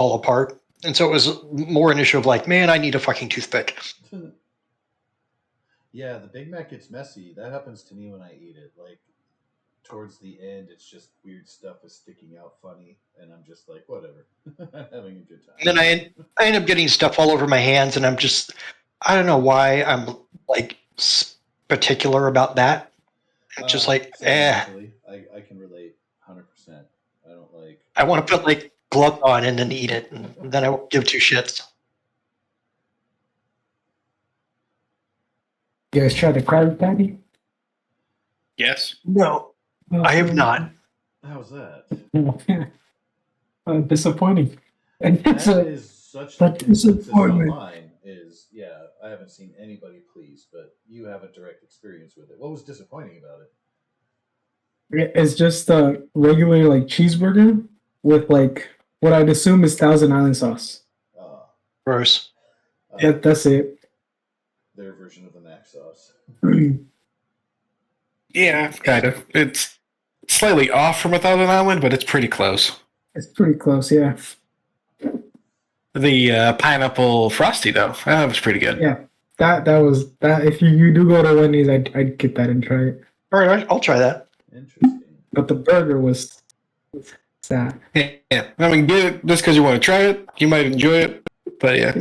fall apart. And so it was more an issue of like, man, I need a fucking toothpick. Yeah, the Big Mac gets messy. That happens to me when I eat it. Like towards the end, it's just weird stuff is sticking out funny, and I'm just like, whatever, I'm having a good time. And then I end up getting stuff all over my hands, and I don't know why I'm like particular about that. I'm just like, same actually. I can relate 100%. I don't like. I want to put like gloves on and then eat it, and then I won't give two shits. You guys tried the Krabby Patty? Yes. No, I have not. How's that? Disappointing. And it's That is such the consensus online. I haven't seen anybody pleased, but you have a direct experience with it. What was disappointing about it? It's just a regular like cheeseburger with like what I'd assume is Thousand Island sauce. Gross. Yeah, that's it. Their version of the mac sauce. Yeah, kind of. It's slightly off from a Thousand Island, but it's pretty close. It's pretty close, yeah. The pineapple frosty though, that was pretty good. Yeah, that was that. If you do go to Wendy's, I'd get that and try it. All right, I'll try that. Interesting. But the burger was sad. Yeah. I mean, get it just because you want to try it. You might enjoy it, but yeah,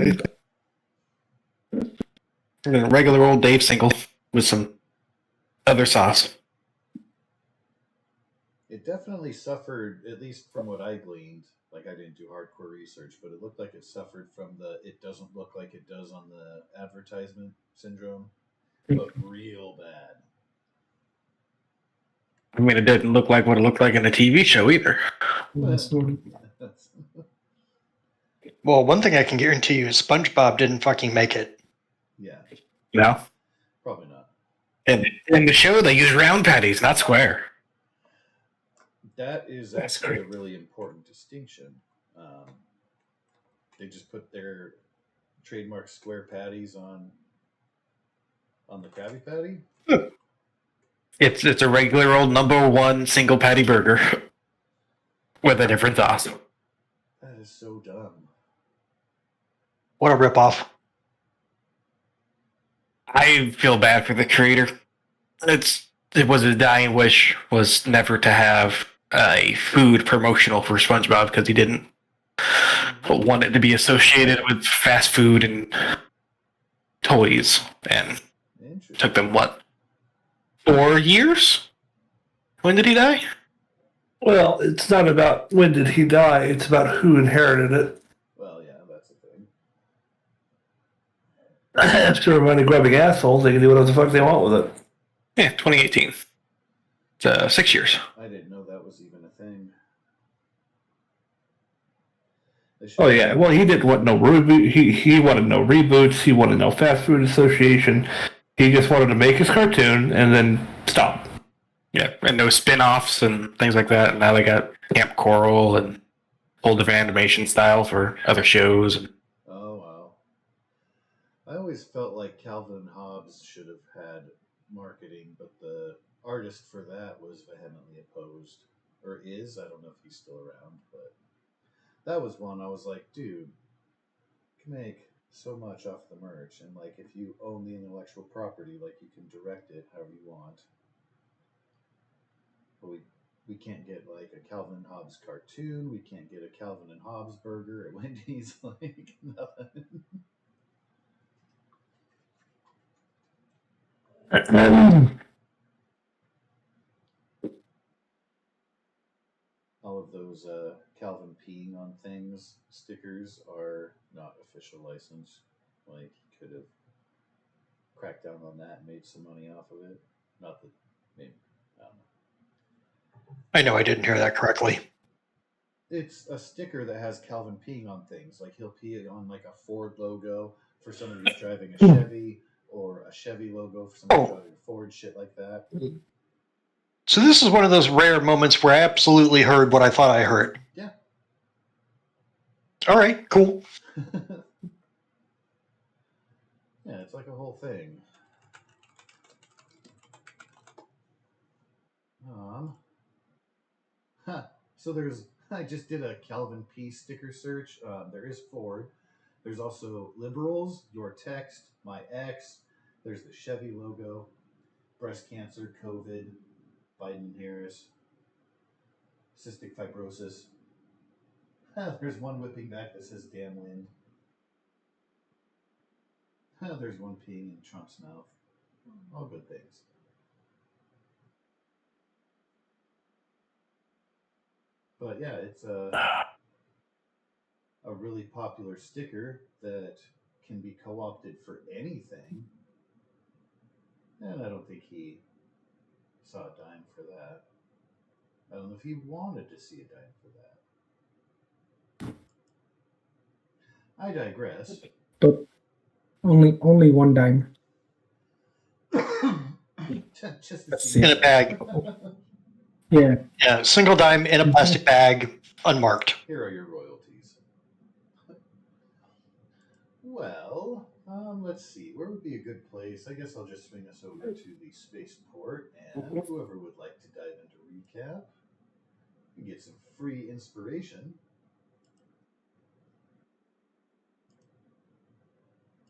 a regular old Dave single with some other sauce. It definitely suffered, at least from what I gleaned. Like, I didn't do hardcore research, but it looked like it suffered from the "it doesn't look like it does on the advertisement" syndrome. It looked real bad. I mean, it didn't look like what it looked like in the TV show either. Well, one thing I can guarantee you is SpongeBob didn't fucking make it. Yeah. No? Probably not. And in the show, they use round patties, not square. That is actually a really important distinction. They just put their trademark square patties on the Krabby Patty. It's a regular old #1 single patty burger with a different sauce. That is so dumb. What a ripoff. I feel bad for the creator. It was his dying wish was never to have a food promotional for SpongeBob because he didn't want it to be associated with fast food and toys. And it took them, 4 years? When did he die? Well, it's not about when did he die, it's about who inherited it. Well, yeah, that's a thing. That's to remind the grubbing assholes they can do whatever the fuck they want with it. Yeah, 2018. It's 6 years. I didn't know that was even a thing. Oh yeah, well he didn't want no reboot. He wanted no reboots. He wanted no fast food association. He just wanted to make his cartoon and then stop. Yeah, and no spin-offs and things like that. And now they got Camp Coral and older animation style for other shows. Oh wow! I always felt like Calvin and Hobbes should have had marketing, but the artist for that was vehemently opposed, or is. I don't know if he's still around, but that was one I was like, dude, you can make so much off the merch, and like if you own the intellectual property, like you can direct it however you want. But we can't get like a Calvin and Hobbes cartoon. We can't get a Calvin and Hobbes burger at Wendy's. Like nothing. All of those Calvin peeing on things stickers are not official license. Like you could have cracked down on that and made some money off of it. Not that maybe I don't know. I know I didn't hear that correctly. It's a sticker that has Calvin peeing on things. Like he'll pee on like a Ford logo for somebody who's driving a Chevy, or a Chevy logo for somebody driving a Ford, shit like that. So this is one of those rare moments where I absolutely heard what I thought I heard. Yeah. All right, cool. Yeah, it's like a whole thing. So there's I just did a Calvin P sticker search. There is Ford. There's also liberals, your text, my ex. There's the Chevy logo, breast cancer, COVID, Biden Harris, cystic fibrosis. There's one whipping back that says damn wind. There's one peeing in Trump's mouth. All good things. But yeah, it's a really popular sticker that can be co-opted for anything. And I don't think he saw a dime for that. I don't know if he wanted to see a dime for that. I digress. But only one dime. Just Let's In a bag. Yeah. Yeah, single dime in a plastic bag, unmarked. Here are your royalties. Well, let's see. Where would be a good place? I guess I'll just swing us over to the spaceport, and whoever would like to dive into recap, you get some free inspiration.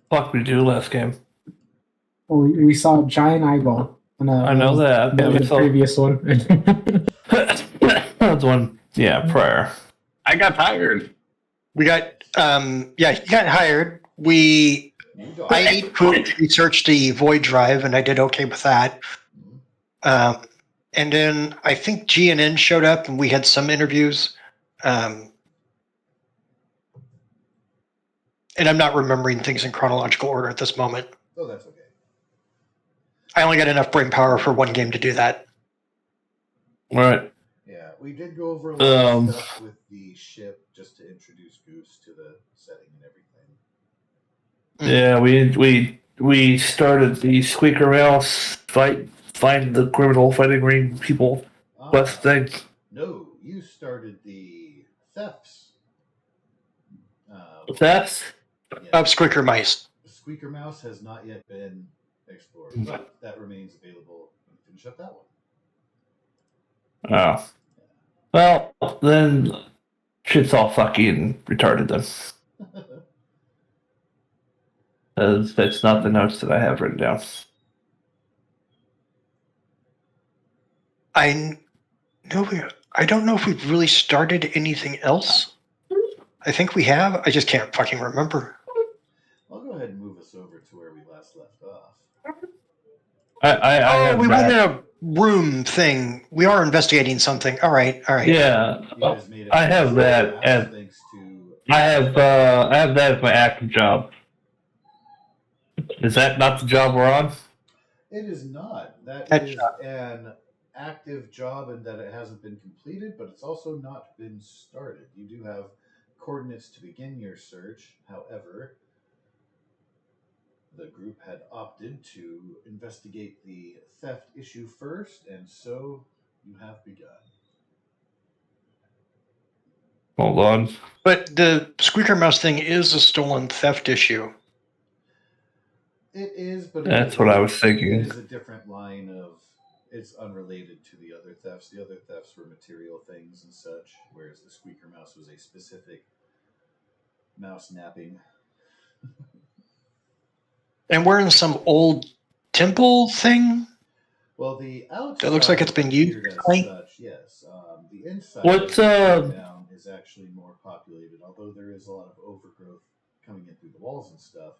Fuck, we do last game. Well, we saw a giant eyeball. I know that. That Yeah, was we the saw previous one. that's one. Yeah, prior. I got tired. We got, yeah, he got hired. I researched the Void Drive, and I did okay with that. And then I think GNN showed up, and we had some interviews. And I'm not remembering things in chronological order at this moment. Oh, that's okay. I only got enough brain power for one game to do that. All right. Yeah, we did go over a lot of stuff with the ship just to introduce Goose to the setting and everything. Yeah, we started the Squeaker Mouse find the criminal fighting ring people quest thing. No, you started the thefts. Thefts? Yeah. Squeaker Mice. Squeaker Mouse has not yet been explored, but that remains available when we finish up that one. Oh. Well, then shit's all fucking retarded then. That's not the notes that I have written down. I don't know if we've really started anything else. I think we have. I just can't fucking remember. I'll go ahead and move us over to where we last left off. I we went in a room thing. We are investigating something. All right. Yeah, You guys made it I have that fast as thanks to I have that as my active job. Is that not the job we're on? It is not. That That is job. an active job in that it hasn't been completed, but it's also not been started. You do have coordinates to begin your search. However, the group had opted to investigate the theft issue first, and so you have begun. Hold on. But the Squeaker Mouse thing is a stolen theft issue. It is, but That's what I was thinking. It is a different line of. It's unrelated to the other thefts. The other thefts were material things and such, whereas the Squeaker Mouse was a specific mouse napping. And we're in some old temple thing. Well, the outside That looks like it's been used appeared as recently. such, yes. The inside What's, of the town is actually more populated, although there is a lot of overgrowth coming in through the walls and stuff.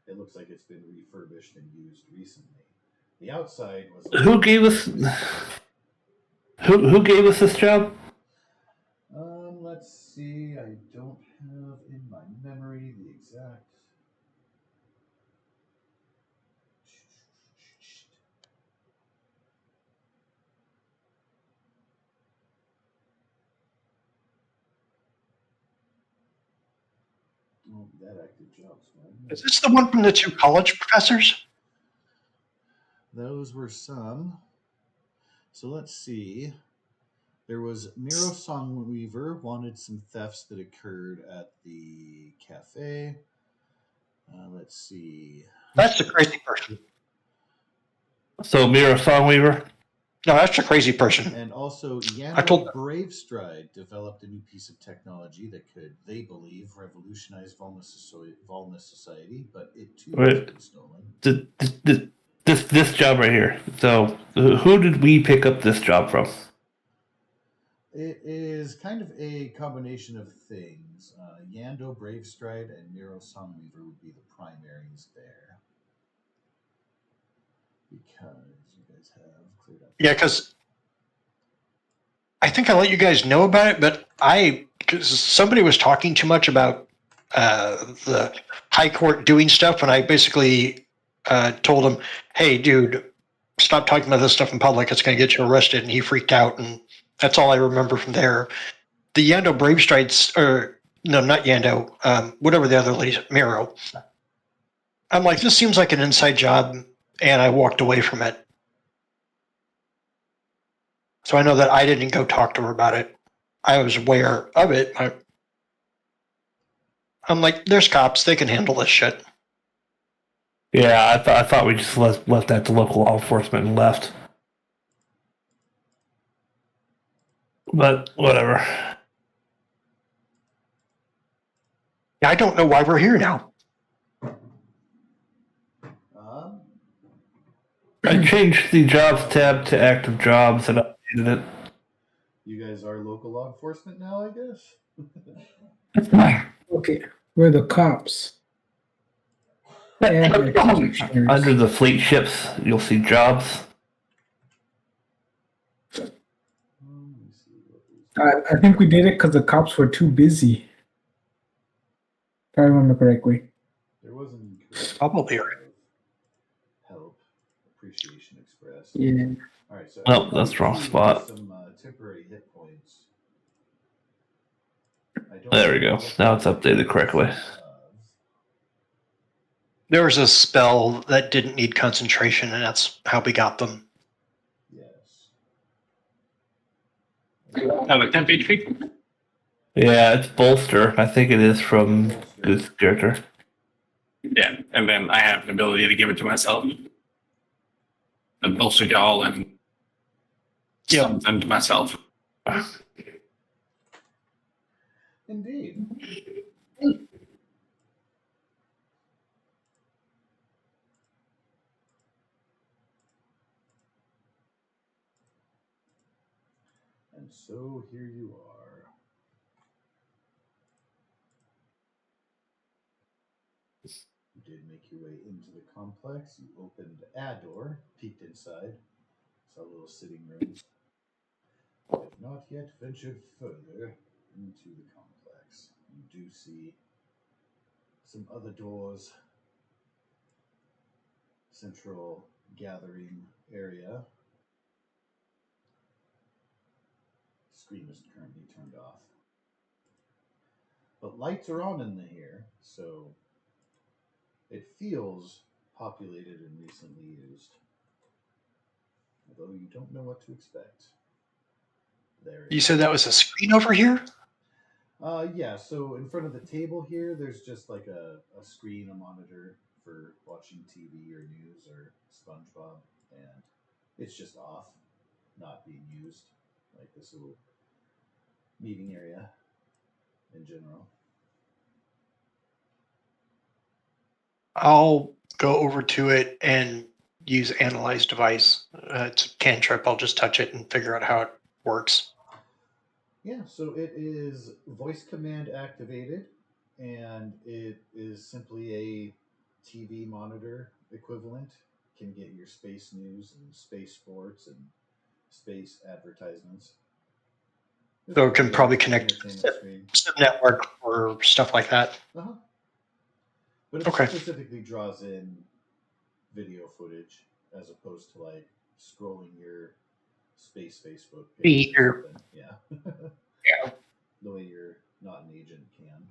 It looks like it's been refurbished and used recently. The outside was. Who gave us this job? Let's see. I don't have in my memory the exact. Oh, that active job's fine. Is this the one from the two college professors? Those were some. So let's see. There was Miro Songweaver wanted some thefts that occurred at the cafe. Let's see. That's the crazy person. So Mira Songweaver. No, that's a crazy person. And also, I told Yando Bravestride developed a new piece of technology that could, they believe, revolutionize Volna society, but it too has Right. been stolen. This job right here. So, who did we pick up this job from? It is kind of a combination of things. Yando Bravestride and Miro Sunweaver would be the primaries there. Because you guys have cleared up. Yeah, because I think I let you guys know about it, but because somebody was talking too much about the high court doing stuff, and I basically told him, "Hey, dude, stop talking about this stuff in public. It's going to get you arrested." And he freaked out, and that's all I remember from there. The Yando Brave Strides, or no, not Yando, whatever the other lady, Miro. I'm like, this seems like an inside job, and I walked away from it. So I know that I didn't go talk to her about it. I was aware of it. I'm like, there's cops. They can handle this shit. Yeah, I thought we just left that to local law enforcement and left. But whatever. I don't know why we're here now. I changed the jobs tab to active jobs and updated it. You guys are local law enforcement now, I guess? Okay, we're the cops. And Under the fleet ships, you'll see jobs. I think we did it because the cops were too busy. If I remember correctly. There wasn't Probably right. help, appreciation expressed. Yeah. All right, so Oh, that's the wrong spot. Some temporary hit points. There we go. Now it's updated correctly. There was a spell that didn't need concentration, and that's how we got them. Yes. Like 10 HP? Yeah, it's bolster. I think it is from this character. Yeah, and then I have an ability to give it to myself. A bolster doll and something to myself. Indeed. And so here you are. You did make your way into the complex. You opened a door, peeked inside, saw little sitting rooms. You have not yet ventured further into the complex. You do see some other doors, central gathering area. Screen is currently turned off. But lights are on in here, so it feels populated and recently used. Although you don't know what to expect. You said that was a screen over here? Yeah, so in front of the table here, there's just like a screen, a monitor for watching TV or news or SpongeBob, and it's just off, not being used, like this little meeting area in general. I'll go over to it and use analyze device. It's a cantrip. I'll just touch it and figure out how it works. Yeah, so it is voice command activated, and it is simply a TV monitor equivalent. Can get your space news and space sports and space advertisements. So it can probably connect to the network or stuff like that. Uh-huh. But it Okay. specifically draws in video footage as opposed to like scrolling your space Facebook page or something. Yeah. Yeah. The way you're not an agent can.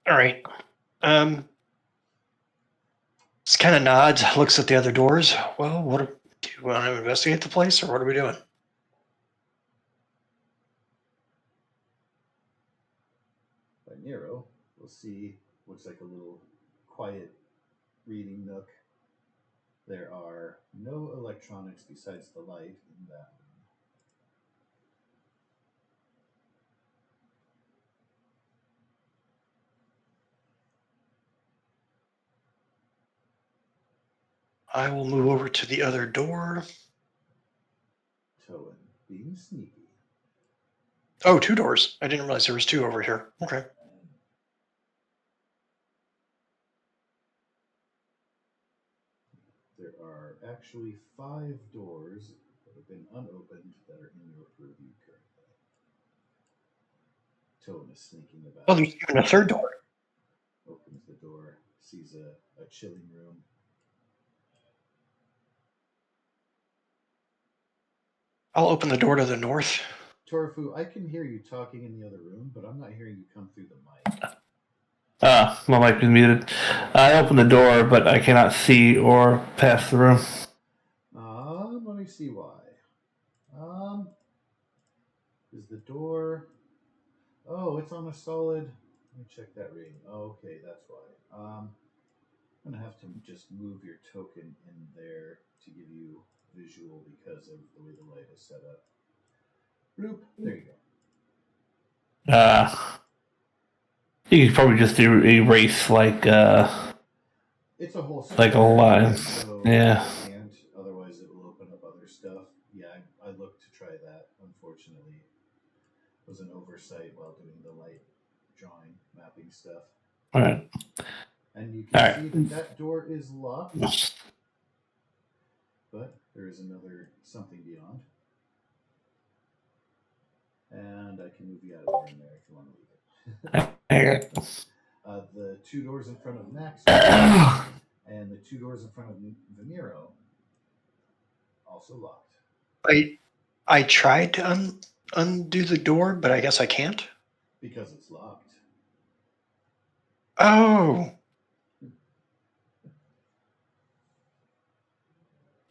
All right. Just kind of nods, looks at the other doors. Well, do you want to investigate the place, or what are we doing? By Nero, we'll see. Looks like a little quiet reading nook. There are no electronics besides the light in that room. I will move over to the other door. Toan, being sneaky. Oh, 2 doors. I didn't realize there was 2 over here. Okay. There are actually 5 doors that have been unopened that are in your purview currently. Toan is sneaking about. Oh, there's even a 3rd door. Opens the door, sees a chilling room. I'll open the door to the north. Torafu, I can hear you talking in the other room, but I'm not hearing you come through the mic. My mic is muted. I open the door, but I cannot see or pass the room. Let me see why. Is the door... Oh, it's on a solid... Let me check that ring. Oh, okay, that's why. I'm going to have to just move your token in there to give you visual because of the way the light is set up. Bloop. There you go. You could probably just erase like It's a whole like a square, line. so Yeah. I can't. Otherwise, it will open up other stuff. Yeah, I looked to try that. Unfortunately, it was an oversight while doing the light drawing, mapping stuff. All right. And you can All right. see that door is locked, but there is another something beyond. And I can move you out of there in there if you want to leave it. The 2 doors in front of Max and the 2 doors in front of Venero also locked. I tried to undo the door, but I guess I can't. Because it's locked. Oh.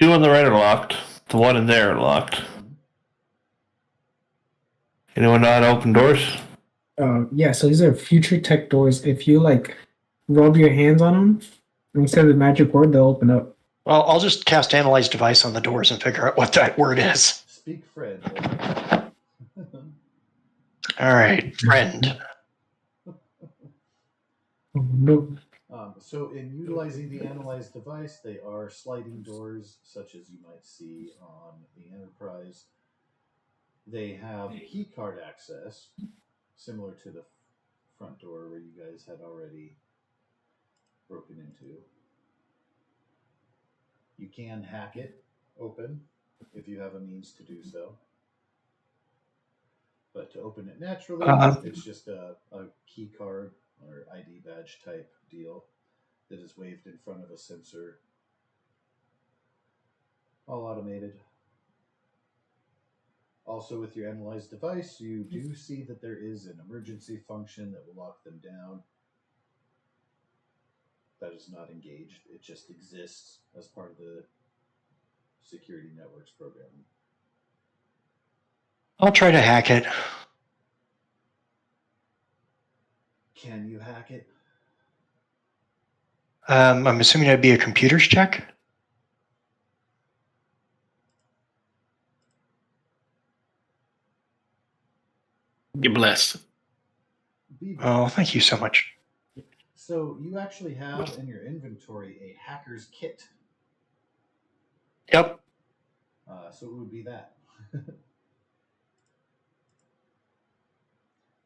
2 on the right are locked. The 1 in there are locked. Anyone know how to open doors? Yeah, so these are future tech doors. If you like rub your hands on them and say the magic word, they'll open up. Well, I'll just cast Analyze Device on the doors and figure out what that word is. Speak friend. All right, friend. No. So in utilizing the Analyze Device, they are sliding doors such as you might see on the Enterprise. They have key card access, similar to the front door where you guys had already broken into. You can hack it open if you have a means to do so. But to open it naturally, it's just a key card or ID badge type deal that is waved in front of a sensor. All automated. Also, with your Analyze Device, you do see that there is an emergency function that will lock them down. That is not engaged. It just exists as part of the security networks program. I'll try to hack it. Can you hack it? I'm assuming that'd be a computer's check. You're blessed. Oh, thank you so much. So you actually have in your inventory a hacker's kit. Yep. So it would be that.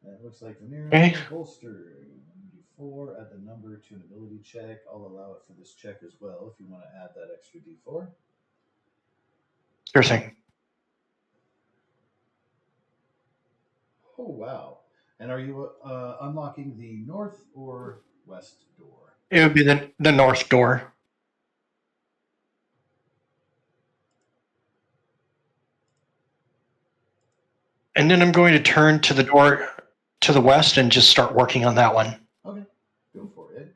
That looks like Venero Okay. bolster. 1d4, add the number to an ability check. I'll allow it for this check as well if you want to add that extra d4. Sure thing. Oh, wow. And are you unlocking the north or west door? It would be the north door. And then I'm going to turn to the door to the west and just start working on that one. Okay, go for it.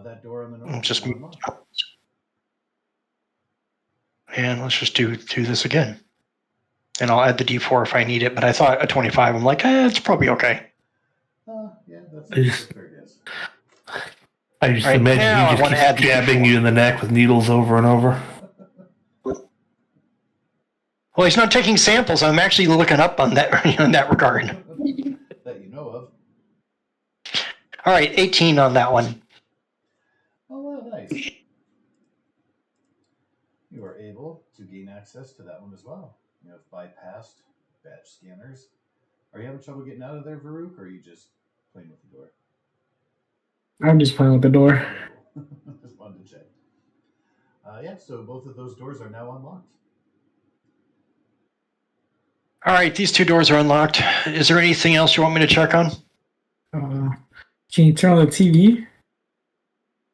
That door on the north. Just is unlocked. and let's just do this again. And I'll add the D4 if I need it. But I thought a 25. I'm like, it's probably okay. Yeah, that's a fair guess. I just Right imagine now, I he wanna just add keeps the jabbing D4. you in the neck with needles over and over. Well, he's not taking samples. I'm actually looking up on that in that regard. That you know of. All right, 18 on that one. Oh, well, nice. You are able to gain access to that one as well. You have bypassed badge scanners. Are you having trouble getting out of there, Varuk, or are you just playing with the door? I'm just playing with the door. Okay, cool. Just wanted to check. Yeah, so both of those doors are now unlocked. All right, these 2 doors are unlocked. Is there anything else you want me to check on? Can you turn on the TV?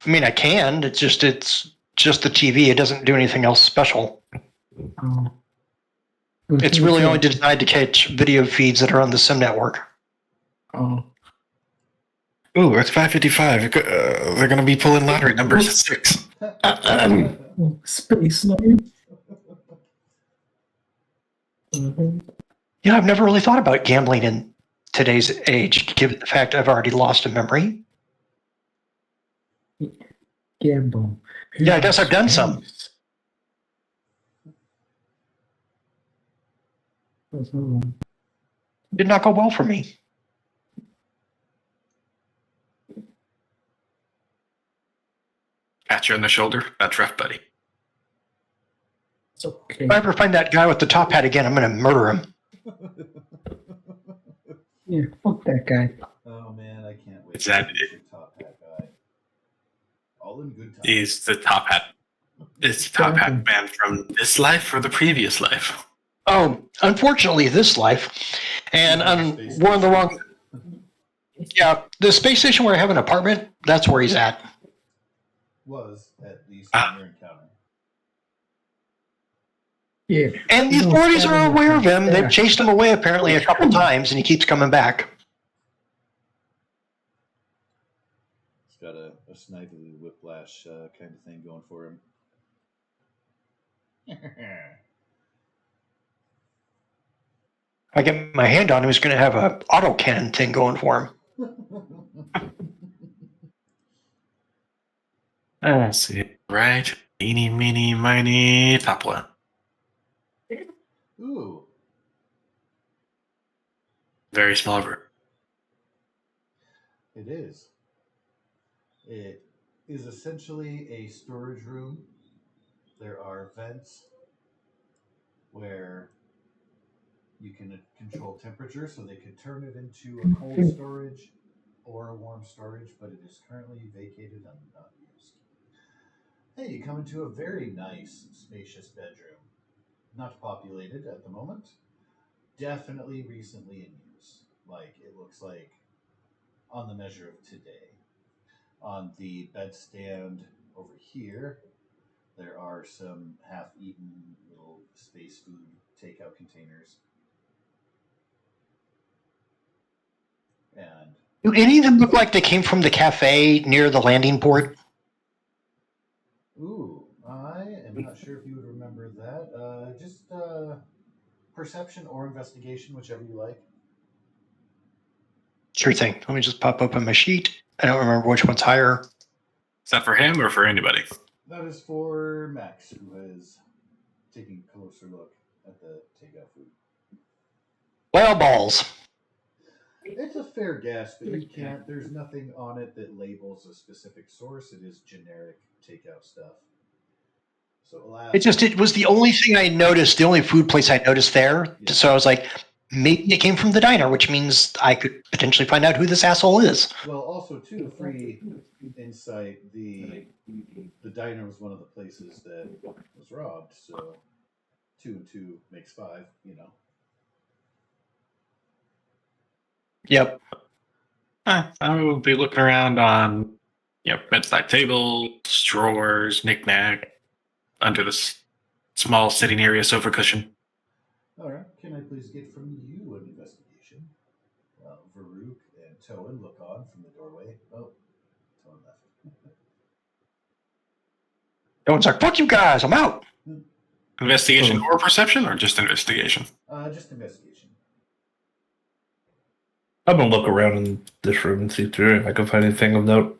I mean, I can. It's just the TV. It doesn't do anything else special. Oh. It's really only designed to catch video feeds that are on the SIM network. Oh. Ooh, it's 5:55. They're going to be pulling lottery numbers at 6. Space Lord. Mm-hmm. Yeah, I've never really thought about gambling in today's age, given the fact I've already lost a memory. Gamble. Yeah, I guess I've done some. Did not go well for me. Pat you on the shoulder. That's rough, buddy. It's okay. If I ever find that guy with the top hat again, I'm going to murder him. Yeah, fuck that guy. Oh man, I can't wait. Is that to your top hat guy? All in good time. He's the top hat. It's the top hat man from this life or the previous life. Oh, unfortunately, this life. And we're on the wrong... Yeah, the space station where I have an apartment, that's where he's at. Was at least in your encounter. Yeah. And the authorities are aware of him. They've chased him away apparently a couple times, and he keeps coming back. He's got a snidely whiplash kind of thing going for him. If I get my hand on him, he's going to have an autocannon thing going for him. Let's see. Right. Eeny, meeny, miny, top one. Ooh. Very small room. It is. It is essentially a storage room. There are vents where you can control temperature, so they could turn it into a cold storage or a warm storage, but it is currently vacated and not used. Hey, you come into a very nice, spacious bedroom. Not populated at the moment. Definitely recently in use. Like, it looks like on the measure of today. On the bedstand over here, there are some half-eaten little space food takeout containers. And Do any of them look like they came from the cafe near the landing port? ooh, I am not sure if you would remember that. Just perception or investigation, whichever you like. Sure thing. Let me just pop open my sheet. I don't remember which one's higher. Is that for him or for anybody? That is for Max, who is taking a closer look at the takeout food. Well, balls. It's a fair guess, but you can't. There's nothing on it that labels a specific source. It is generic takeout stuff. So It was the only thing I noticed, the only food place I noticed there. Yeah. So I was like, maybe it came from the diner, which means I could potentially find out who this asshole is. Well, also too, free insight. The diner was one of the places that was robbed. So 2 and 2 makes 5. You know. Yep. I will be looking around on, bedside tables, drawers, knickknack, under the small sitting area sofa cushion. All right. Can I please get from you an investigation? Varuk and Toan look on from the doorway. Oh, Toan left. Owen's like, fuck you guys, I'm out. Investigation or perception, or just investigation? Just investigation. I'm gonna look around in this room and see if I can find anything of note.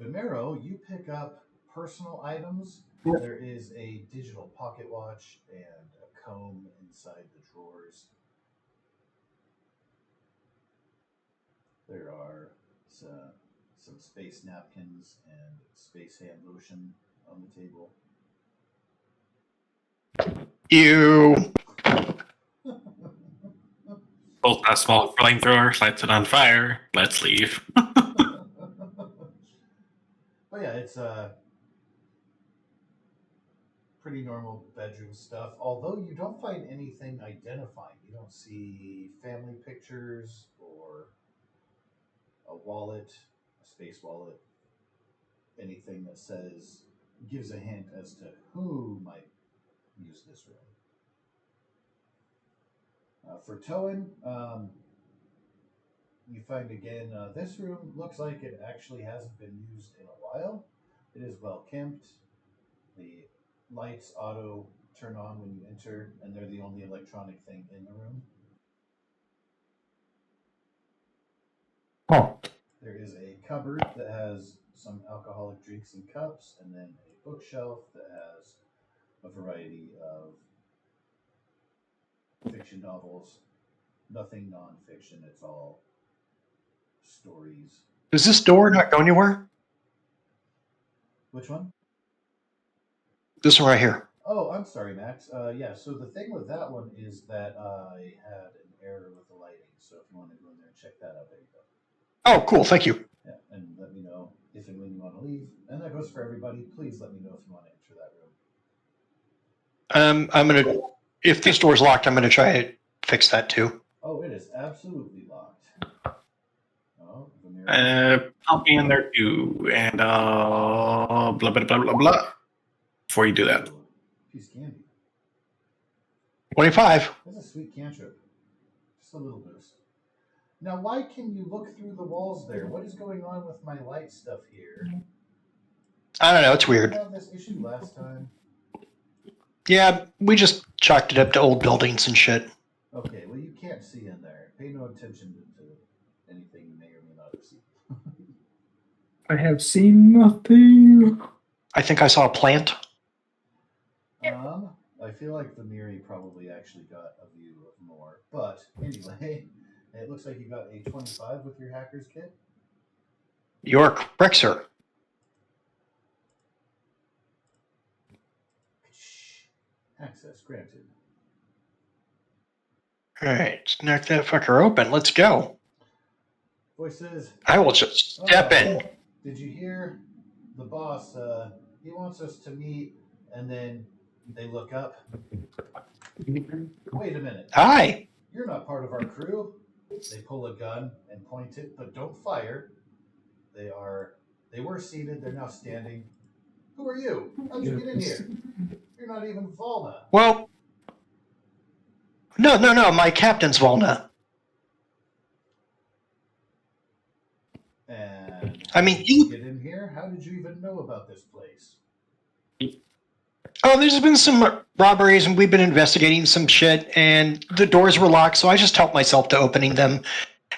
Vimero, you pick up personal items. There is a digital pocket watch and a comb inside the drawers. There are some space napkins and space hand lotion on the table. You. Both a small flamethrower, lights it on fire. Let's leave. But yeah, it's pretty normal bedroom stuff. Although you don't find anything identifying. You don't see family pictures or a wallet, a space wallet, anything that gives a hint as to who might use this room. For Toan, you find again, this room looks like it actually hasn't been used in a while. It is well kept. The lights auto turn on when you enter, and they're the only electronic thing in the room. Oh, There is a cupboard that has some alcoholic drinks and cups, and then a bookshelf that has a variety of fiction novels. Nothing nonfiction, it's all stories. Does this door not go anywhere? Which one? This one right here. Oh, I'm sorry, Max. Yeah, so the thing with that one is that I had an error with the lighting. So if you want to go in there and check that out, there you go. Oh, cool. Thank you. Yeah, and let me know if and when you want to leave. And that goes for everybody. Please let me know if you want to enter that room. I'm going to, if this door's locked, I'm going to try to fix that too. Oh, it is absolutely locked. Oh, Vimero. I'll be in there too. And blah, blah, blah, blah, blah. Before you do that. Ooh, piece of candy. 25. That's a sweet cantrip. Just a little boost. Now, why can you look through the walls there? What is going on with my light stuff here? I don't know. It's Did we weird. have this issue last time? Yeah, we just chalked it up to old buildings and shit. Okay, well, you can't see in there. Pay no attention to anything you may or may not have seen. I have seen nothing. I think I saw a plant. I feel like Vimiri probably actually got a view of more. But anyway, it looks like you got a 25 with your hacker's kit. You're correct, sir. Access granted. All right, let's knock that fucker open. Let's go. Voices. I will just step in. Did you hear the boss? He wants us to meet, and then they look up. Wait a minute. Hi. You're not part of our crew. They pull a gun and point it, but don't fire. They were seated, they're now standing. Who are you? How'd you get in here? You're not even Volna. Well, no. My captain's Volna. And I mean, how did you get in here? How did you even know about this place? Oh, there's been some robberies, and we've been investigating some shit, and the doors were locked, so I just helped myself to opening them.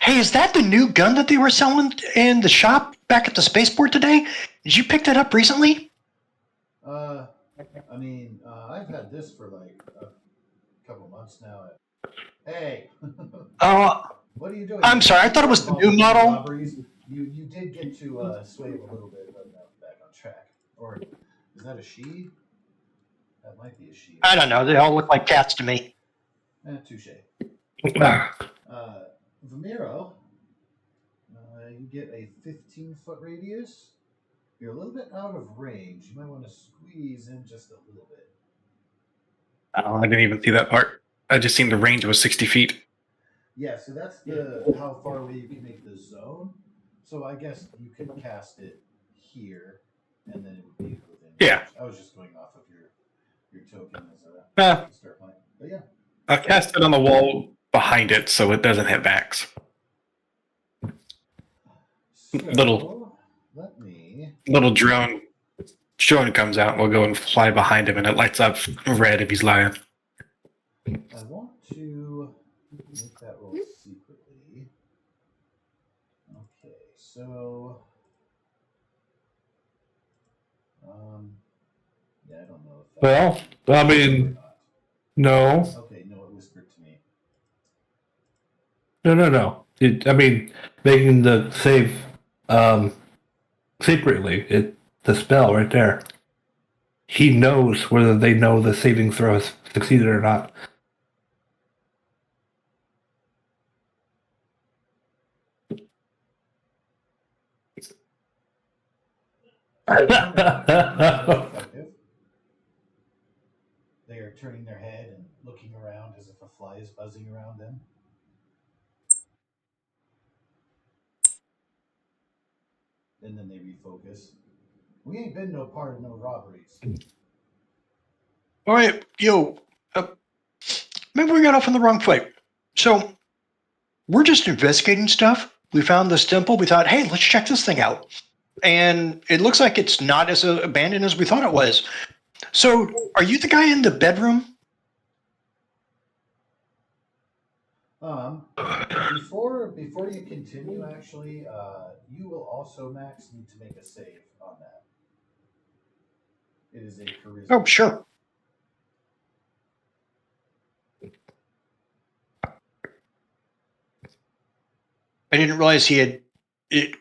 Hey, is that the new gun that they were selling in the shop back at the spaceport today? Did you pick that up recently? I've had this for like a couple months now. Hey. Oh, What are you doing? I'm sorry. I thought it was the new model. Robberies. You did get to sway a little bit, but now back on track. Or is that a she? That might be a she. I don't know. They all look like cats to me. Touche. Vimero, you get a 15-foot radius. You're a little bit out of range. You might want to squeeze in just a little bit. Oh, I didn't even see that part. I just seen the range was 60 feet. Yeah, so that's how far away you can make the zone. So I guess you could cast it here, and then it would be within Yeah. range. I was just going off of your token as a start point. But yeah. I cast it on the wall behind it so it doesn't hit backs. So, Little drone comes out and we'll go and fly behind him and it lights up red if he's lying. I want to make that roll secretly. Okay, so Yeah, I don't know if that. Well, I mean, no. Okay, no, it whispered to me. No. I mean, making the save secretly, the spell right there. He knows whether they know the saving throw has succeeded or not. Effective. They are turning their head and looking around as if a fly is buzzing around them. And then they refocus. We ain't been no part of no robberies. All right, maybe we got off on the wrong foot. So we're just investigating stuff. We found this temple. We thought, hey, let's check this thing out. And it looks like it's not as abandoned as we thought it was. So are you the guy in the bedroom? Before you continue, actually, you will also, Max, need to make a save on that. It is a charisma. Oh, sure. I didn't realize it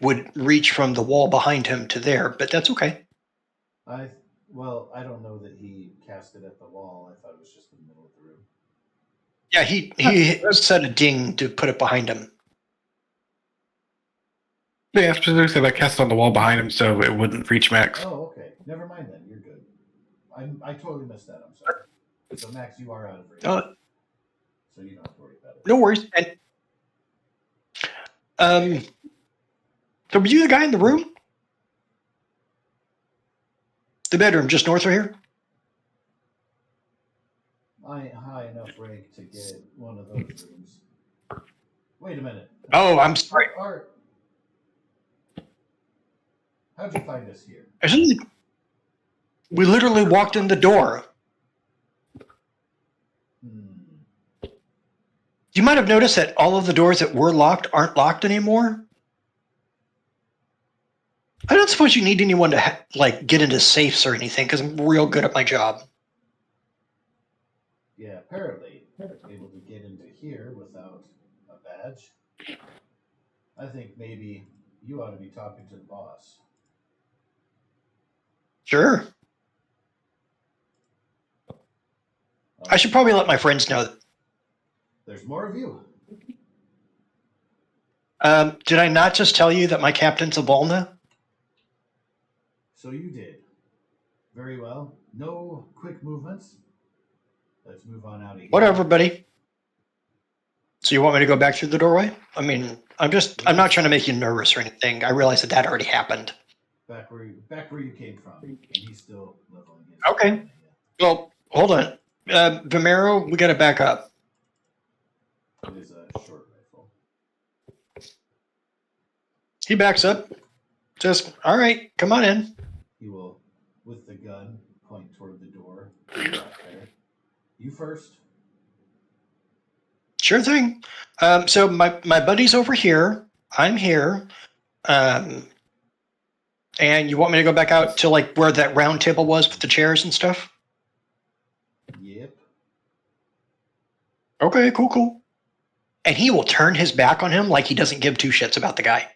would reach from the wall behind him to there, but that's okay. I don't know that he cast it at the wall. I thought it was just in the middle of the room. Yeah, he set a ding to put it behind him. Yeah, specifically I cast on the wall behind him so it wouldn't reach Max. Oh, okay. Never mind then. You're good. I totally missed that. I'm sorry. So Max, you are out of range. So you don't have to worry about it. No worries. And so were you the guy in the room? The bedroom just north of here? I ain't high enough rank to get one of those rooms. Wait a minute. Oh, I'm sorry. Art. How'd you find us here? We literally walked in the door. You might have noticed that all of the doors that were locked aren't locked anymore. I don't suppose you need anyone to get into safes or anything, because I'm real good at my job. Yeah, apparently able to get into here without a badge. I think maybe you ought to be talking to the boss. Sure. I should probably let my friends know that. There's more of you. Did I not just tell you that my captain's a Volna? So you did. Very well. No quick movements. Let's move on out of here. Whatever, buddy. So you want me to go back through the doorway? I mean, I'm not trying to make you nervous or anything. I realize that already happened. Back where you came from. And he's still leveling his. Okay. Well, hold on. Vimero, we got to back up. It is a short rifle. He backs up. Just, all right, come on in. He will, with the gun, point toward the door. Back there. You first. Sure thing. So my buddy's over here. I'm here. And you want me to go back out to where that round table was with the chairs and stuff? Yep. Okay, cool. And he will turn his back on him like he doesn't give two shits about the guy.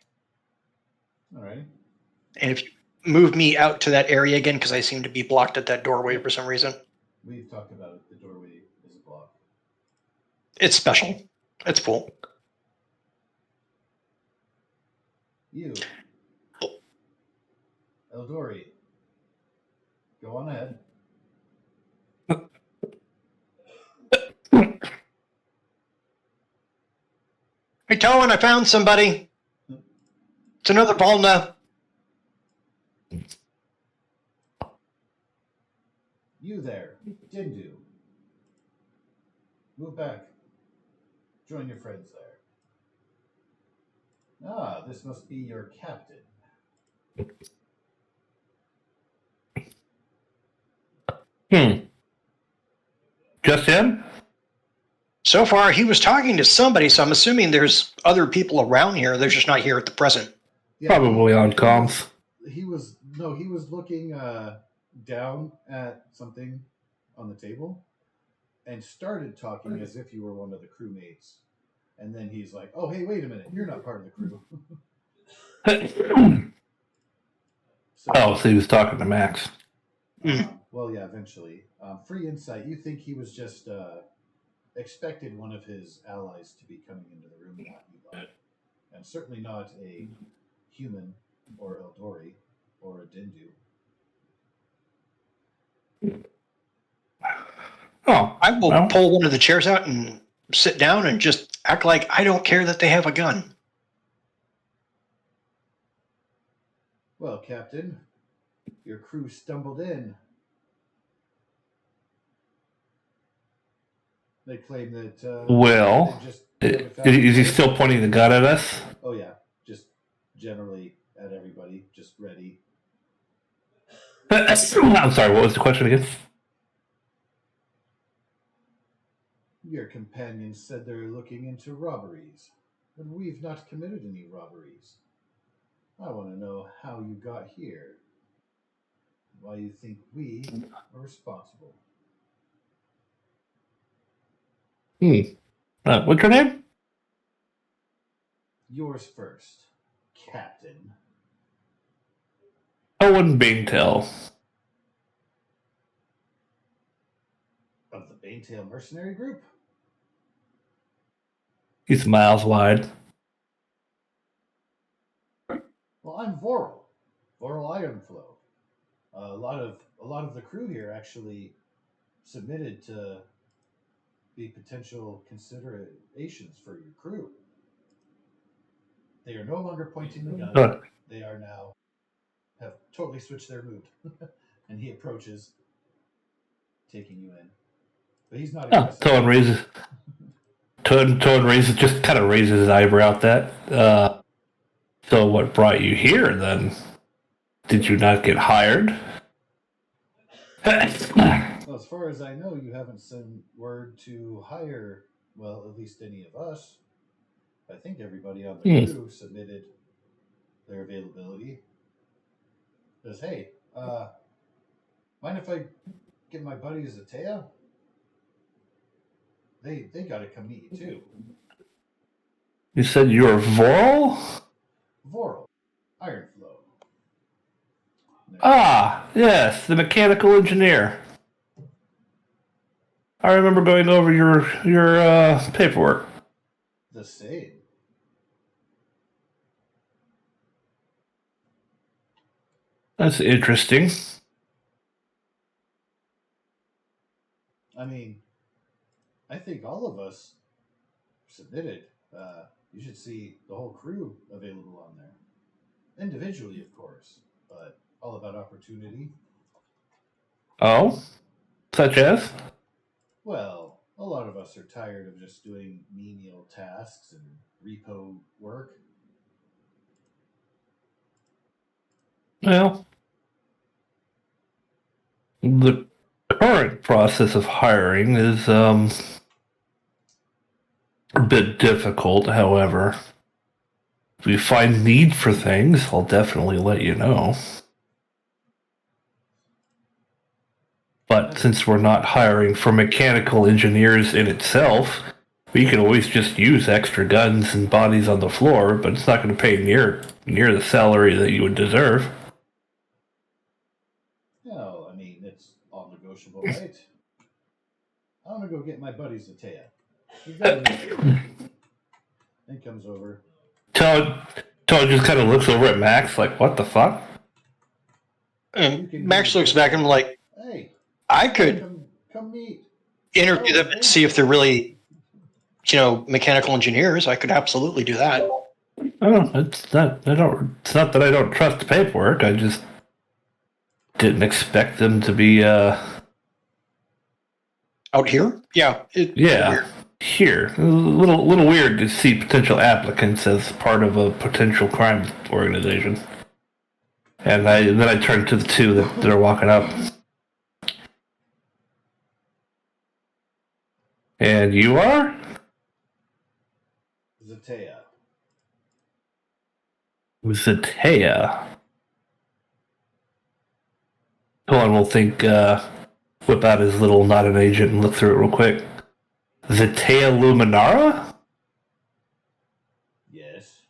All right. And if you move me out to that area again, because I seem to be blocked at that doorway for some reason. We've talked about it. The doorway is a block. It's special. It's cool. You. Eldori. Go on ahead. Hey, Towan, I found somebody. It's another Volna. You there. Dindu. Move back. Join your friends there. Ah, this must be your captain. Just him? So far, he was talking to somebody, so I'm assuming there's other people around here. They're just not here at the present. Yeah, Probably on comms. He was looking down at something on the table and started talking as if you were one of the crewmates. And then he's like, "Oh, hey, wait a minute, you're not part of the crew." Oh, so he was talking to Max. Well, yeah, eventually. Free insight. You think he was just expected one of his allies to be coming into the room, not Eli, and certainly not a human or Eldori or a Dindu. Oh, I will well, pull one of the chairs out and sit down and just act like I don't care that they have a gun. Well, Captain, your crew stumbled in. They claim that. well, they just is he still pointing the gun at us? Oh yeah, just generally at everybody, just ready. I'm sorry, what was the question again? Your companions said they're looking into robberies, but we've not committed any robberies. I want to know how you got here. Why you think we are responsible. What's your name? Yours first, Captain. Owen Baintail. Of the Baintail Mercenary Group? He's miles wide. Well, I'm Voral. Voral Ironflow. A lot of the crew here actually submitted to be potential considerations for your crew. They are no longer pointing the gun. They are now have totally switched their mood. And he approaches, taking you in. But he's not aggressive. Toad raises, just kind of raises his eyebrow at that. So what brought you here then? Did you not get hired? Well, as far as I know, you haven't sent word to hire, well, at least any of us. I think everybody on the crew submitted their availability. Says, hey, mind if I get my buddies Atea? They got to come meet you too. You said you were Voral? Voral, Ironflow. Ah, yes, the mechanical engineer. I remember going over your paperwork. The same. That's interesting. I mean, I think all of us submitted. You should see the whole crew available on there. Individually, of course, but all about opportunity. Oh? Such as? Well, a lot of us are tired of just doing menial tasks and repo work. Well, the current process of hiring is a bit difficult, however. If we find need for things, I'll definitely let you know. But since we're not hiring for mechanical engineers in itself, we can always just use extra guns and bodies on the floor, but it's not going to pay near the salary that you would deserve. No, I mean, it's all negotiable, right? I want to go get my buddies Atea. We've got and comes over. Todd just kind of looks over at Max like, what the fuck? And Max looks back and I'm like, hey, I could come meet. interview them and see if they're really, mechanical engineers. I could absolutely do that. Oh, it's not that I don't trust the paperwork. I just didn't expect them to be out here. Yeah. Yeah. Here. A little weird to see potential applicants as part of a potential crime organization. And then I turned to the two that are walking up. And you are? Zatea. Zatea. Colin will whip out his little not an agent and look through it real quick. Zetea Luminara? Yes.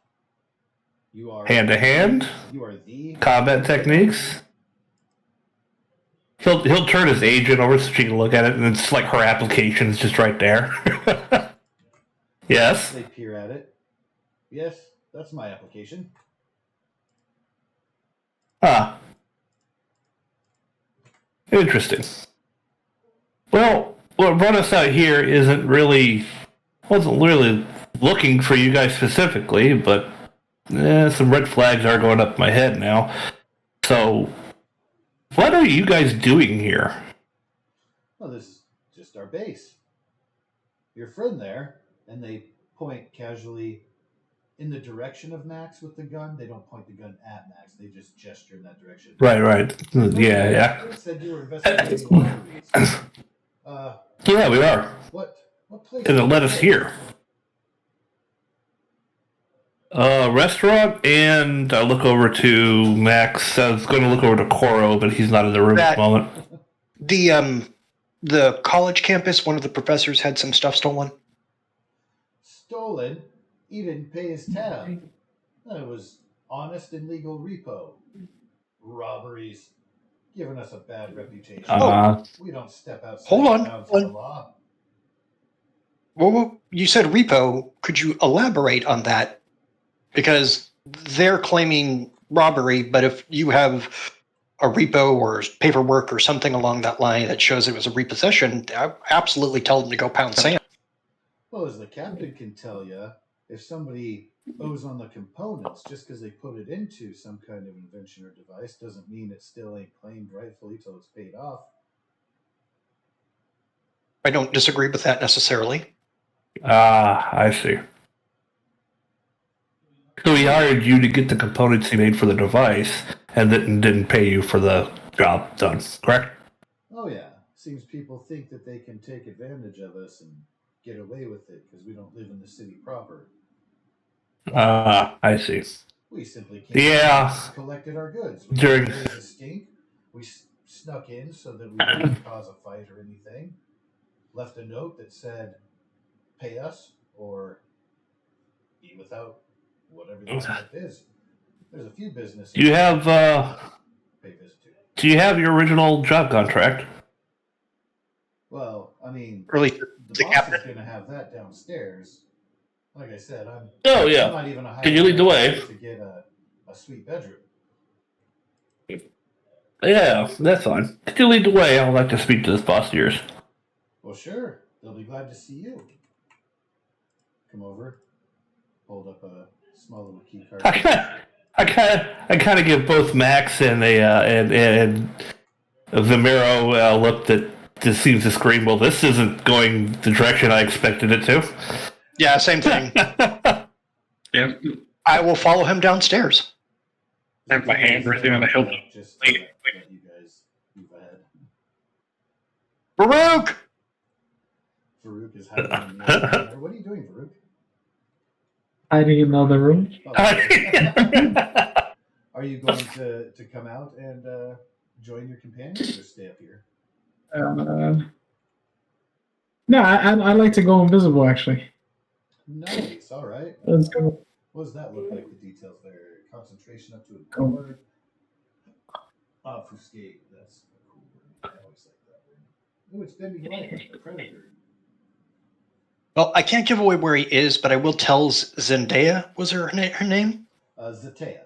You are Hand-to-hand? You are the Combat techniques? He'll turn his agent over so she can look at it, and it's like her application's just right there. Yes? They peer at it. Yes, that's my application. Ah. Interesting. Well, what brought us out here wasn't really looking for you guys specifically, but some red flags are going up my head now. So, what are you guys doing here? Well, this is just our base. Your friend there, and they point casually in the direction of Max with the gun. They don't point the gun at Max. They just gesture in that direction. Right. Yeah. It said you were investigating robberies. Yeah, we are. What place? And it led us here. Restaurant, and I look over to Max. I was going to look over to Coro, but he's not in the room at the moment. The college campus, one of the professors had some stuff stolen. Stolen? He didn't pay his tab. It was honest and legal repo. Robberies. Giving us a bad reputation. We don't step outside the bounds of the law. Well, you said repo. Could you elaborate on that? Because they're claiming robbery, but if you have a repo or paperwork or something along that line that shows it was a repossession, I absolutely tell them to go pound sand. Well, as the captain can tell you, if somebody owes on the components just because they put it into some kind of invention or device doesn't mean it still ain't claimed rightfully till it's paid off. I don't disagree with that necessarily. I see. So he hired you to get the components he made for the device, and then didn't pay you for the job done, correct? Oh yeah. Seems people think that they can take advantage of us and get away with it because we don't live in the city proper. I see. We simply can't collected our goods. We didn't raise a stink. We snuck in so that we didn't cause a fight or anything. Left a note that said, pay us or be without whatever the product is. There's a few businesses. Do you have your original job contract? Well, I mean, the boss is going to have that downstairs. Like I said, I'm not even a high Can you lead the way? To get a sweet bedroom. Yeah, that's fine. Could you lead the way? I would like to speak to this boss of yours. Well, sure. They'll be glad to see you. Come over. Hold up a small little key card. I kind of give both Max and Vimero a look that just seems to scream, well, this isn't going the direction I expected it to. Yeah, same thing. Yeah. I will follow him downstairs. I have my hand right there on the hilt. Just let you guys move ahead. Farouk! Farouk is hiding in the other corner. What are you doing, Farouk? Hiding in another room. Are you going to come out and join your companions or stay up here? No, I like to go invisible, actually. Nice, all right. Let's go. What does that look like, the details there? Concentration up to a guard. Obfuscate, that's a cool word. I always like that word. Oh, it's Demi Moore, Predator. Well, I can't give away where he is, but I will tell Zendaya, was her name? Zetea.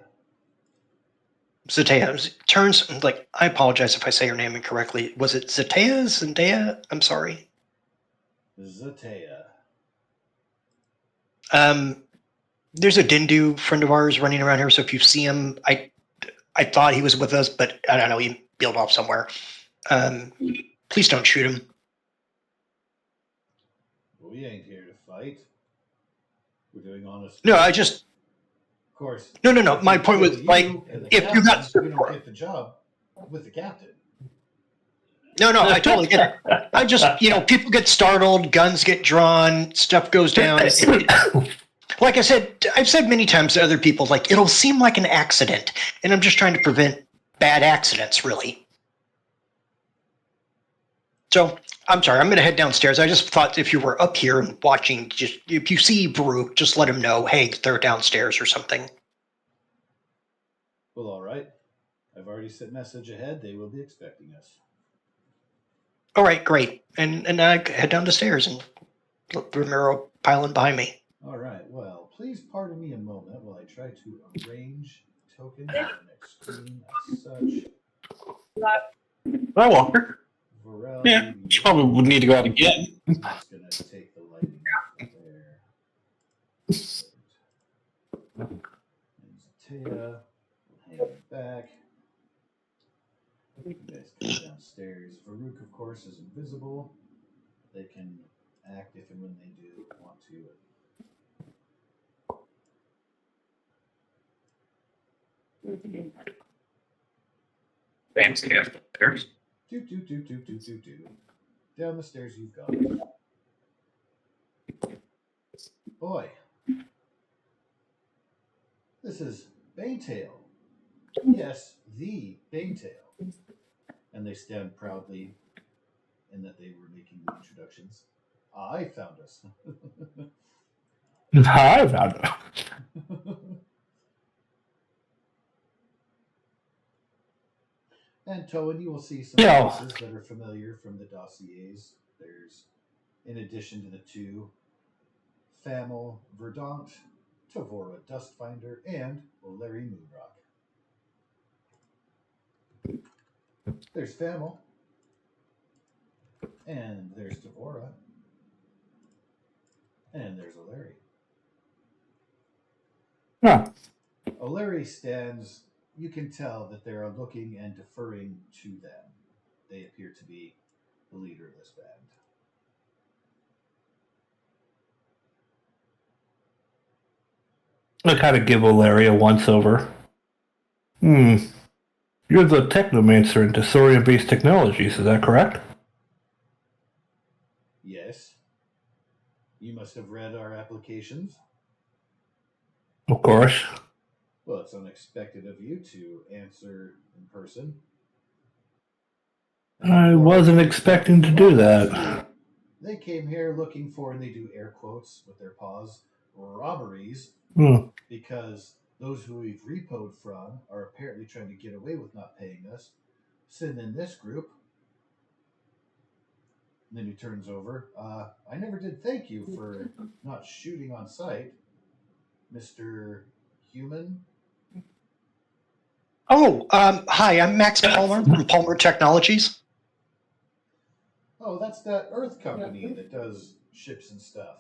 Zetea. Turns, like, I apologize if I say her name incorrectly. Was it Zetea? Zendaya? I'm sorry. Zetea. There's a Dindu friend of ours running around here, so if you see him, I thought he was with us, but I don't know, he peeled off somewhere. Please don't shoot him. We ain't here to fight. We're doing honest. No, I just... Of course. No. My point was, like, if you got... We don't get the job with the captain. No, I totally get it. I just, people get startled, guns get drawn, stuff goes down. Like I said, I've said many times to other people, like, it'll seem like an accident, and I'm just trying to prevent bad accidents, really. So, I'm sorry, I'm going to head downstairs. I just thought if you were up here and watching, just if you see Baruch, just let him know, hey, they're downstairs or something. Well, all right. I've already sent message ahead. They will be expecting us. All right, great. And I head down the stairs and let Ramiro pile in behind me. All right. Well, please pardon me a moment while I try to arrange tokens on the next screen as such. Hi, Walker. Varel, Yeah, she probably would need to go out again. That's gonna take the lighting off of there. And Zatea, hang back. You guys come downstairs. Varuk, of course, is invisible. They can act if and when they do want to. Fancy upstairs. Do. Down the stairs you've got. Boy. This is Banetail. Yes, the Banetail. And they stand proudly in that they were making the introductions. I found us. I found it. And Toan, you will see some Yeah. faces that are familiar from the dossiers. There's, in addition to the two, Famil Verdant, Tavora Dustfinder, and Larry Moonrock. There's Famil, and there's Tavora, and there's O'Larry. Huh. O'Larry stands, you can tell that they are looking and deferring to them. They appear to be the leader of this band. I kind of give O'Larry a once-over. You're the technomancer in Tesorium-based technologies, is that correct? Yes. You must have read our applications. Of course. Well, it's unexpected of you to answer in person. I wasn't expecting to do that. They came here looking for, and they do air quotes with their paws, robberies, because those who we've repoed from are apparently trying to get away with not paying us. Sitting in this group. And then he turns over. I never did thank you for not shooting on sight, Mr. Human. Oh, hi, I'm Max Palmer from Palmer Technologies. Oh, that's that Earth company that does ships and stuff.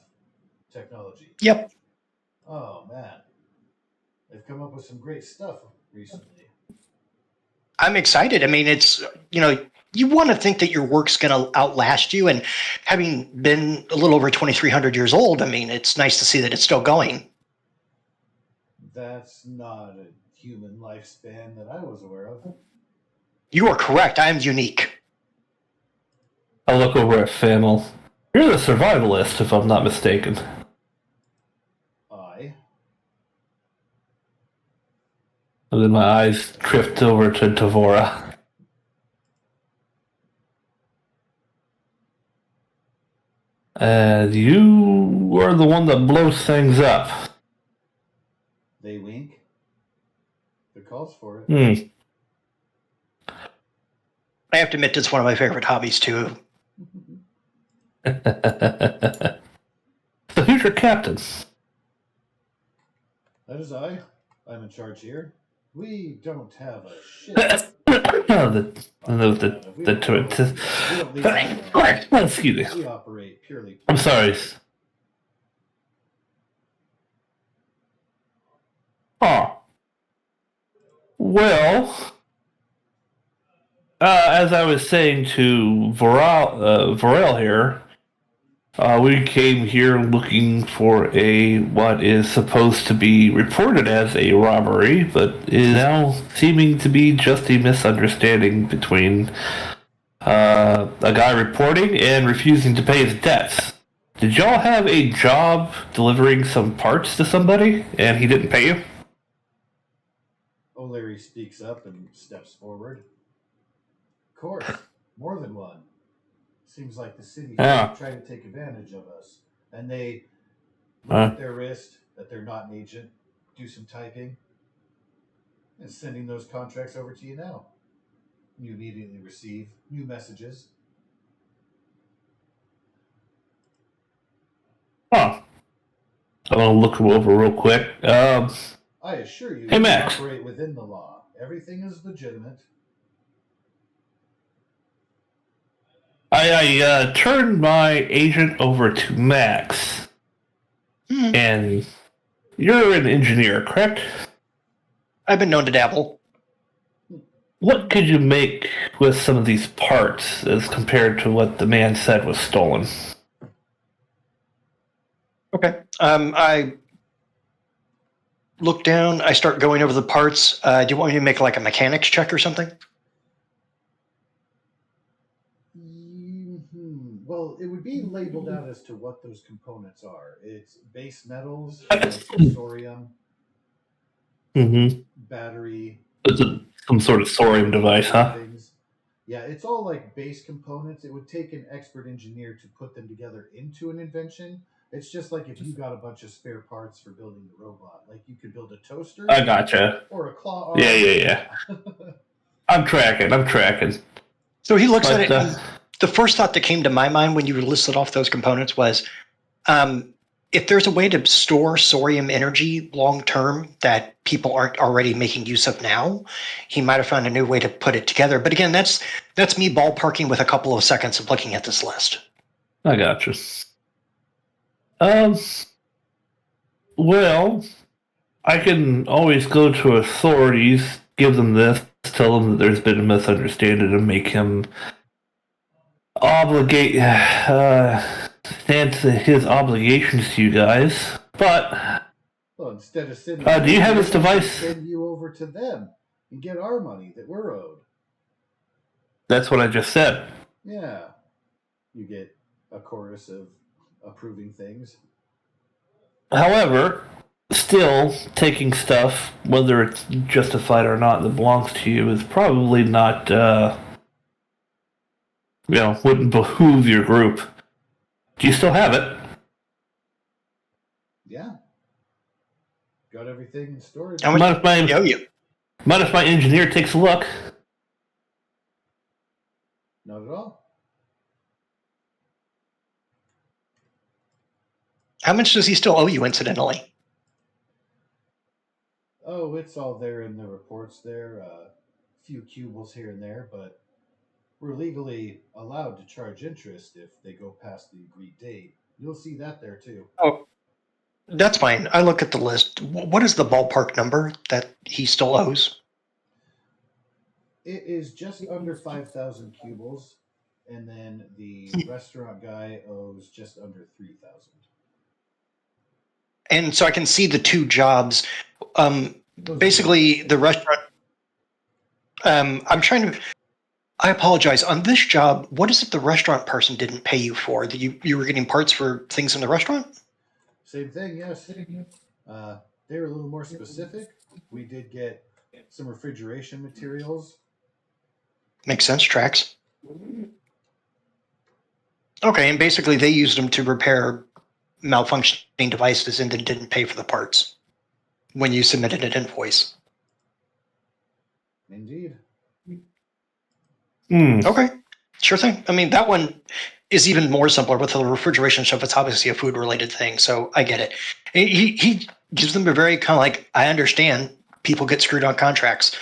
Technology. Yep. Oh, man. They've come up with some great stuff recently. I'm excited. I mean, it's, you want to think that your work's going to outlast you. And having been a little over 2,300 years old, I mean, it's nice to see that it's still going. That's not a human lifespan that I was aware of. You are correct. I am unique. I'll look over at Famil. You're the survivalist, if I'm not mistaken. I. And then my eyes drift over to Tavora. And you are the one that blows things up. They wink. The calls for it. I have to admit, it's one of my favorite hobbies, too. So who's your captain? That is I. I'm in charge here. We don't have a shit. Excuse me. We operate purely. I'm sorry. Oh. Well, as I was saying to Varel here, we came here looking for what is supposed to be reported as a robbery, but is now seeming to be just a misunderstanding between a guy reporting and refusing to pay his debts. Did y'all have a job delivering some parts to somebody and he didn't pay you? O'Larry speaks up and steps forward. Of course, more than one. Seems like the city Yeah. tried to take advantage of us, and they look Uh. at their wrist that they're not an agent, do some typing, and sending those contracts over to you now. You immediately receive new messages. Huh. I'm gonna look them over real quick. I assure you, Hey, we Max. operate within the law. Everything is legitimate. I turned my agent over to Max, Hmm. and you're an engineer, correct? I've been known to dabble. What could you make with some of these parts as compared to what the man said was stolen? Okay. I look down. I start going over the parts. Do you want me to make like a mechanics check or something? Well, it would be labeled out as to what those components are. It's base metals, like thorium, Mm-hmm. battery, It's some sort of thorium device, huh? things. Yeah, it's all like base components. It would take an expert engineer to put them together into an invention. It's just like if you got a bunch of spare parts for building the robot. Like you could build a toaster I gotcha. or a claw arm. Yeah. I'm tracking. So he looks at But, it, and the first thought that came to my mind when you listed off those components was, if there's a way to store sorium energy long term that people aren't already making use of now, he might have found a new way to put it together. But again, that's me ballparking with a couple of seconds of looking at this list. I gotcha. Well, I can always go to authorities, give them this, tell them that there's been a misunderstanding, and make him stand to his obligations to you guys. But Well, instead of sending do you have this we device? send you over to them and get our money that we're owed. That's what I just said. Yeah. You get a chorus of approving things. However, still taking stuff, whether it's justified or not, that belongs to you is probably not, wouldn't behoove your group. Do you still have it? Yeah. Got everything in storage. How much Mind if do I owe you? my engineer takes a look? Not at all. How much does he still owe you, incidentally? Oh, it's all there in the reports there. A few cubiles here and there, but we're legally allowed to charge interest if they go past the agreed date. You'll see that there too. Oh, that's fine. I look at the list. What is the ballpark number that he still owes? It is just under 5,000 cubiles, and then the restaurant guy owes just under 3,000. And so I can see the two jobs. Basically, the restaurant. I'm trying to. I apologize. On this job, what is it the restaurant person didn't pay you for? That you were getting parts for things in the restaurant? Same thing, yes. They were a little more specific. We did get some refrigeration materials. Makes sense. Tracks. Okay, and basically they used them to repair malfunctioning devices and then didn't pay for the parts when you submitted an invoice. Indeed. Okay, sure thing. I mean, that one is even more simpler with the refrigeration stuff. It's obviously a food related thing, so I get it. He gives them a very kind of like, I understand people get screwed on contracts.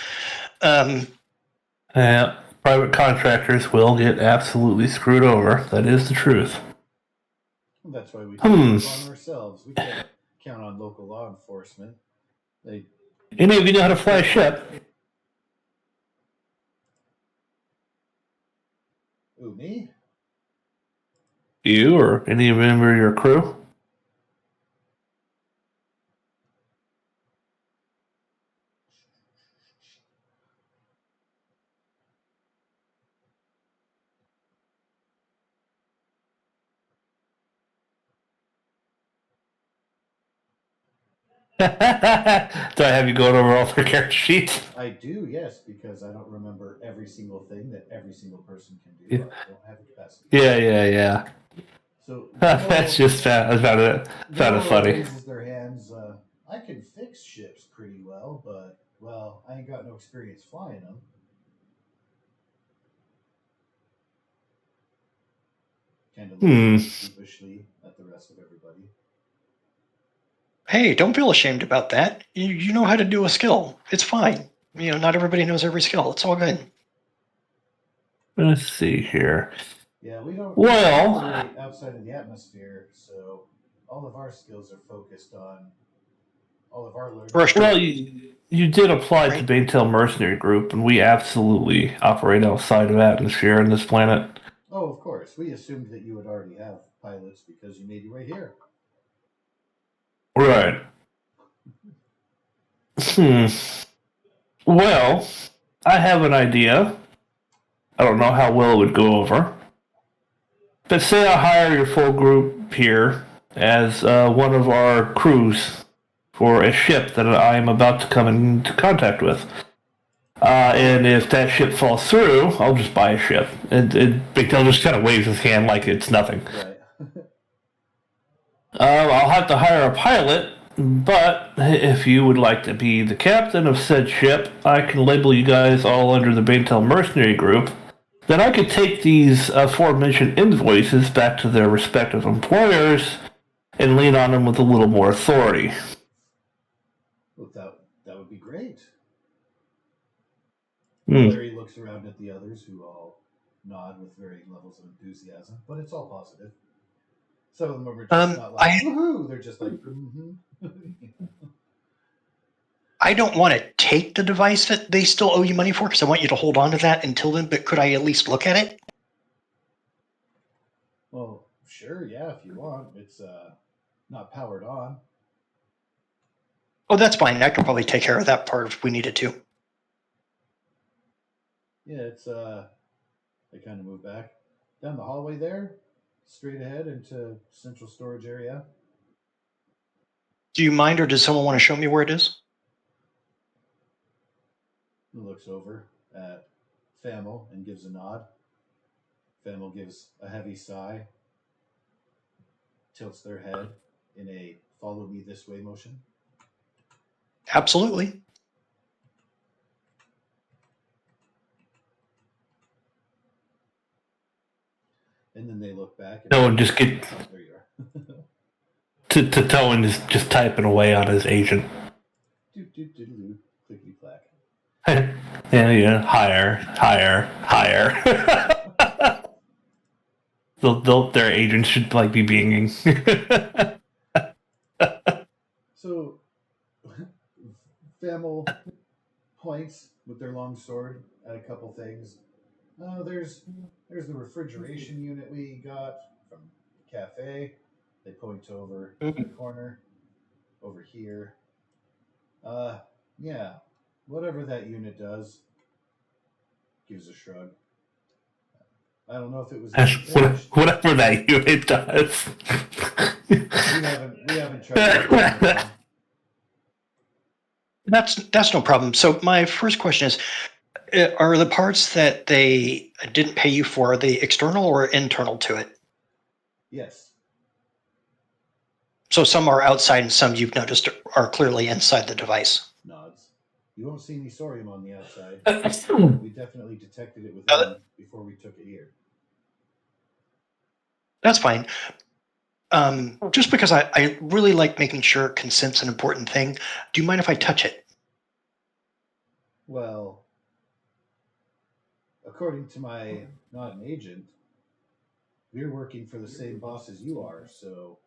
Yeah, private contractors will get absolutely screwed over. That is the truth. That's why we take it on ourselves. We can't count on local law enforcement. Any of you know how to fly a ship? Ooh, me? You or any member of your crew? Do I have you going over all their character sheets? I do, yes, because I don't remember every single thing that every single person can do. Yeah. I don't have the capacity. Yeah. So That's just found it funny. raises their hands. I can fix ships pretty well, but well, I ain't got no experience flying them. Kind of looks sheepishly at the rest of everybody. Hey, don't feel ashamed about that. You know how to do a skill. It's fine. Not everybody knows every skill. It's all good. Let's see here. Yeah, we don't Well- operate outside of the atmosphere, so all of our skills are focused on all of our learning. Well, you did apply to Right. Baintel Mercenary Group, and we absolutely operate outside of atmosphere on this planet. Oh, of course. We assumed that you would already have pilots because you made your way here. Right. Well, I have an idea. I don't know how well it would go over. But say I hire your full group here as one of our crews for a ship that I am about to come into contact with. And if that ship falls through, I'll just buy a ship. And Big Tail just kind of waves his hand like it's nothing. Right. I'll have to hire a pilot, but if you would like to be the captain of said ship, I can label you guys all under the Baintel Mercenary Group. Then I could take these aforementioned invoices back to their respective employers and lean on them with a little more authority. Well, that would be great. Hmm. Larry looks around at the others, who all nod with varying levels of enthusiasm, but it's all positive. Some of them are just not like, woohoo! They're just like, mm-hmm. I don't want to take the device that they still owe you money for because I want you to hold on to that until then, but could I at least look at it? Well, sure, yeah, if you want. It's not powered on. Oh, that's fine. I could probably take care of that part if we needed to. Yeah, it's they kind of move back down the hallway there, straight ahead into central storage area. Do you mind, or does someone want to show me where it is? He looks over at Famil and gives a nod. Famil gives a heavy sigh, tilts their head in a follow me this way motion. Absolutely. And then they look back and No, and just get there you are. to Towen is just typing away on his agent. Do clickety clack. Yeah, higher. Their agents should be being. So Famil points with their long sword at a couple things. There's the refrigeration unit we got from the cafe. They point over in the corner over here. Yeah, whatever that unit does. Gives a shrug. I don't know if it was finished. Whatever that unit does. We haven't tried. That's no problem. So my first question is, are the parts that they didn't pay you for, are they external or internal to it? Yes. So some are outside and some you've noticed are clearly inside the device. Nods. You won't see any sorium on the outside. Hmm. We definitely detected it within before we took it here. That's fine. Just because I really like making sure consent's an important thing. Do you mind if I touch it? Well, according to my not an agent, we're working for the same boss as you are, so.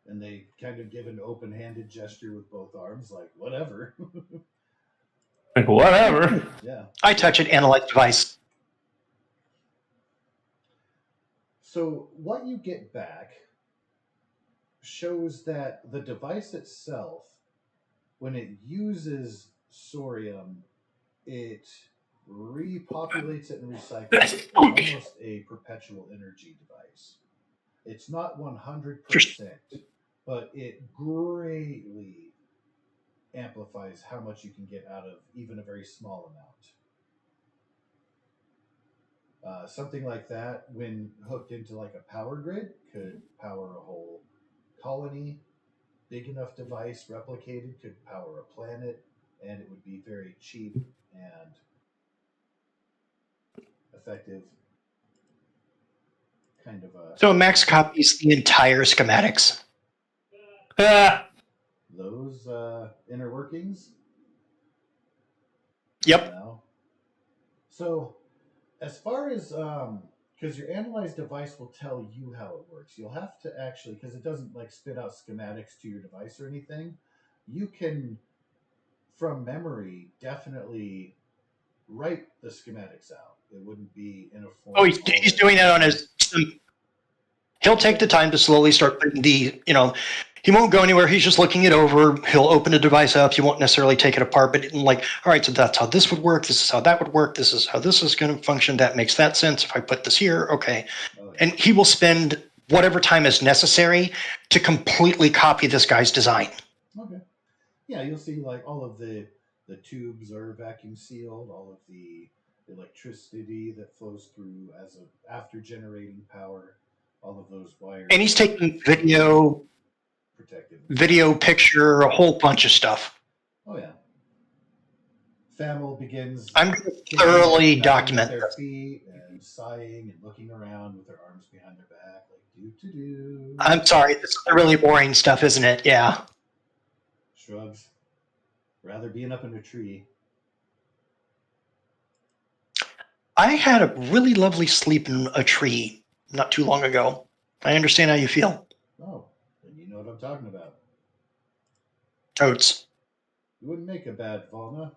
And they kind of give an open-handed gesture with both arms, like whatever. Whatever. Yeah. I touch it, analyze device. So what you get back shows that the device itself, when it uses sorium, it repopulates it and recycles it. It's almost a perpetual energy device. It's not 100%, but it greatly amplifies how much you can get out of even a very small amount. Something like that, when hooked into like a power grid, could power a whole colony. Big enough device replicated could power a planet, and it would be very cheap and effective. Kind of a So Max copies the entire schematics. Ah, those inner workings. Yep. No. So, as far as because your analyzed device will tell you how it works, you'll have to actually, because it doesn't like spit out schematics to your device or anything. You can, from memory, definitely write the schematics out. It wouldn't be in a form. Oh, he's doing that on his. He'll take the time to slowly start putting the, he won't go anywhere. He's just looking it over. He'll open the device up. He won't necessarily take it apart, but like, all right, so that's how this would work. This is how that would work. This is how this is going to function. That makes that sense. If I put this here, okay. Oh, yeah. And he will spend whatever time is necessary to completely copy this guy's design. Okay. Yeah, you'll see like all of the tubes are vacuum sealed, all of the electricity that flows through as a after generating power, all of those wires. And he's taking video, protected. picture, a whole bunch of stuff. Oh yeah. Famil begins. I'm going to thoroughly kicking document their this. feet and sighing and looking around with their arms behind their back, like do. I'm sorry, this is the really boring stuff, isn't it? Yeah. Shrugs. Rather being up in a tree. I had a really lovely sleep in a tree not too long ago. I understand how you feel. Oh, then you know what I'm talking about. Totes. You wouldn't make a bad Volna.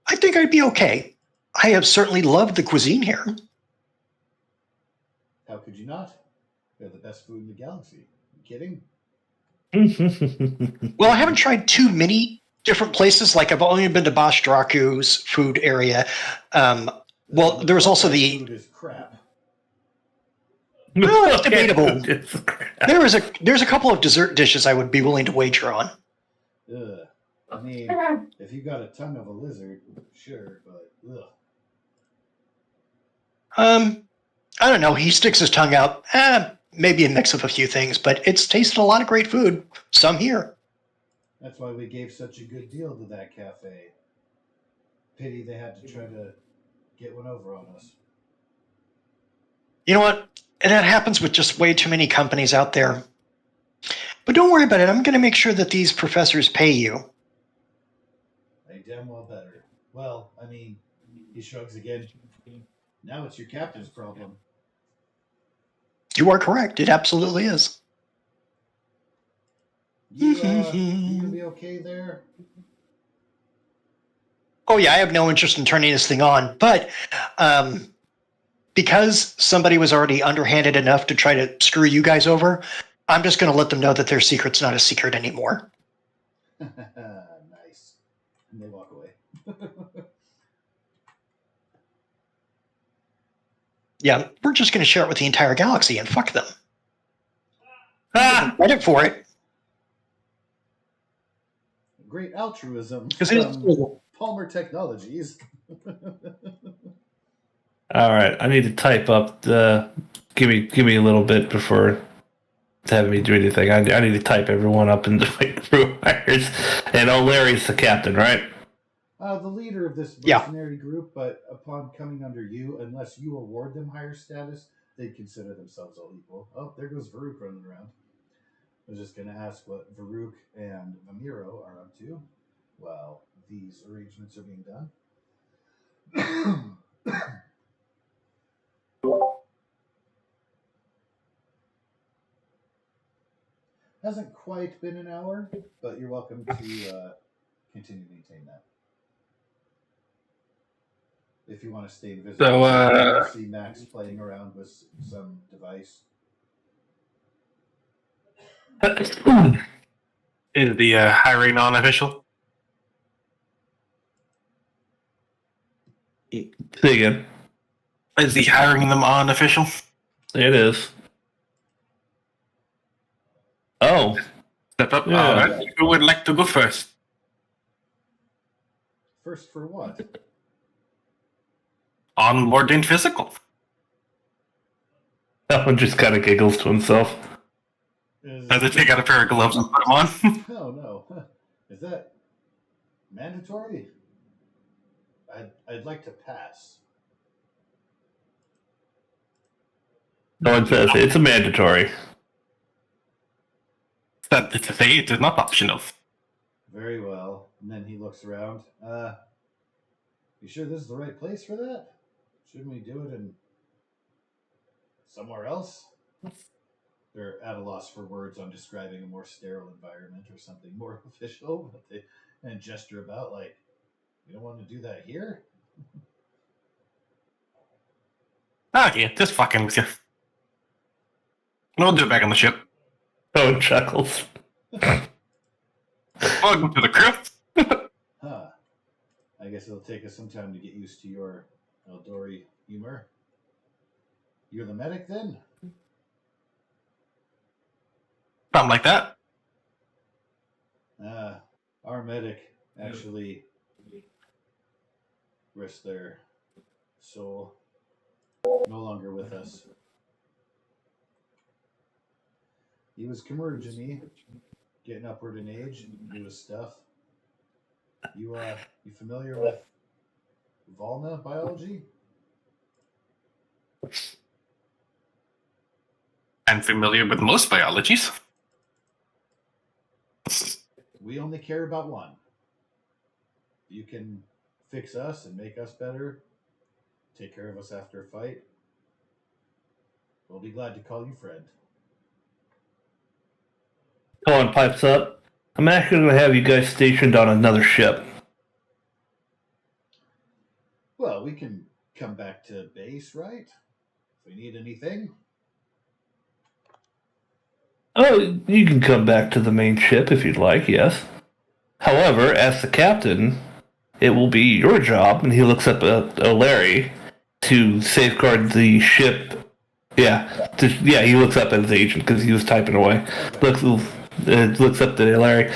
I think I'd be okay. I have certainly loved the cuisine here. How could you not? They're the best food in the galaxy. You kidding? Well, I haven't tried too many different places. Like I've only been to Bosch Draku's food area. Well, there was also the. Food is crap. Well, it's debatable. There's a couple of dessert dishes I would be willing to wager on. Ugh. I mean, if you got a tongue of a lizard, sure, but ugh. I don't know. He sticks his tongue out. Maybe a mix of a few things, but it's tasted a lot of great food. Some here. That's why we gave such a good deal to that cafe. Pity they had to try to get one over on us. You know what? And that happens with just way too many companies out there. But don't worry about it. I'm going to make sure that these professors pay you. They damn well better. Well, I mean, he shrugs again. Now it's your captain's problem. You are correct. It absolutely is. You gonna be okay there? Oh, yeah, I have no interest in turning this thing on. But because somebody was already underhanded enough to try to screw you guys over, I'm just going to let them know that their secret's not a secret anymore. Nice. And they walk away. Yeah, we're just going to share it with the entire galaxy and fuck them. Ah! Credit for it. Great altruism Because it is from cool. Palmer Technologies. All right, I need to type up the. Give me a little bit before having me do anything. I need to type everyone up into my crew hires. And Larry's the captain, right? The leader of this Yeah. mercenary group, but upon coming under you, unless you award them higher status, they'd consider themselves all equal. Oh, there goes Varuk running around. I was just going to ask what Varuk and Vamiro are up to while these arrangements are being done. Hasn't quite been an hour, but you're welcome to continue to maintain that. If you want to stay visible, So, see Max playing around with some device. Is the hiring non-official? Say again. Is the hiring them unofficial? It is. Oh, Step up. Yeah. All right. Who would like to go first? First for what? Onboard and physical. that one just kind of giggles to himself. As I take out a pair of gloves and put them on. Oh no. Is that mandatory? I'd like to pass. No one says it's a mandatory. That is to say, it is not optional. Very well. And then he looks around. You sure this is the right place for that? Shouldn't we do it in somewhere else? They're at a loss for words on describing a more sterile environment or something more official, but they and gesture about like, you don't want to do that here? Okay, just fucking with you. We'll do it back on the ship. Owen chuckles. Welcome to the crew. Huh. I guess it'll take us some time to get used to your Eldori humor. You're the medic then? Something like that. Our medic actually risked their soul. No longer with us. He was Kamerjani, getting upward in age and do his stuff. You familiar with Volna biology? I'm familiar with most biologies. We only care about one. You can fix us and make us better, take care of us after a fight. We'll be glad to call you friend. Owen pipes up. I'm actually going to have you guys stationed on another ship. Well, we can come back to base, right? If we need anything. Oh, you can come back to the main ship if you'd like, yes. However, as the captain, it will be your job, and he looks up at O'Larry, to safeguard the ship. He looks up at his agent because he was typing away. Looks up to O'Larry.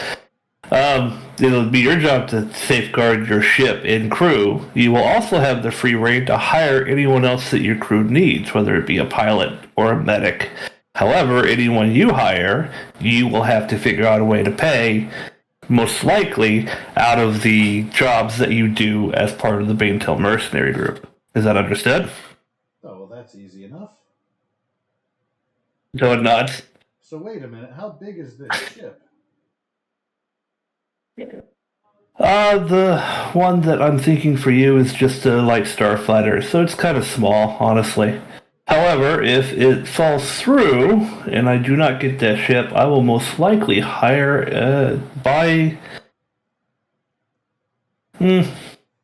It'll be your job to safeguard your ship and crew. You will also have the free reign to hire anyone else that your crew needs, whether it be a pilot or a medic. However, anyone you hire, you will have to figure out a way to pay, most likely out of the jobs that you do as part of the Baintel mercenary group. Is that understood? Oh, well, that's easy enough. No, it nods. So wait a minute, how big is this ship? The one that I'm thinking for you is just a light starfighter, so it's kind of small, honestly. However, if it falls through and I do not get that ship, I will most likely buy. Who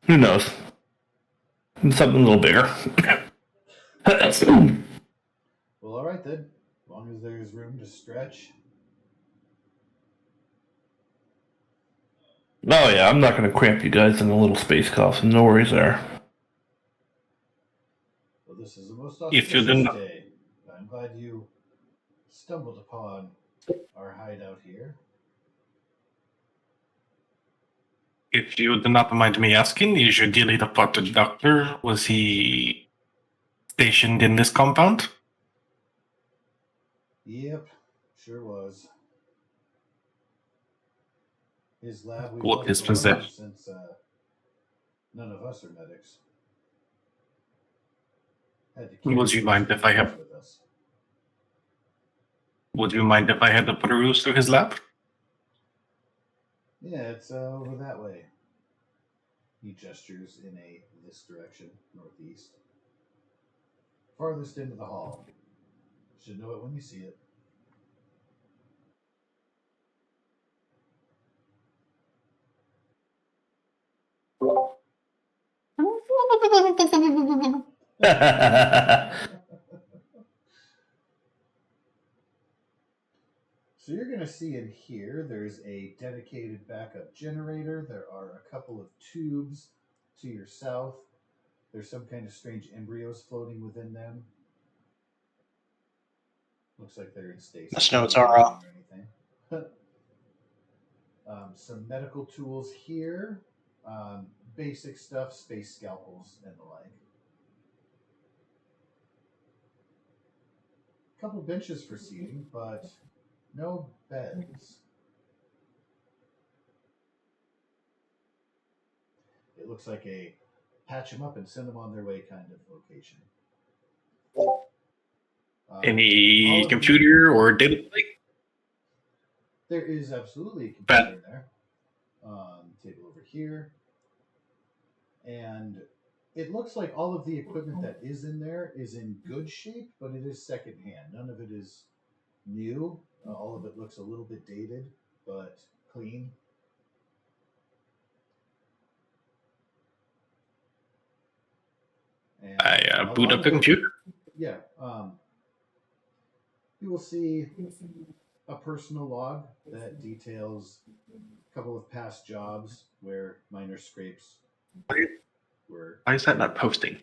knows? Something a little bigger. Well, all right then. As long as there's room to stretch. Oh yeah, I'm not going to cramp you guys in a little space coffin. No worries there. Well, this is the most If you auspicious didn't- day. I'm glad you stumbled upon our hideout here. If you do not mind me asking, is your dearly departed doctor, was he stationed in this compound? Yep, sure was. His lab we've What left is alone possessed? since none of us are medics. Had to Would you mind if I have- with us. Would you mind if I had to peruse through his lab? Yeah, it's over that way. He gestures in this direction, northeast. Farthest into the hall. Should know it when you see it. So you're going to see in here, there's a dedicated backup generator. There are a couple of tubes to your south. There's some kind of strange embryos floating within them. Looks like they're in stasis. Just know it's our, or anything. Some medical tools here, basic stuff, space scalpels and the like. A couple benches for seating, but no beds. It looks like a patch them up and send them on their way kind of location. All Any of computer or data? There is absolutely a computer in there. Table over here. And it looks like all of the equipment that is in there is in good shape, but it is secondhand. None of it is new. All of it looks a little bit dated, but clean. And I a boot lot up of the it- computer. Yeah. You will see a personal log that details a couple of past jobs where minor scrapes were. Why is that not posting?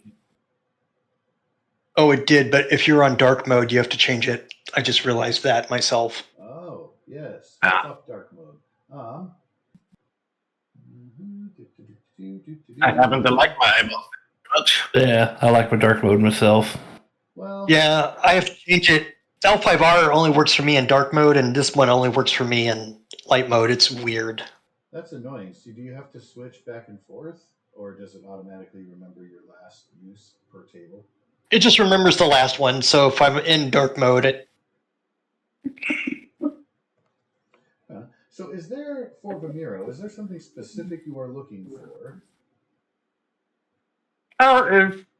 Oh, it did, but if you're on dark mode, you have to change it. I just realized that myself. Oh, yes. Ah. Fuck dark mode. I happen to like my eyeballs much. Yeah, I like my dark mode myself. Well, Yeah, I have to change it. L5R only works for me in dark mode, and this one only works for me in light mode. It's weird. that's annoying. So do you have to switch back and forth, or does it automatically remember your last use per table? It just remembers the last one, so if I'm in dark mode, it So is there, for Bamiro, is there something specific you are looking for?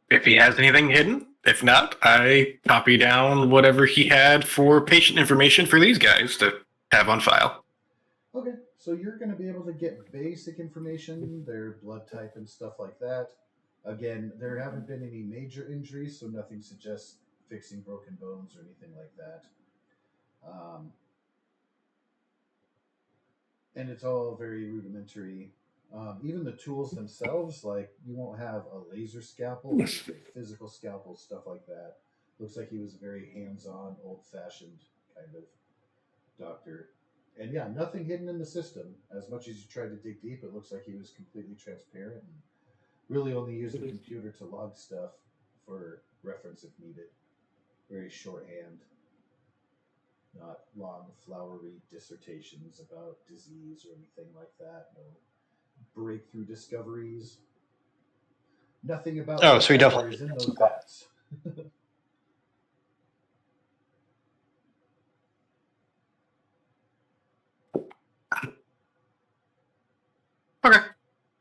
If he has anything hidden. If not, I copy down whatever he had for patient information for these guys to have on file. Okay, so you're going to be able to get basic information, their blood type and stuff like that. Again, there haven't been any major injuries, so nothing suggests fixing broken bones or anything like that. And it's all very rudimentary. Even the tools themselves, like you won't have a laser scalpel, it's a physical scalpel, stuff like that. Looks like he was a very hands-on, old-fashioned kind of doctor. And yeah, nothing hidden in the system. As much as you try to dig deep, it looks like he was completely transparent and really only used the computer to log stuff for reference if needed. Very shorthand, not long, flowery dissertations about disease or anything like that. No breakthrough discoveries. Nothing about Oh, so he whatever definitely is in those vats. Okay.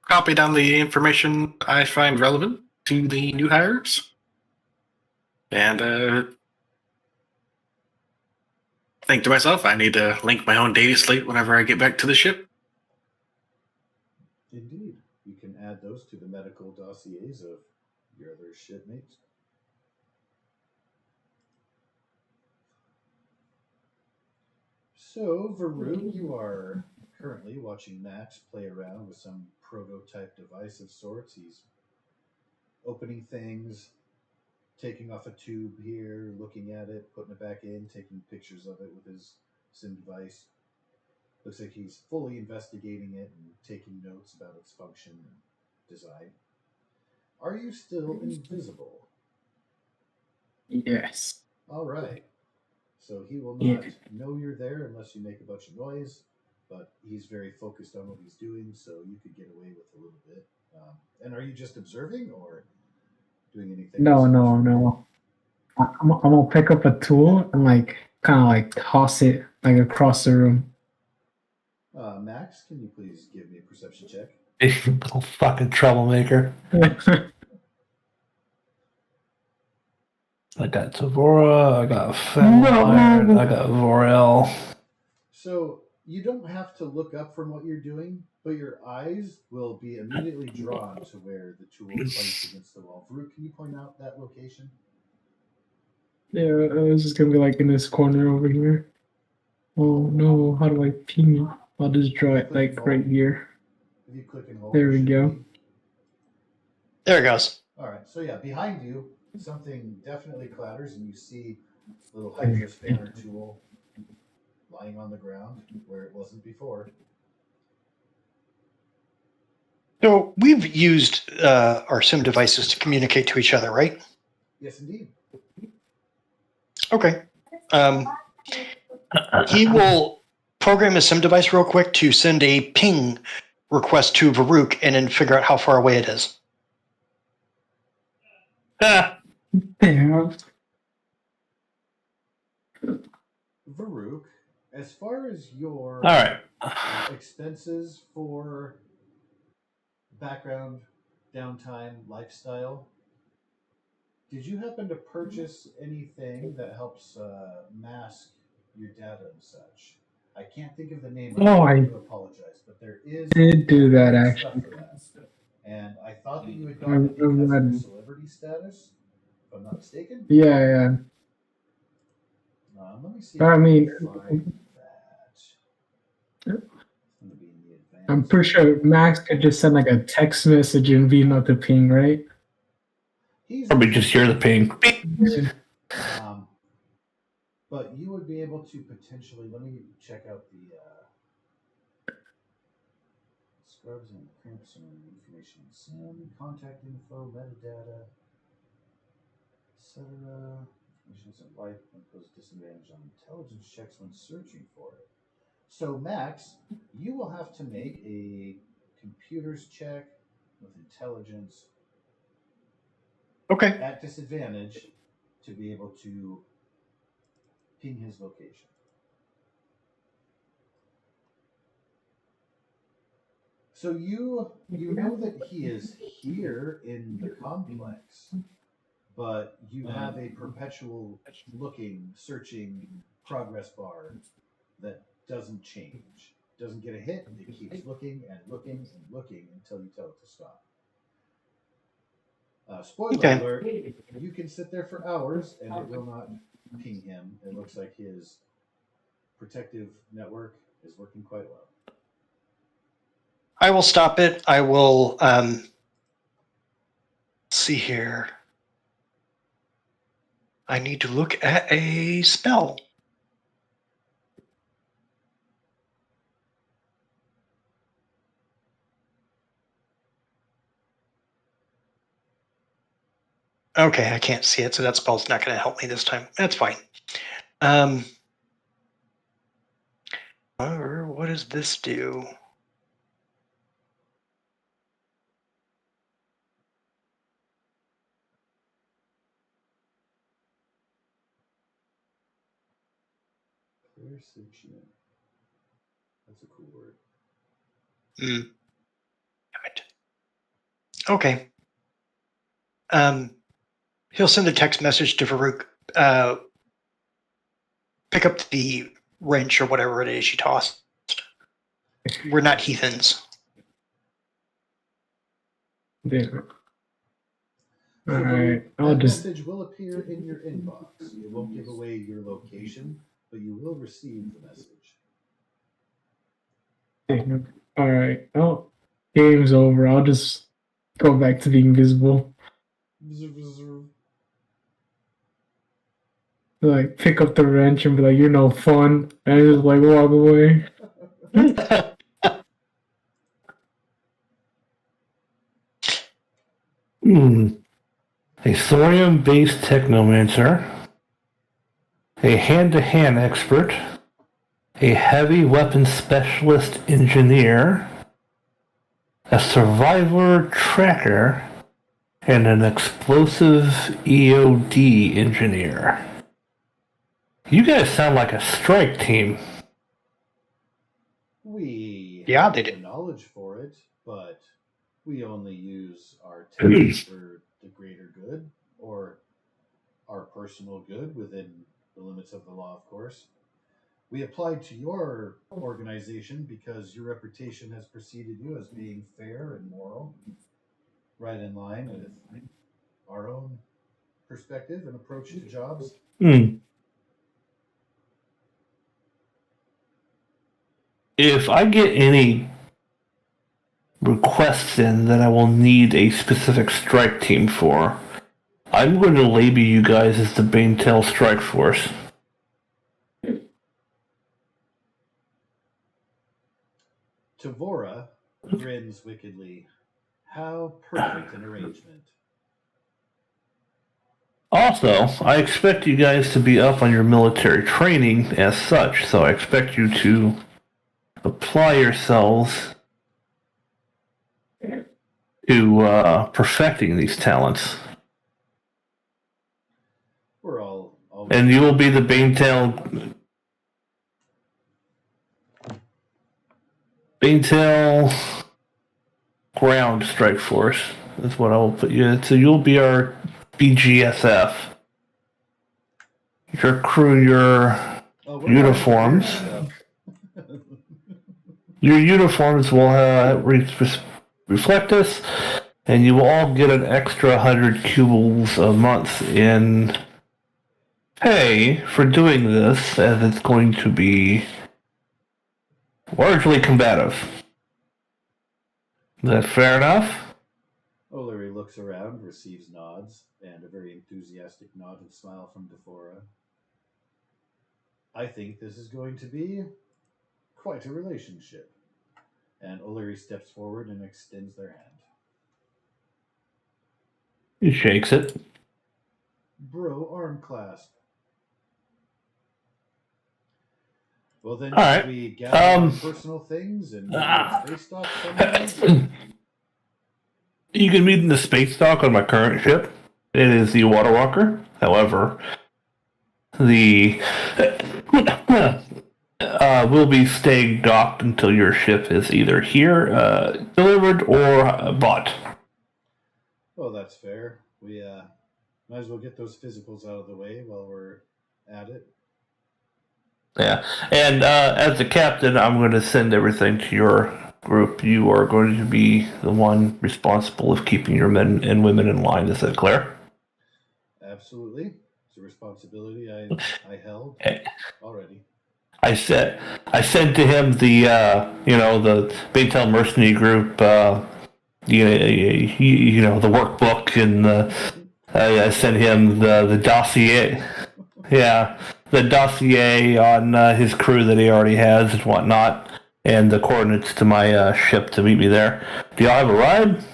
Copy down the information I find relevant to the new hires. And think to myself, I need to link my own data slate whenever I get back to the ship. Indeed. You can add those to the medical dossiers of your other shipmates. So, Varuk, you are currently watching Max play around with some prototype device of sorts. He's opening things, taking off a tube here, looking at it, putting it back in, taking pictures of it with his sim device. Looks like he's fully investigating it and taking notes about its function and design. Are you still invisible? Yes. All right. So he will Yeah. not know you're there unless you make a bunch of noise, but he's very focused on what he's doing, so you could get away with a little bit. And are you just observing or doing anything? No, else? no. I'm gonna pick up a tool and like kind of like toss it like across the room. Max, can you please give me a perception check? You little fucking troublemaker. I got Tavora, I got Fenwire, No. I got Vorel. So you don't have to look up from what you're doing, but your eyes will be immediately drawn to where the tool clanks against the wall. Varuk, can you point out that location? Yeah, it's just gonna be like in this corner over here. Oh no, how do I ping it? I'll just draw it like right here. If you click and hold, There it we should go. be. there it goes. All right, so yeah, behind you, something definitely clatters, and you see a little hydro spanner tool lying on the ground where it wasn't before. we've used our sim devices to communicate to each other, right? Yes, indeed. Okay. He will program his sim device real quick to send a ping request to Varuk and then figure out how far away it is. Ah, Yeah. Varuk, as far as your all right. expenses for background, downtime, lifestyle, did you happen to purchase anything that helps mask your data and such? I can't think of the name right Oh, now. I I do apologize, but there is did do that good stuff actually. for that. And I thought that you had I gotten it because of your read. celebrity status, if I'm not mistaken. Yeah, yeah. Let me see if I I mean, can find that. It's going to be in the I'm advanced. pretty sure Max could just send like a text message and be not the ping, right? He's Probably just hear the ping. Yeah. But you would be able to potentially. Let me check out the scrubs and crimps and information in sim, contact info, metadata, etc. Information isn't life imposes disadvantage on intelligence checks when searching for it. So Max, you will have to make a computers check with intelligence Okay. at disadvantage to be able to ping his location. So you know that he is here in the complex, but you have a perpetual looking, searching progress bar that doesn't change. Doesn't get a hit, it keeps looking and looking and looking until you tell it to stop. Spoiler Okay. alert, you can sit there for hours and it will not ping him. It looks like his protective network is working quite well. I will stop it. I will see here. I need to look at a spell. Okay, I can't see it, so that spell's not going to help me this time. That's fine. What does this do? Clear searching. That's a cool word. Damn it. Okay. He'll send a text message to Varuk. Pick up the wrench or whatever it is you tossed. We're not heathens. Damn. So Alright. I'll that just message will appear in your inbox. It won't give away your location, but you will receive the message. damn. Alright. Oh, game's over. I'll just go back to being visible. Like pick up the wrench and be like, "You're no fun," and just like walk away. A thorium-based technomancer, a hand-to-hand expert, a heavy weapons specialist engineer, a survivor tracker, and an explosive EOD engineer. You guys sound like a strike team. We Yeah, have they the did. knowledge for it, but we only use our talents for the greater good or our personal good within the limits of the law, of course. We applied to your organization because your reputation has preceded you as being fair and moral, right in line with our own perspective and approach to jobs. If I get any requests in that I will need a specific strike team for, I'm going to label you guys as the Banetail Strike Force. Tavora grins wickedly. How perfect an arrangement. Also, I expect you guys to be up on your military training as such, so I expect you to apply yourselves to perfecting these talents. We're all And you will be the Baintail Ground Strike Force is what I will put you in. So you'll be our BGSF. Your crew, your we're uniforms. Your uniforms will reflect this, and you will all get an extra 100 cubles a month in pay for doing this, as it's going to be largely combative. Is that fair enough? O'Leary looks around, receives nods, and a very enthusiastic nod and smile from Defora. I think this is going to be quite a relationship. And O'Leary steps forward and extends their hand. He shakes it. Bro arm clasp. Well then, All right. we gather our personal things and space dock somewhere? You can meet in the space dock on my current ship. It is the Water Walker. However, the will be staying docked until your ship is either here, delivered, or bought. Well, that's fair. We might as well get those physicals out of the way while we're at it. Yeah, and as the captain, I'm going to send everything to your group. You are going to be the one responsible of keeping your men and women in line. Is that clear? Absolutely. It's a responsibility I held already. I said to him the the Baytel mercenary group the workbook, and I sent him the dossier. Yeah, the dossier on his crew that he already has and whatnot, and the coordinates to my ship to meet me there. Do y'all have a ride?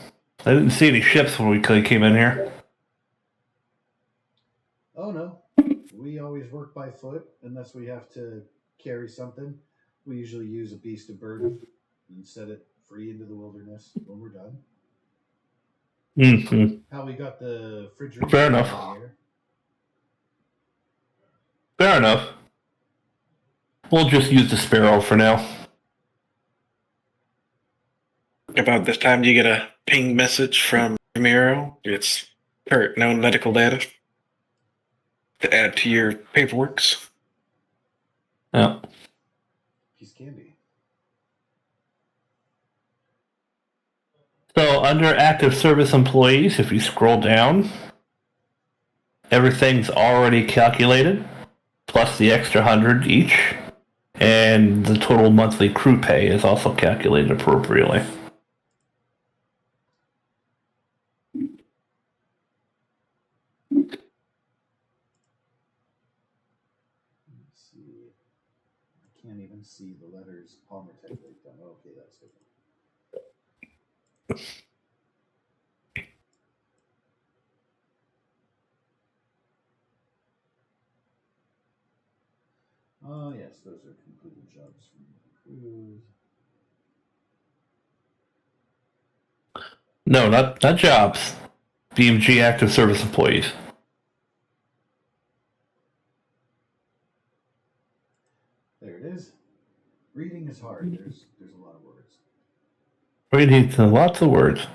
I didn't see any ships when we came in here. Oh no, we always work by foot unless we have to carry something. We usually use a beast of burden and set it free into the wilderness when we're done. Mm-hmm. How we got the refrigerator? Fair enough. Here. Fair enough. We'll just use the Sparrow for now. About this time, you get a ping message from Ramiro. It's current known medical data to add to your paperworks. Yeah. Piece of candy. So under active service employees, if you scroll down, everything's already calculated, plus the extra 100 each, and the total monthly crew pay is also calculated appropriately. Let's see. I can't even see the letters Palmer type right down. Okay, that's good. Oh, yes, those are completed jobs from crews. No, not jobs. BMG active service employees. There it is. Reading is hard. There's a lot of words. We need lots of words.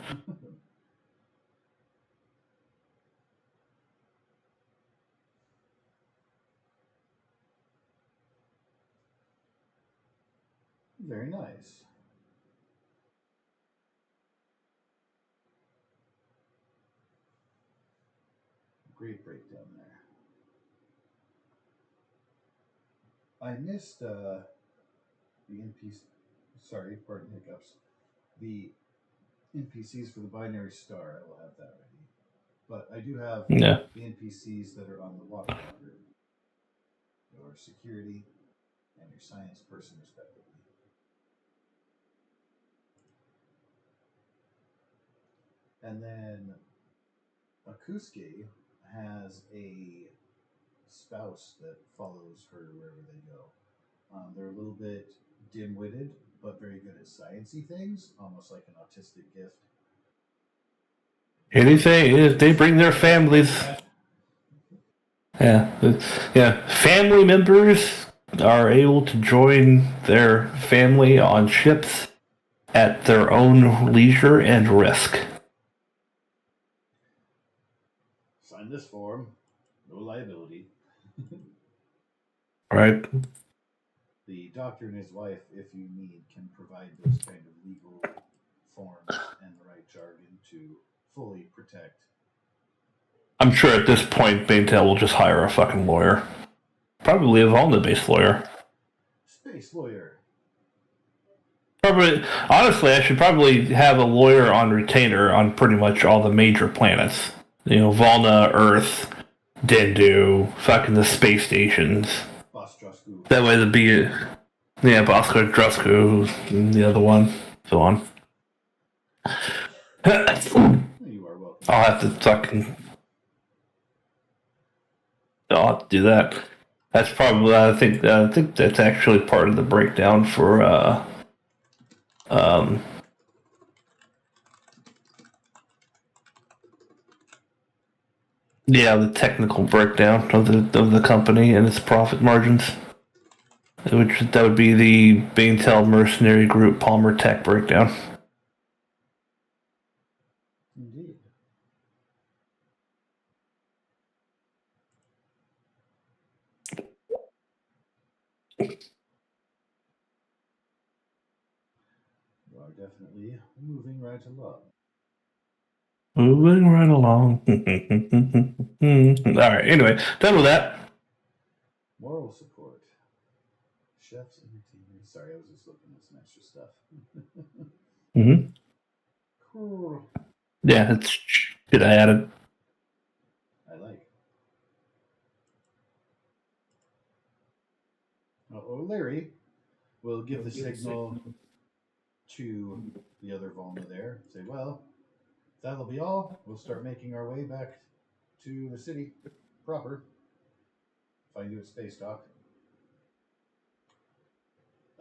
Very nice. Great breakdown there. I missed the NPC. Sorry, pardon hiccups. The NPCs for the binary star. I will have that ready. But I do have Yeah. the NPCs that are on the water walker. Your security and your science person, respectively. And then Akusuke has a spouse that follows her wherever they go. They're a little bit dim-witted, but very good at sciencey things, almost like an autistic gift. Anything if they bring their families. Yeah, family members are able to join their family on ships at their own leisure and risk. Sign this form. No liability. Right? The doctor and his wife, if you need, can provide those kind of legal forms and the right jargon to fully protect. I'm sure at this point, Baintel will just hire a fucking lawyer. Probably a Volna-based lawyer. Space lawyer. Probably, honestly, I should probably have a lawyer on retainer on pretty much all the major planets. You know, Volna, Earth, Dendu, fucking the space stations. Bostrosku. That way, Bosker, Drusku, and the other one, so on. You are welcome. I'll have to do that. That's probably, I think that's actually part of the breakdown for, the technical breakdown of the company and its profit margins. That would be the Baintel Mercenary Group Palmer Tech breakdown. Indeed. You are definitely moving right along. Moving right along. Alright, anyway, done with that. Moral support. Chefs, entertainers. Sorry, I was just looking at some extra stuff. Mm-hmm. Cool. Yeah, that's shit I added. I like. O'Leary will give the signal to the other Volna there. Say, well, that'll be all. We'll start making our way back to the city proper. Find you at Space Dock.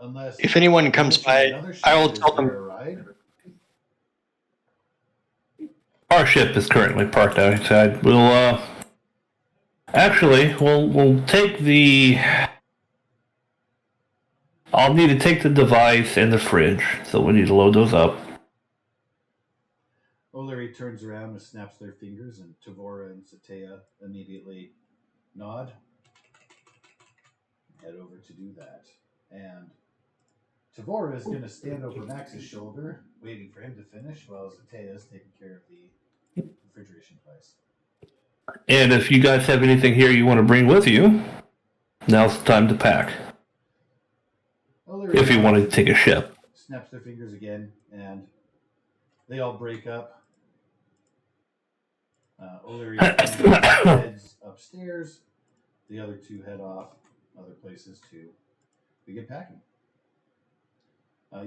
Unless If anyone comes by, another ship I will is tell there them. a ride. Our ship is currently parked outside. We'll we'll take the. I'll need to take the device and the fridge, so we need to load those up. O'Leary turns around and snaps their fingers, and Tavora and Satea immediately nod. Head over to do that. And Tavora is going to stand over Max's shoulder, waiting for him to finish, while Satea is taking care of the refrigeration device. And if you guys have anything here you want to bring with you, now's the time to pack. O'Leary If you want to take a ship. snaps their fingers again, and they all break up. O'Leary heads upstairs. The other two head off other places to begin packing.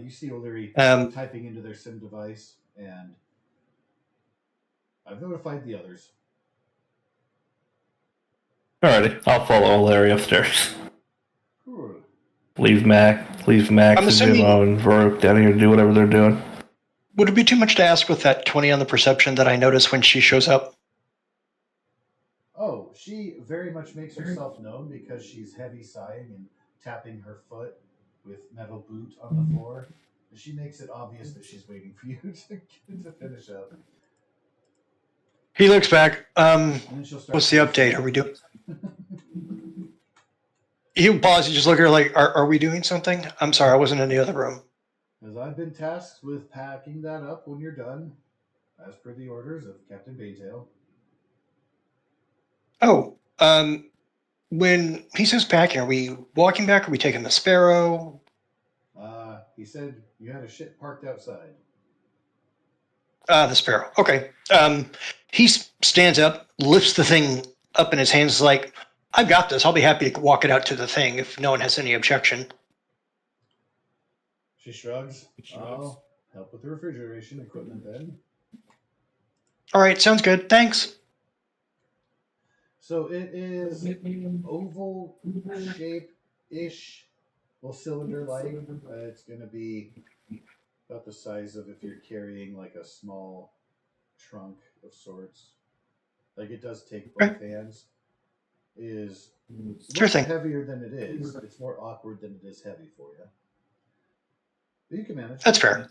You see O'Leary typing into their SIM device, and I've notified the others. Alrighty, I'll follow Larry upstairs. Cool. Leave Max I'm and assuming- Zemo and Varuk down here to do whatever they're doing. Would it be too much to ask with that 20 on the perception that I notice when she shows up? Oh, she very much makes herself known because she's heavy sighing and tapping her foot with metal boot on the floor. She makes it obvious that she's waiting for you to finish up. He looks back. And then she'll start. What's the update? Are we doing? He'll pause. You just look at her like, "Are we doing something?" I'm sorry, I wasn't in the other room. As I've been tasked with packing that up when you're done, as per the orders of Captain Baytail. Oh, when he says packing, are we walking back? Are we taking the Sparrow? He said you had a ship parked outside. The Sparrow. Okay. He stands up, lifts the thing up in his hands, like, "I've got this. I'll be happy to walk it out to the thing if no one has any objection." She shrugs. I'll help with the refrigeration equipment then. All right, sounds good. Thanks. So it is oval shape ish, well, cylinder like. It's going to be about the size of if you're carrying like a small trunk of sorts. Like it does take both hands. Is Sure looks thing. heavier than it is. It's more awkward than it is heavy for you. But you can manage. That's fair.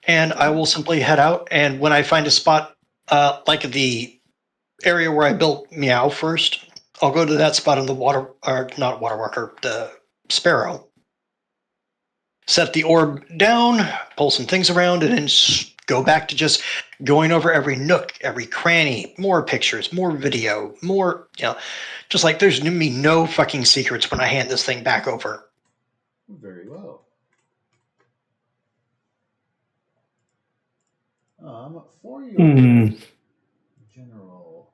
And I will simply head out, and when I find a spot, like the area where I built Meow first, I'll go to that spot in the water, or not water walker, the Sparrow. Set the orb down, pull some things around, and then go back to just going over every nook, every cranny, more pictures, more video, more, just like there's gonna be no fucking secrets when I hand this thing back over. Very well. For your general,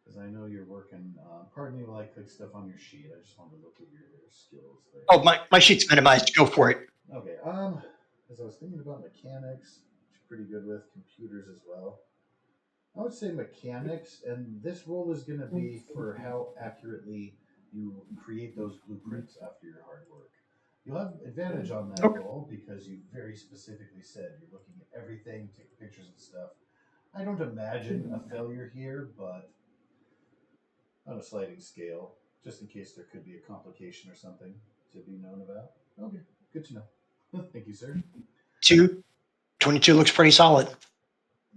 because I know you're working. Pardon me while I click stuff on your sheet. I just wanted to look at your skills there. Oh, my sheet's minimized. Go for it. Okay. As I was thinking about mechanics, which you're pretty good with, computers as well. I would say mechanics, and this role is going to be for how accurately you create those blueprints after your hard work. You'll have advantage on that role because you very specifically said you're looking at everything, taking pictures and stuff. I don't imagine a failure here, but on a sliding scale, just in case there could be a complication or something to be known about. Okay, good to know. Thank you, sir. 22 looks pretty solid.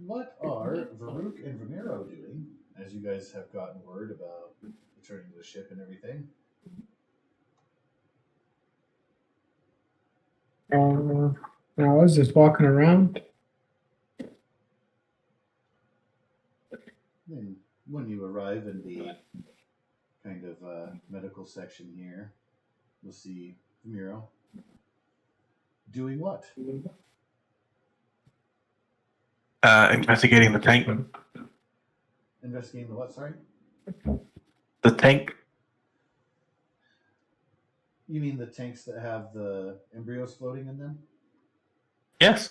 What are Varuk and Ramiro doing, as you guys have gotten word about returning to the ship and everything? I was just walking around. And when you arrive in the kind of medical section here, you'll see Ramiro doing what? Investigating the tank. Investigating the what, sorry? The tank. You mean the tanks that have the embryos floating in them? Yes.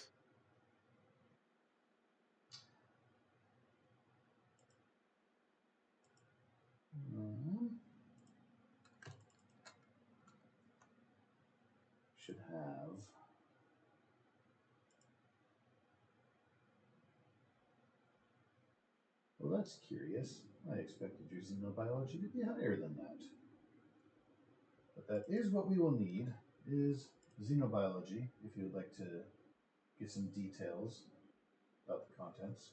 Should have. Well, that's curious. I expected your xenobiology to be higher than that. But that is what we will need, is xenobiology, if you would like to get some details about the contents.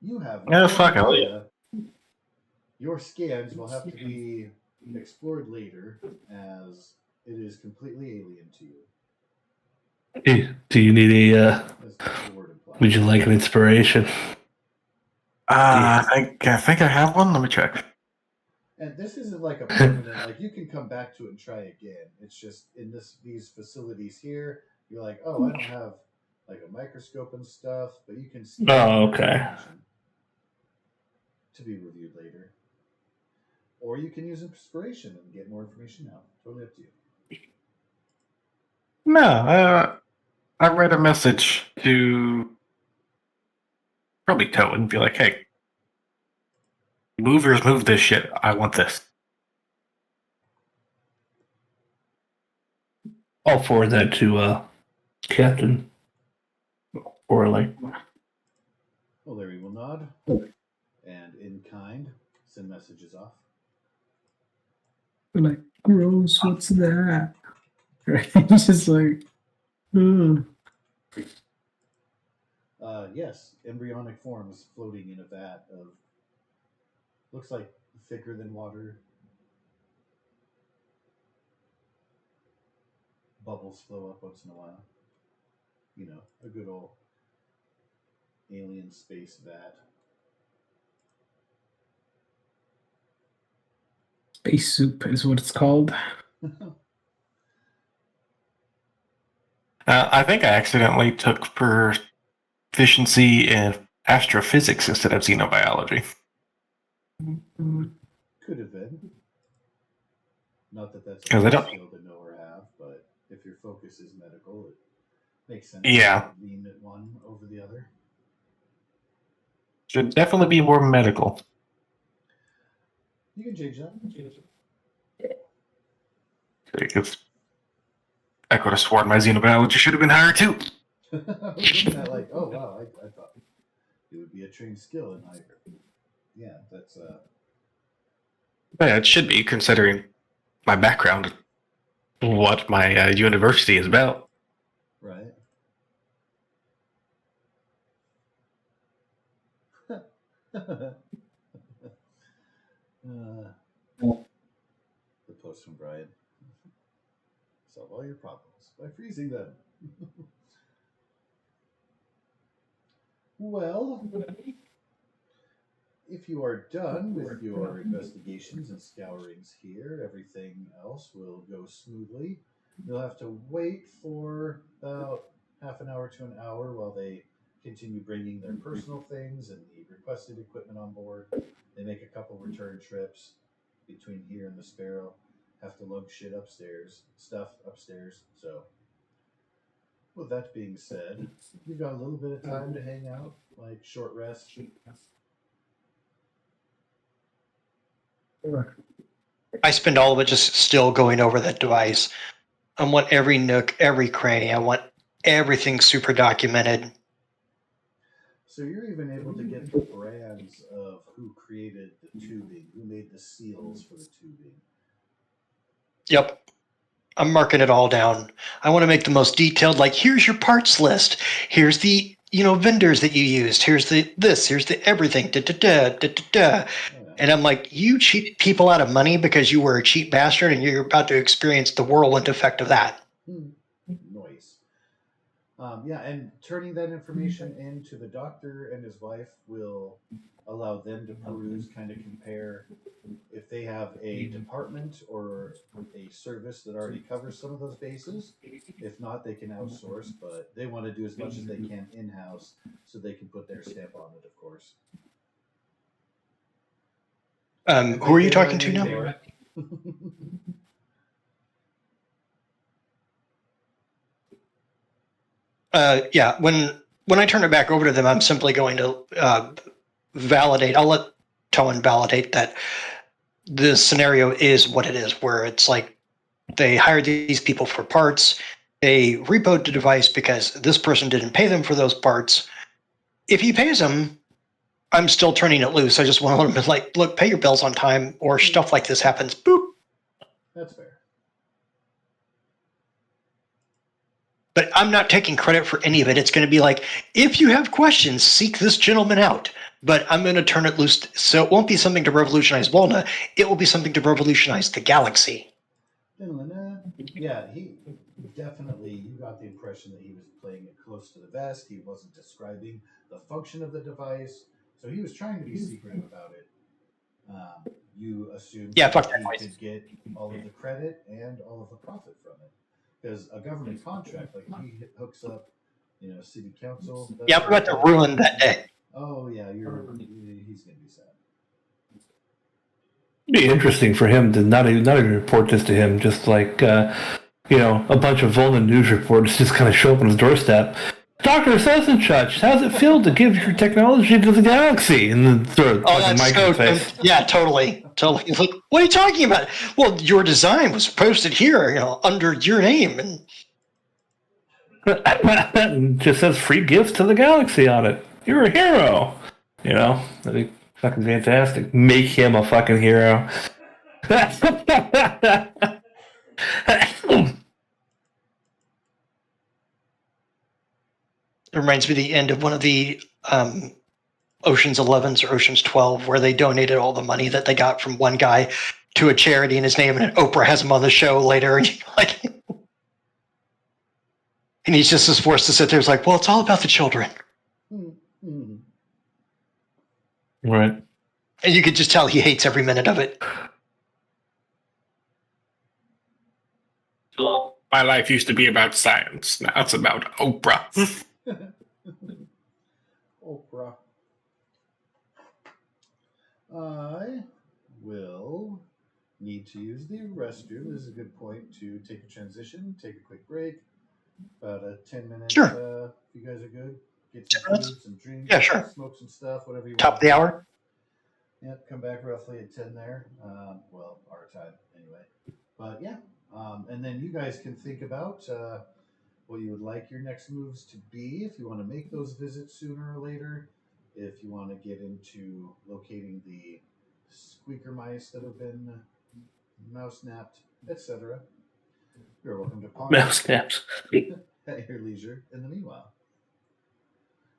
You have Yeah, fuck it. Your scans will have to be explored later, as it is completely alien to you. Do you need a? As the word implies. Would you like an inspiration? I think I have one. Let me check. And this isn't like a permanent, like you can come back to it and try again. It's just in these facilities here, you're like, oh, I don't have like a microscope and stuff, but you can see okay. To be reviewed later. Or you can use inspiration and get more information now. Totally up to you. No, I read a message to probably Toad and be like, hey, movers move this shit. I want this. I'll forward that to Captain. Or like. Well, Larry will nod. And in kind, send messages off. We're like, gross, what's that? Right? It's just like, ugh. Yes, embryonic forms floating in a vat of, looks like thicker than water. Bubbles flow up once in a while. You know, a good old alien space vat. Space soup is what it's called. I think I accidentally took proficiency in astrophysics instead of xenobiology. Could have been. Not that that's a 'Cause I hard don't- skill to know or have, but if your focus is medical, it makes sense Yeah. to lean at one over the other. Should definitely be more medical. You can change that. Because I could have sworn my xenobiology should have been higher too. I was looking at like, oh wow, I thought it would be a trained skill, and yeah, that's Yeah, it should be considering my background, what my university is about. right. The post from Brian. Solve all your problems by freezing them. Well, if you are done with your investigations and scourings here, everything else will go smoothly. You'll have to wait for about half an hour to an hour while they continue bringing their personal things and the requested equipment on board. They make a couple return trips between here and the Sparrow. Have to lug stuff upstairs. So, with that being said, you've got a little bit of time to hang out, like short rest. I spend all of it just still going over that device. I want every nook, every cranny. I want everything super documented. So you're even able to get the brands of who created the tubing, who made the seals for the tubing. Yep. I'm marking it all down. I want to make the most detailed, like, here's your parts list. Here's the, vendors that you used. Here's the this, here's the everything. Da, da, da, da, da, da. Oh, yeah. And I'm like, you cheated people out of money because you were a cheap bastard and you're about to experience the whirlwind effect of that. Noise. Yeah, and turning that information into the doctor and his wife will allow them to peruse, kind of compare if they have a department or a service that already covers some of those bases. If not, they can outsource, but they want to do as much as they can in-house so they can put their stamp on it, of course. Who are you talking to now? Yeah, when I turn it back over to them, I'm simply going to validate. I'll let Towan validate that the scenario is what it is, where it's like they hired these people for parts. They repoed the device because this person didn't pay them for those parts. If he pays them, I'm still turning it loose. I just want to let him be like, look, pay your bills on time, or stuff like this happens. Boop. That's fair. But I'm not taking credit for any of it. It's going to be like, if you have questions, seek this gentleman out. But I'm going to turn it loose. So it won't be something to revolutionize Volna. It will be something to revolutionize the galaxy. Yeah, he definitely, you got the impression that he was playing it close to the vest. He wasn't describing the function of the device. So he was trying to be secretive about it. You assumed Yeah, fuck that that he noise. could get all of the credit and all of the profit from it. Because a government contract, like he hooks up, city council. Yeah, I'm about to ruin that day. Oh yeah, he's gonna be sad. It'd be interesting for him to not even report this to him, just like a bunch of Volna news reports just kind of show up on his doorstep. Dr. Such and such, how's it feel to give your technology to the galaxy? And then throw a fucking mic in his face. Yeah, totally. It's like, what are you talking about? Well, your design was posted here, under your name, and It just says free gifts to the galaxy on it. You're a hero. That'd be fucking fantastic. Make him a fucking hero. it reminds me of the end of one of the Ocean's 11s or Ocean's 12, where they donated all the money that they got from one guy to a charity in his name, and Oprah has him on the show later, and and he's just forced to sit there. It's like, well, it's all about the children, Right. and you could just tell he hates every minute of it. My life used to be about science. Now it's about Oprah. Oprah. I will need to use the restroom. This is a good point to take a transition, take a quick break. About a 10 minute. Sure. If you guys are good, get some 10 minutes? food, some drinks, Yeah, sure. smoke some stuff, whatever you Top want. of the hour. Yep, come back roughly at 10 there. Well, our time anyway. But yeah, and then you guys can think about what you would like your next moves to be. If you want to make those visits sooner or later, if you want to get into locating the squeaker mice that have been mouse napped, etc. You're welcome to ponder Mouse naps. at your leisure in the meanwhile.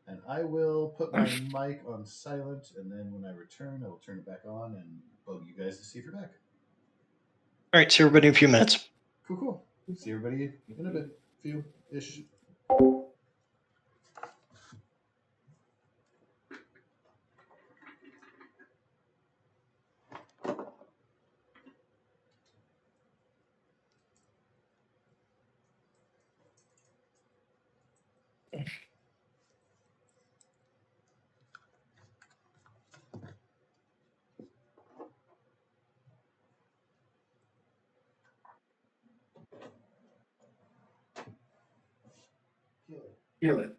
And I will put my mic on silent, and then when I return, I will turn it back on and bug you guys to see if you're back. All right, see everybody in a few minutes. Cool. See everybody in a bit. Few-ish. Heal it.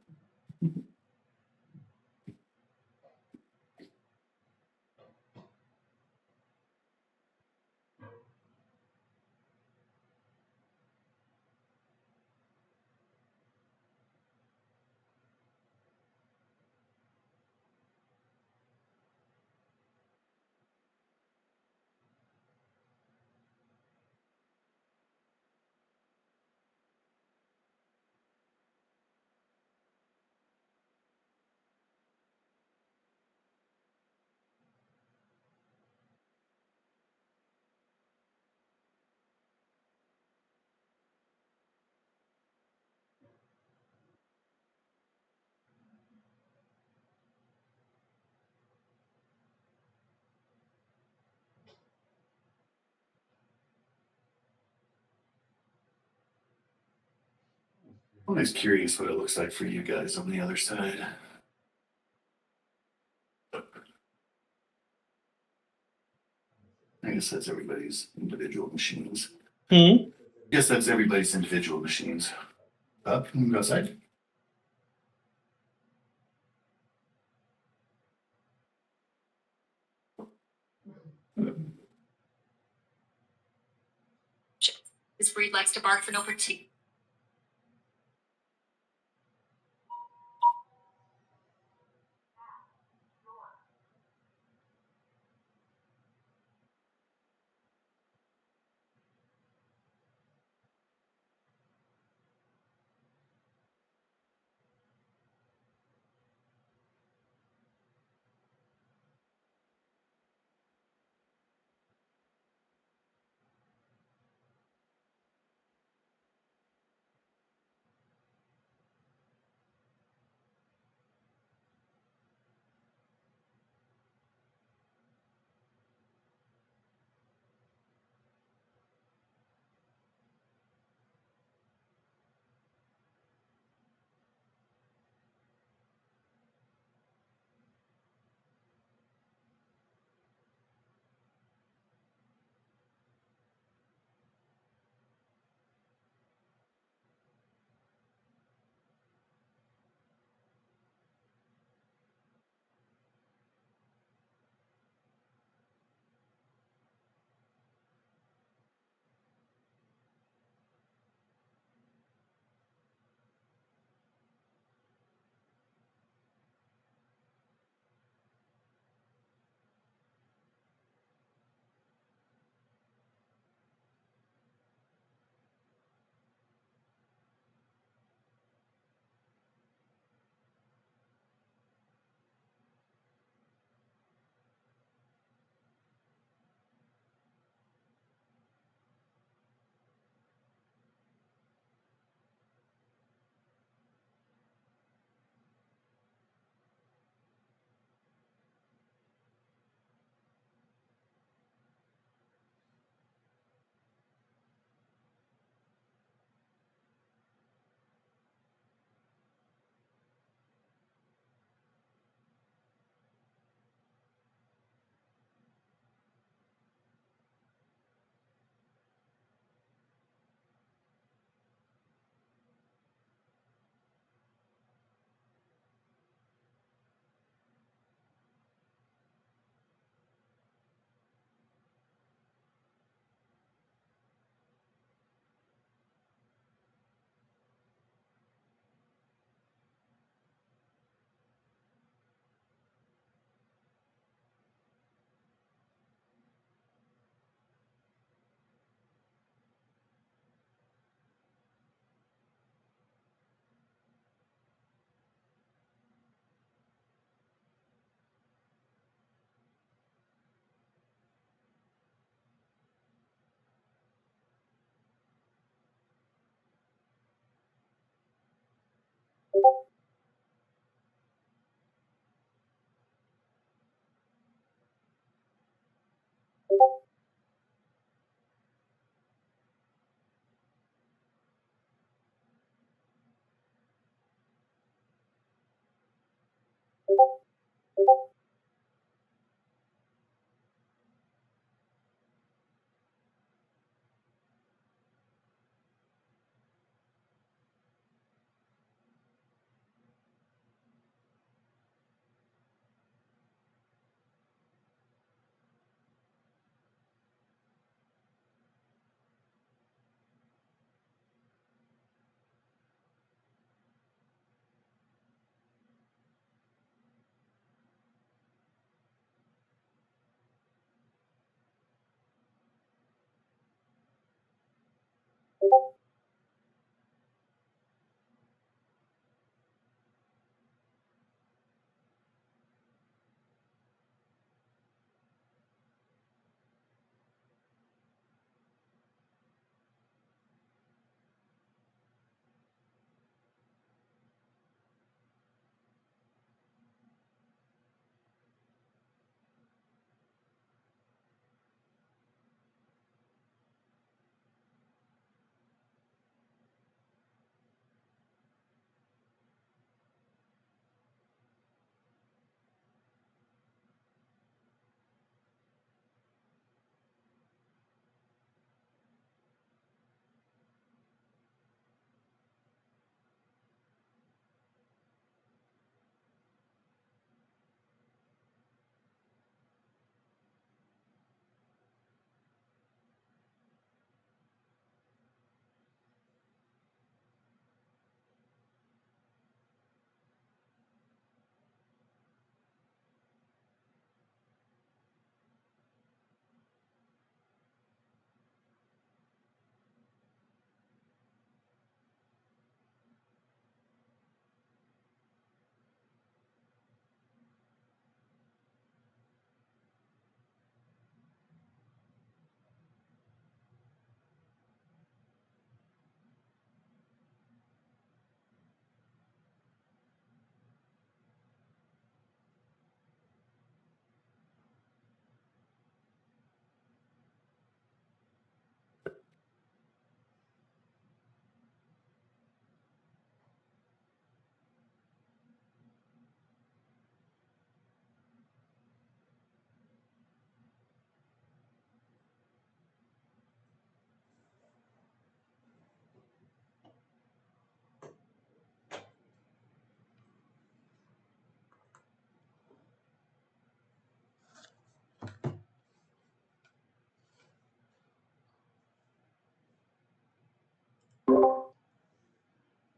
I'm just curious what it looks like for you guys on the other side. I guess that's everybody's individual machines. Guess that's everybody's individual machines. Up, you can go outside. This breed likes to bark for no particular.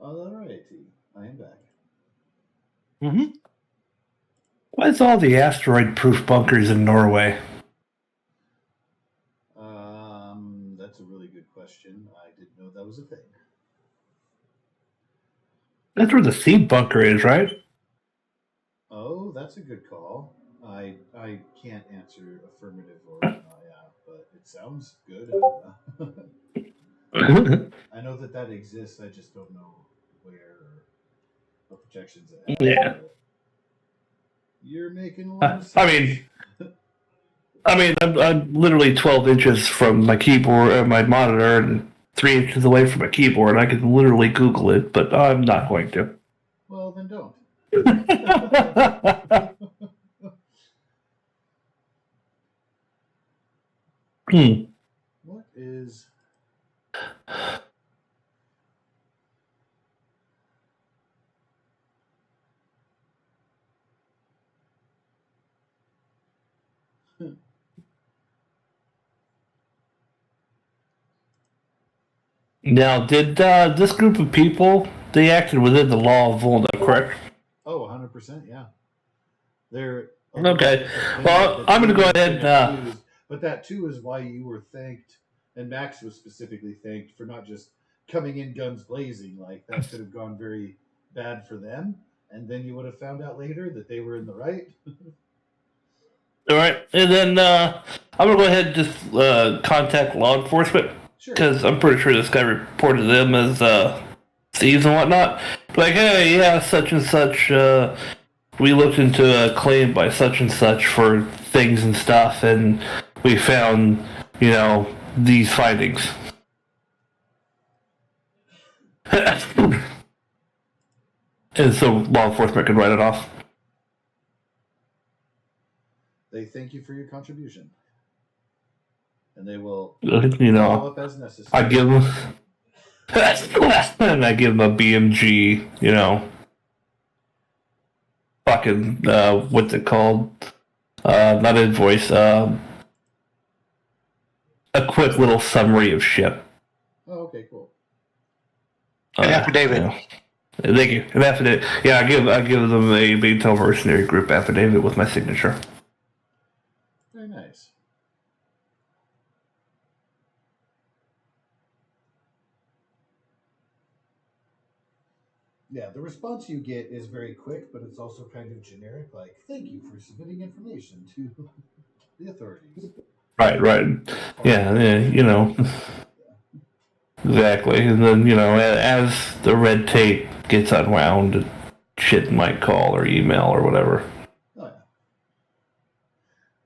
Alrighty, I am back. Mm-hmm. Why's all the asteroid-proof bunkers in Norway? That's a really good question. I didn't know that was a thing. That's where the seed bunker is, right? Oh, that's a good call. I can't answer affirmative or yeah, but it sounds good. I know that exists. I just don't know where or what protections it has. Yeah. But you're making a lot of sense. I mean, I'm literally 12 inches from my keyboard, my monitor, and 3 inches away from my keyboard. I could literally Google it, but I'm not going to. Well, then don't. What is... Now, did this group of people, they acted within the law of Volna, correct? Oh, 100%, yeah. They're... Okay. Well, I'm going to go ahead... But that, too, is why you were thanked, and Max was specifically thanked for not just coming in guns blazing. Like, that could have gone very bad for them, and then you would have found out later that they were in the right. All right. And then I'm going to go ahead and just contact law enforcement. Sure. Because I'm pretty sure this guy reported them as thieves and whatnot. Like, hey, yeah, such and such, we looked into a claim by such and such for things and stuff, and we found, these findings. And so law enforcement can write it off. They thank you for your contribution. And they will follow up as necessary. I give them... and I give them a BMG, fucking, what's it called? Not invoice, a quick little summary of shit. Oh, okay, cool. An affidavit. Thank you. An affidavit. Yeah, I give them a Intel Mercenary Group affidavit with my signature. Very nice. Yeah, the response you get is very quick, but it's also kind of generic, like, thank you for submitting information to the authorities. Right. Yeah, Exactly. And then, as the red tape gets unwound, shit might call or email or whatever. Oh, yeah.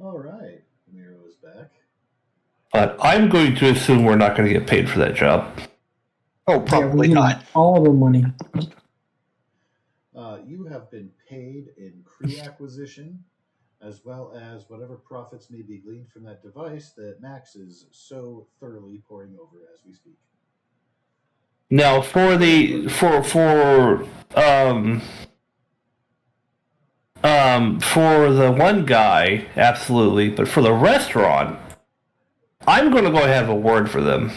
All right. Miro is back. But I'm going to assume we're not going to get paid for that job. Oh, probably not. All the money. You have been paid in crew acquisition, as well as whatever profits may be gleaned from that device that Max is so thoroughly poring over as we speak. Now, for the one guy, absolutely, but for the restaurant, I'm going to go have a word for them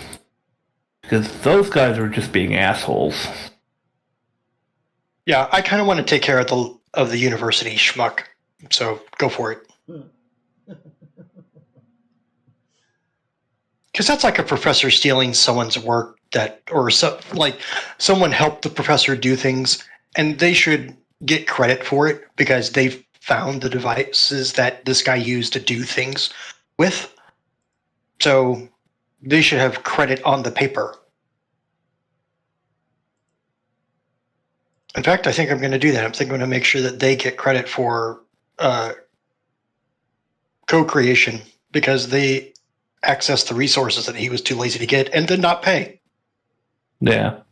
because those guys are just being assholes. Yeah, I kind of want to take care of the university schmuck, so go for it. Because that's like a professor stealing someone's work someone helped the professor do things, and they should get credit for it because they've found the devices that this guy used to do things with. So they should have credit on the paper. In fact, I think I'm going to do that. I'm going to make sure that they get credit for co-creation because they access the resources that he was too lazy to get and did not pay. Yeah.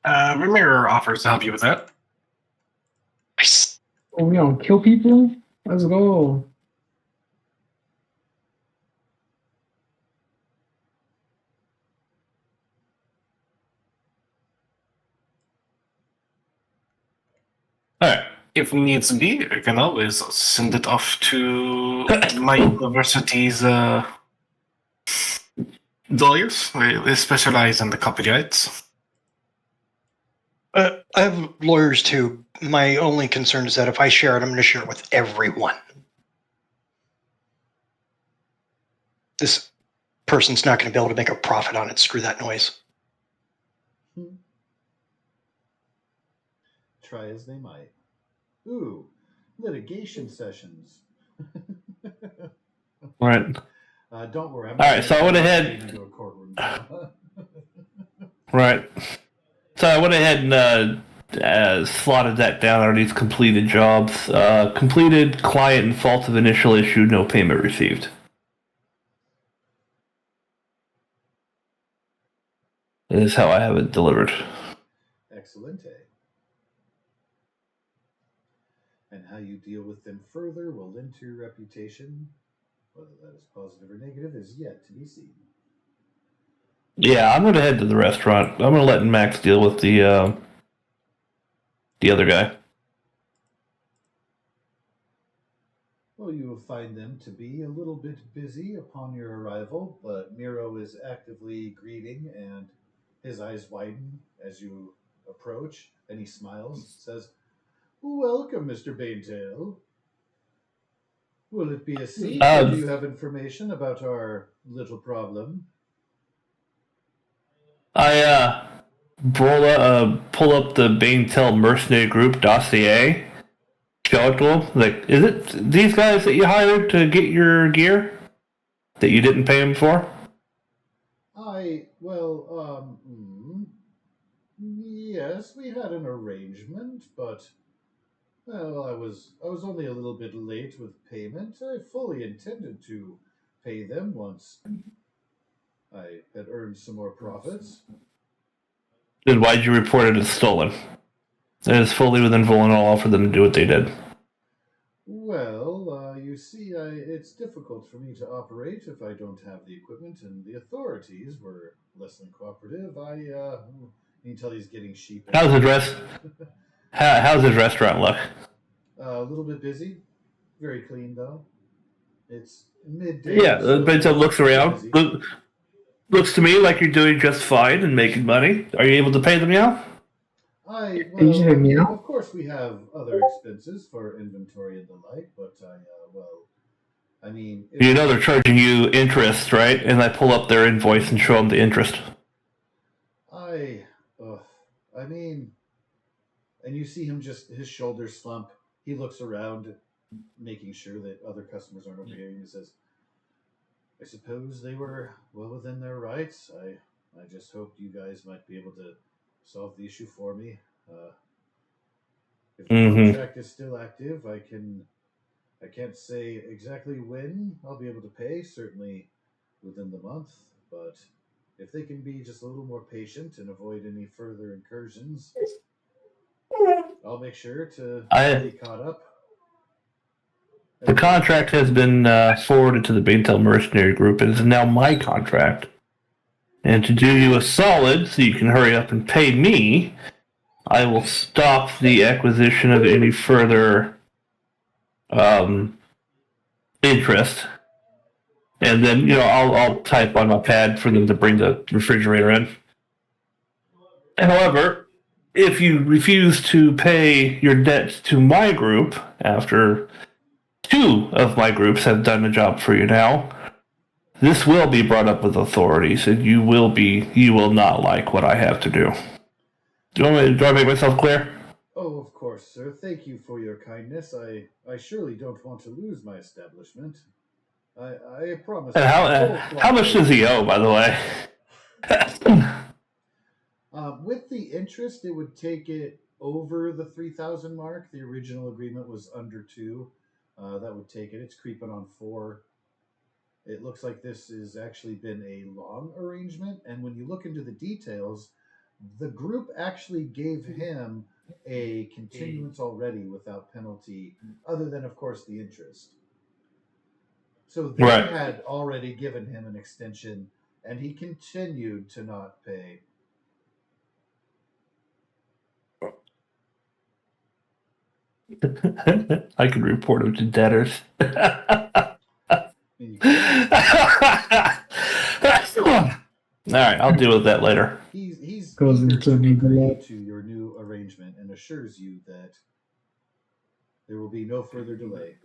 Ramiro offers to help you with that. Nice. Oh, we don't kill people? Let's go. Alright. If needs be, I can always send it off to my university's lawyers. They specialize in the copyrights. I have lawyers too. My only concern is that if I share it, I'm going to share it with everyone. This person's not going to be able to make a profit on it. Screw that noise. Try as they might. Ooh, litigation sessions. Right. Don't worry. I'm All right, so I went ahead. into a courtroom drama. Right. So I went ahead and slotted that down under these completed jobs. Completed, client and fault of initial issue, no payment received. This is how I have it delivered. Excellente. And how you deal with them further will lend to your reputation. Whether that is positive or negative is yet to be seen. Yeah, I'm going to head to the restaurant. I'm going to let Max deal with the other guy. Well, you will find them to be a little bit busy upon your arrival, but Miro is actively greeting, and his eyes widen as you approach, and he smiles, says, "Welcome, Mr. Baintail. Will it be a seat, or do you have information about our little problem?" I pull up the Baintel Mercenary Group dossier. Show it to him. Like, is it these guys that you hired to get your gear that you didn't pay them for? Yes, we had an arrangement, but well, I was only a little bit late with payment. I fully intended to pay them once I had earned some more profits. Then why'd you report it as stolen? It is fully within Volan law for them to do what they did. Well, you see, it's difficult for me to operate if I don't have the equipment, and the authorities were less than cooperative. You can tell he's getting sheep. How's the dress? How's his restaurant look? A little bit busy. Very clean, though. It's midday. Yeah, so Baintel looks around. busy. Looks to me like you're doing just fine and making money. Are you able to pay them now? Of course, we have other expenses for inventory and the like, but You know they're charging you interest, right? And I pull up their invoice and show them the interest. And you see him just, his shoulders slump. He looks around, making sure that other customers aren't overhearing. He says, "I suppose they were well within their rights. I just hoped you guys might be able to solve the issue for me. If the contract is still active, I can't say exactly when I'll be able to pay, certainly within the month, but if they can be just a little more patient and avoid any further incursions, I'll make sure to be caught up." The contract has been forwarded to the Baintel Mercenary Group. It is now my contract. And to do you a solid, so you can hurry up and pay me, I will stop the acquisition of any further interest. And then, I'll type on my pad for them to bring the refrigerator in. However, if you refuse to pay your debts to my group after 2 of my groups have done the job for you now, this will be brought up with authorities, and you will not like what I have to do. Do I make myself clear? Oh, of course, sir. Thank you for your kindness. I surely don't want to lose my establishment. I promise. And how much does he owe, by the way? With the interest, it would take it over the 3,000 mark. The original agreement was under 2. That would take it. It's creeping on 4. It looks like this has actually been a long arrangement, and when you look into the details, the group actually gave him a continuance already without penalty, other than, of course, the interest. So they had already given him an extension, and he continued to not pay. I could report him to debtors. All right, I'll deal with that later. He's Goes into eager to legal agree law. to your new arrangement and assures you that there will be no further delay.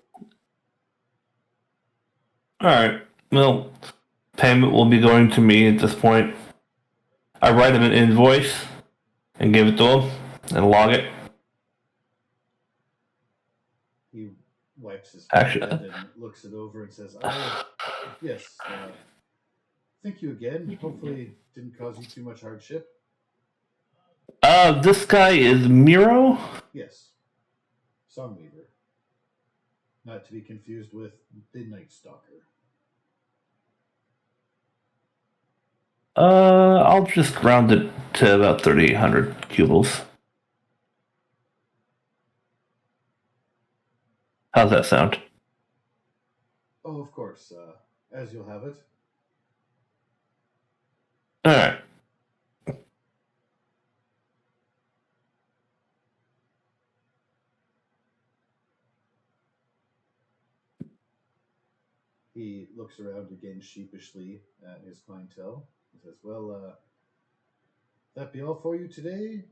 Alright. Well, payment will be going to me at this point. I write him an invoice and give it to him and log it. He wipes his Actually- forehead and looks it over and says, yes, thank you again. Hopefully didn't cause you too much hardship. This guy is Miro? Yes. Songweaver. Not to be confused with the Night Stalker. I'll just round it to about 3,800 cubals. How's that sound? Oh, of course. As you'll have it. Alright. He looks around again sheepishly at his clientele. He says, well, that be all for you today,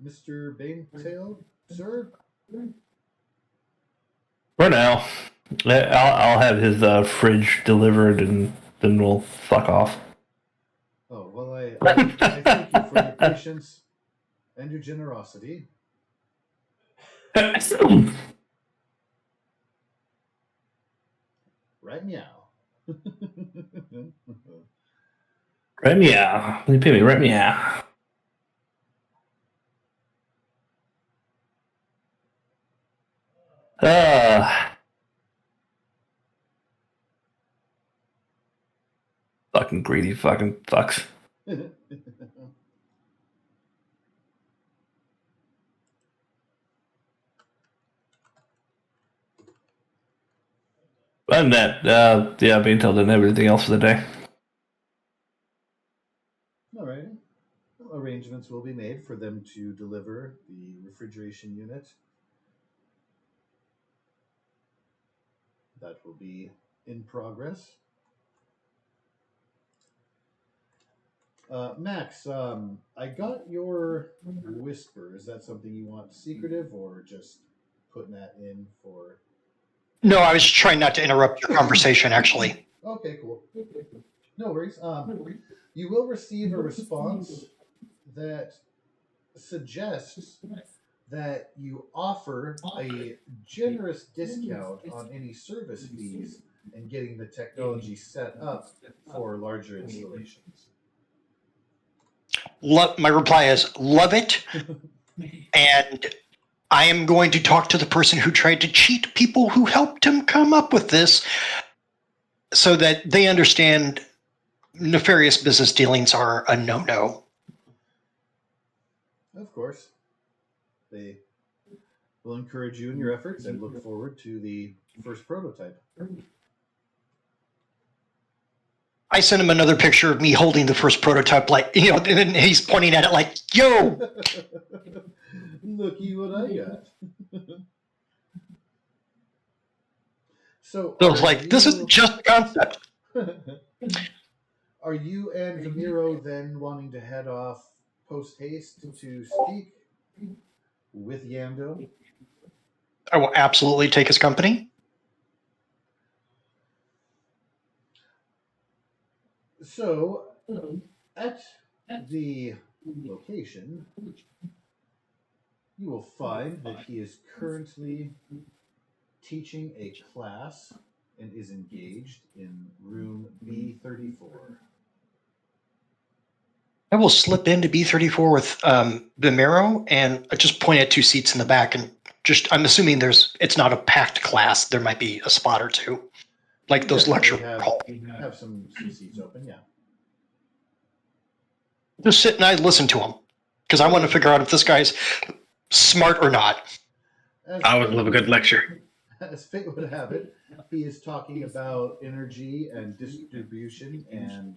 Mr. Banetail, sir? For now. I'll have his fridge delivered and then we'll fuck off. Oh, well, I thank you for your patience and your generosity. Right meow. Right meow. You pay me right meow. Fucking greedy fucking fucks. And that, yeah, Bantel didn't have anything else for the day. All right. Arrangements will be made for them to deliver the refrigeration unit. That will be in progress. Max, I got your whisper. Is that something you want secretive or just putting that in for... No, I was trying not to interrupt your conversation, actually. Okay, cool. No worries. You will receive a response that suggests that you offer a generous discount on any service fees and getting the technology set up for larger installations. My reply is, love it. And I am going to talk to the person who tried to cheat people who helped him come up with this so that they understand nefarious business dealings are a no-no. Of course. They will encourage you in your efforts and look forward to the first prototype. I sent him another picture of me holding the first prototype, like, you know, and he's pointing at it like, yo! Looky what I got. So I was like, this isn't just a concept. Are you and Vamiro then wanting to head off post-haste to speak with Yando? I will absolutely take his company. So, at the location, you will find that he is currently teaching a class and is engaged in room B34. I will slip into B34 with Vimero and just point at 2 seats in the back and just, I'm assuming it's not a packed class. There might be a spot or two, like those lecture halls. Have some seats open, yeah. Just sit and I listen to him because I want to figure out if this guy's smart or not. I would love a good lecture. As fate would have it, he is talking about energy and distribution and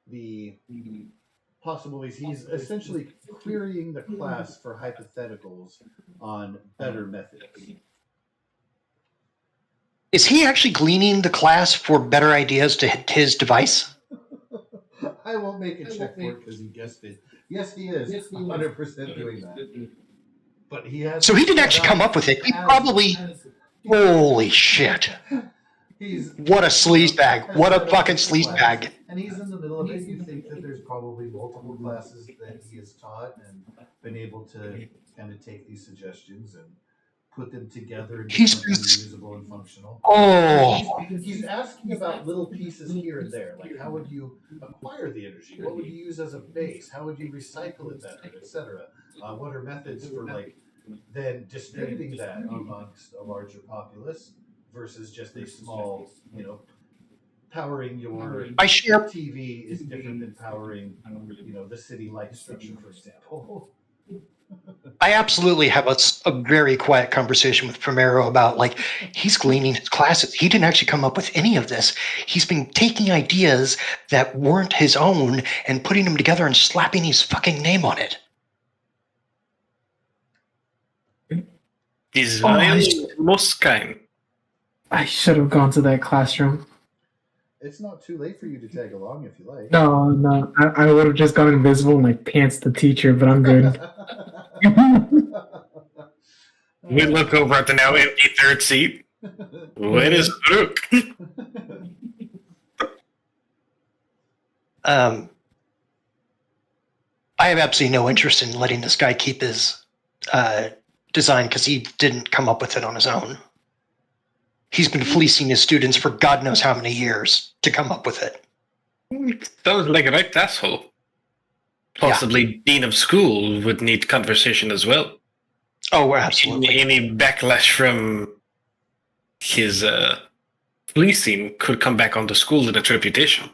the possible ways. He's essentially querying the class for hypotheticals on better methods. Is he actually gleaning the class for better ideas to hit his device? I won't make a check for it because you guessed it. Yes, he is 100% doing that. But he has. So he didn't actually come up with it. He probably. Holy shit. What a sleazebag. What a fucking sleazebag. And he's in the middle of it. You'd think that there's probably multiple classes that he has taught and been able to kind of take these suggestions and put them together into something usable and functional. Oh. He's asking about little pieces here and there, like how would you acquire the energy? What would you use as a base? How would you recycle it better, etc.? What are methods for like then distributing that amongst a larger populace versus just a small, powering your TV is different than powering, the city light structure, for example. I absolutely have a very quiet conversation with Primero about, like, he's gleaning his classes. He didn't actually come up with any of this. He's been taking ideas that weren't his own and putting them together and slapping his fucking name on it. Israel Moskine. I should have gone to that classroom. It's not too late for you to tag along if you like. No. I would have just gone invisible and like pants the teacher, but I'm good. We look over at the now empty third seat. Where is Brooke? I have absolutely no interest in letting this guy keep his design because he didn't come up with it on his own. He's been fleecing his students for God knows how many years to come up with it. Sounds like a right asshole. Possibly Dean of School would need conversation as well. Oh, absolutely. Any backlash from his fleecing could come back on the school and its reputation.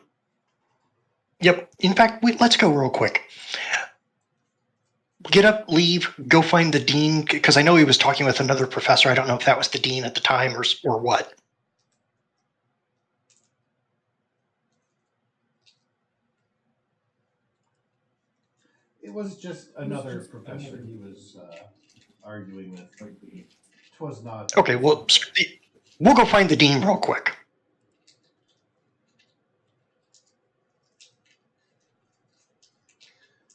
Yep. In fact, let's go real quick. Get up, leave, go find the dean, because I know he was talking with another professor. I don't know if that was the dean at the time or what. It was just another professor he was arguing with. Twas not. Okay, well, we'll go find the dean real quick.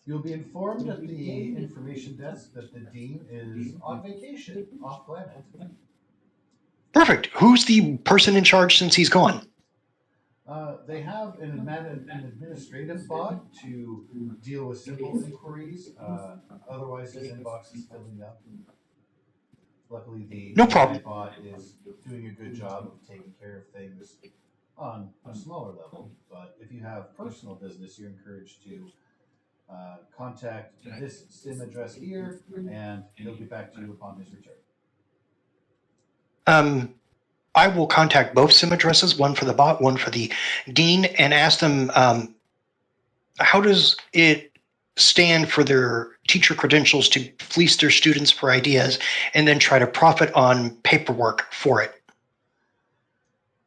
You'll be informed at the information desk that the dean is on vacation, off planet. Perfect. Who's the person in charge since he's gone? They have an administrative bot to deal with simple inquiries. Otherwise, his inbox is filling up. Luckily, the AI bot is doing a good job of taking care of things on a smaller level. But if you have personal business, you're encouraged to contact this SIM address here, and he'll get back to you upon his return. I will contact both SIM addresses, one for the bot, one for the dean, and ask them how does it stand for their teacher credentials to fleece their students for ideas and then try to profit on paperwork for it.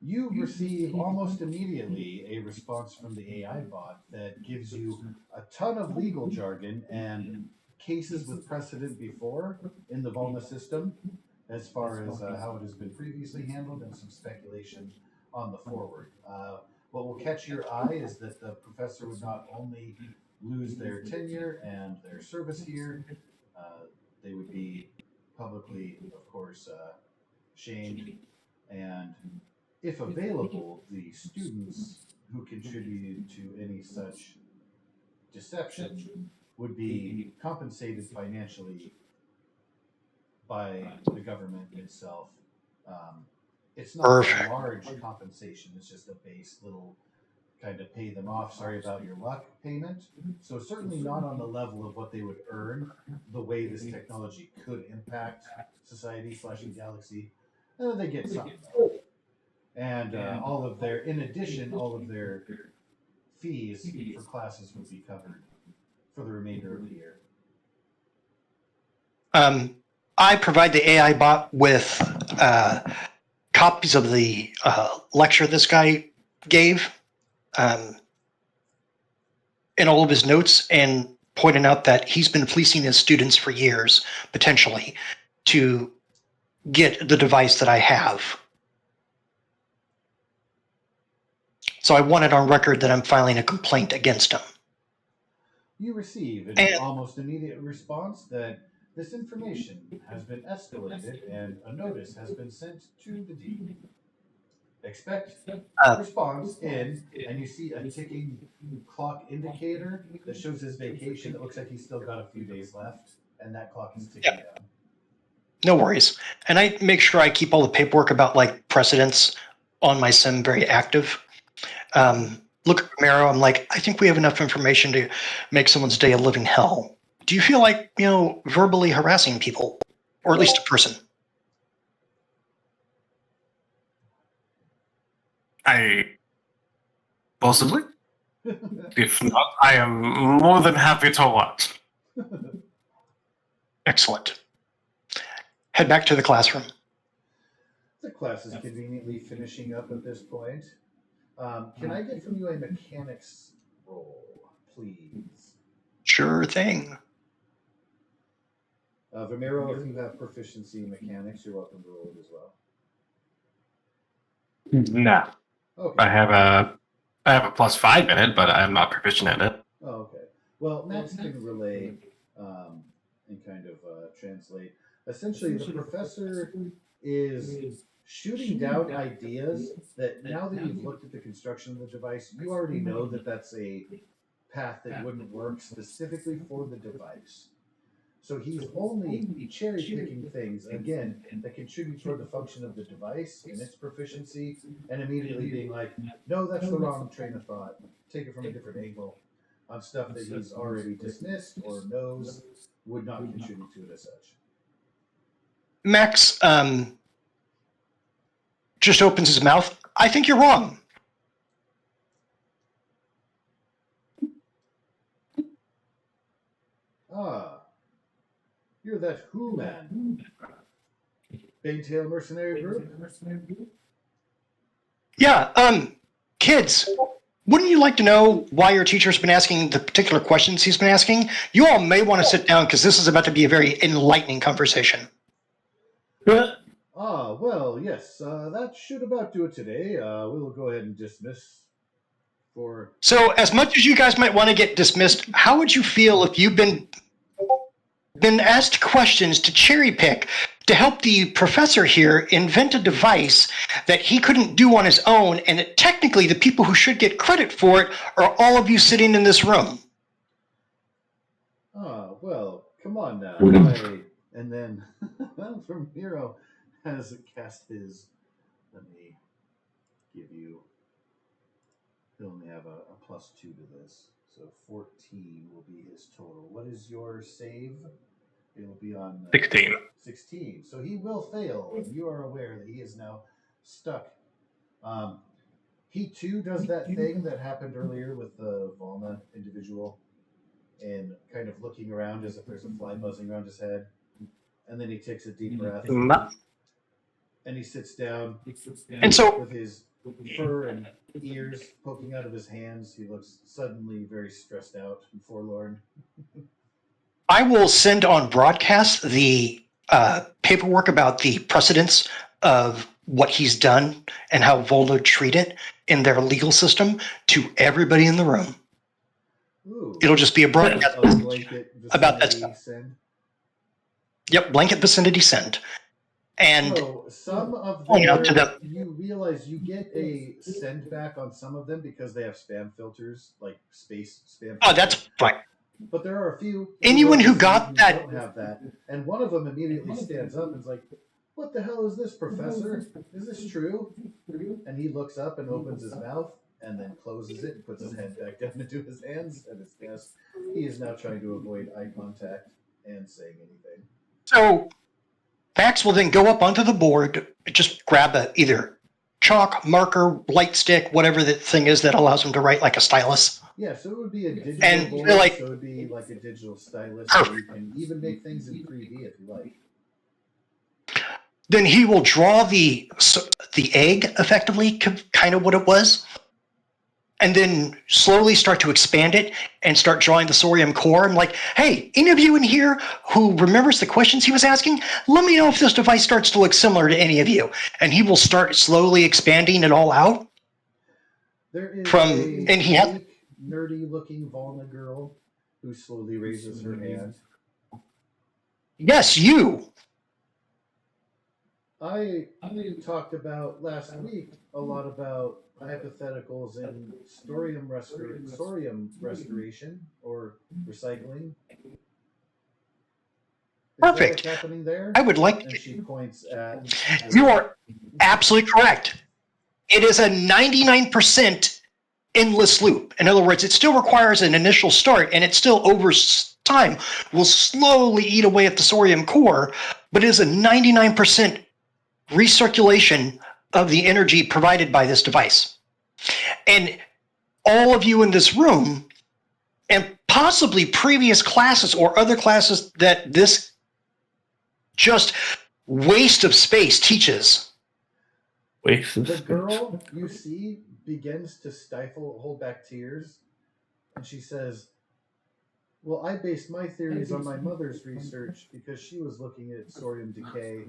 You receive almost immediately a response from the AI bot that gives you a ton of legal jargon and cases with precedent before in the Volna system, as far as how it has been previously handled and some speculation on the forward. What will catch your eye is that the professor would not only lose their tenure and their service here, they would be publicly, of course, shamed, and if available, the students who contributed to any such deception would be compensated financially by the government itself. It's not a large compensation, it's just a base little kind of pay them off, sorry about your luck payment. So certainly not on the level of what they would earn, the way this technology could impact society / the galaxy. And then they get something though. And in addition, all of their fees for classes would be covered for the remainder of the year. I provide the AI bot with copies of the lecture this guy gave and all of his notes, and pointing out that he's been fleecing his students for years, potentially, to get the device that I have. So I want it on record that I'm filing a complaint against him. You receive an And- almost immediate response that this information has been escalated and a notice has been sent to the dean. Expect response in, and you see a ticking clock indicator that shows his vacation. It looks like he's still got a few days left, and that clock is ticking down. No worries. And I make sure I keep all the paperwork about like precedents on my sim very active. Look at Romero. I'm like, I think we have enough information to make someone's day a living hell. Do you feel like, verbally harassing people, or at least a person? Possibly. If not, I am more than happy to watch. Excellent. Head back to the classroom. The class is conveniently finishing up at this point. Can I get from you a mechanics roll, please? Sure thing. Vimero, if you have proficiency in mechanics, you're welcome to roll it as well. No. Okay. I have a +5 in it, but I'm not proficient in it. Oh, okay. Well, Max can relay and kind of translate. Essentially, the professor is shooting down ideas that now that you've looked at the construction of the device, you already know that that's a path that wouldn't work specifically for the device. So he's only cherry picking things, again, that contribute toward the function of the device and its proficiency, and immediately being like, no, that's the wrong train of thought. Take it from a different angle on stuff that he's already dismissed or knows would not contribute to it as such. Max just opens his mouth. I think you're wrong. Ah, you're that Who man. Bangtail Mercenary Group? Yeah, kids, wouldn't you like to know why your teacher's been asking the particular questions he's been asking? You all may want to sit down because this is about to be a very enlightening conversation. Ah, well, yes, that should about do it today. We will go ahead and dismiss for... So as much as you guys might want to get dismissed, how would you feel if you've been asked questions to cherry pick to help the professor here invent a device that he couldn't do on his own, and that technically the people who should get credit for it are all of you sitting in this room? Ah, well, come on now. And then from Hero has cast his... Let me give you... He'll only have a +2 to this. So 14 will be his total. What is your save? It will be on 16. 16. So he will fail, and you are aware that he is now stuck. He too does that thing that happened earlier with the Volna individual, and kind of looking around as if there's a fly buzzing around his head. And then he takes a deep breath, and he sits down. And so with his fur and ears poking out of his hands, he looks suddenly very stressed out and forlorn. I will send on broadcast the paperwork about the precedents of what he's done and how Voldo treat it in their legal system to everybody in the room. Ooh. It'll just be a broadcast about that vicinity stuff. send. Yep, blanket vicinity send. And So some of point out to them. you realize you get a send back on some of them because they have spam filters, like space spam filters. Oh, that's fine. But there are a few. Anyone who got that. Don't have that. And one of them immediately stands up and is like, "What the hell is this, Professor? Is this true?" And he looks up and opens his mouth and then closes it and puts his head back down into his hands at his desk. He is now trying to avoid eye contact and saying anything. So Max will then go up onto the board, just grab either chalk, marker, light stick, whatever the thing is that allows him to write like a stylus. Yeah, so it would be a digital And board, they're like- so it would be like a digital stylus, so you can even make things in 3D if you like. Then he will draw the egg, effectively, kind of what it was, and then slowly start to expand it and start drawing the Sorium core. I'm like, hey, any of you in here who remembers the questions he was asking, let me know if this device starts to look similar to any of you. And he will start slowly expanding it all out. There is And he has nerdy-looking Volna girl who slowly raises her hand. Yes, you. I talked about last week a lot about hypotheticals in thorium restoration or recycling. Is that Perfect. what's happening there? I would like. And she points at. You are absolutely correct. It is a 99% endless loop. In other words, it still requires an initial start, and it still over time will slowly eat away at the thorium core, but it is a 99% recirculation of the energy provided by this device. And all of you in this room, and possibly previous classes or other classes that this just waste of space teaches. Waste of The space. girl you see begins to hold back tears, and she says, "Well, I based my theories on my mother's research because she was looking at thorium decay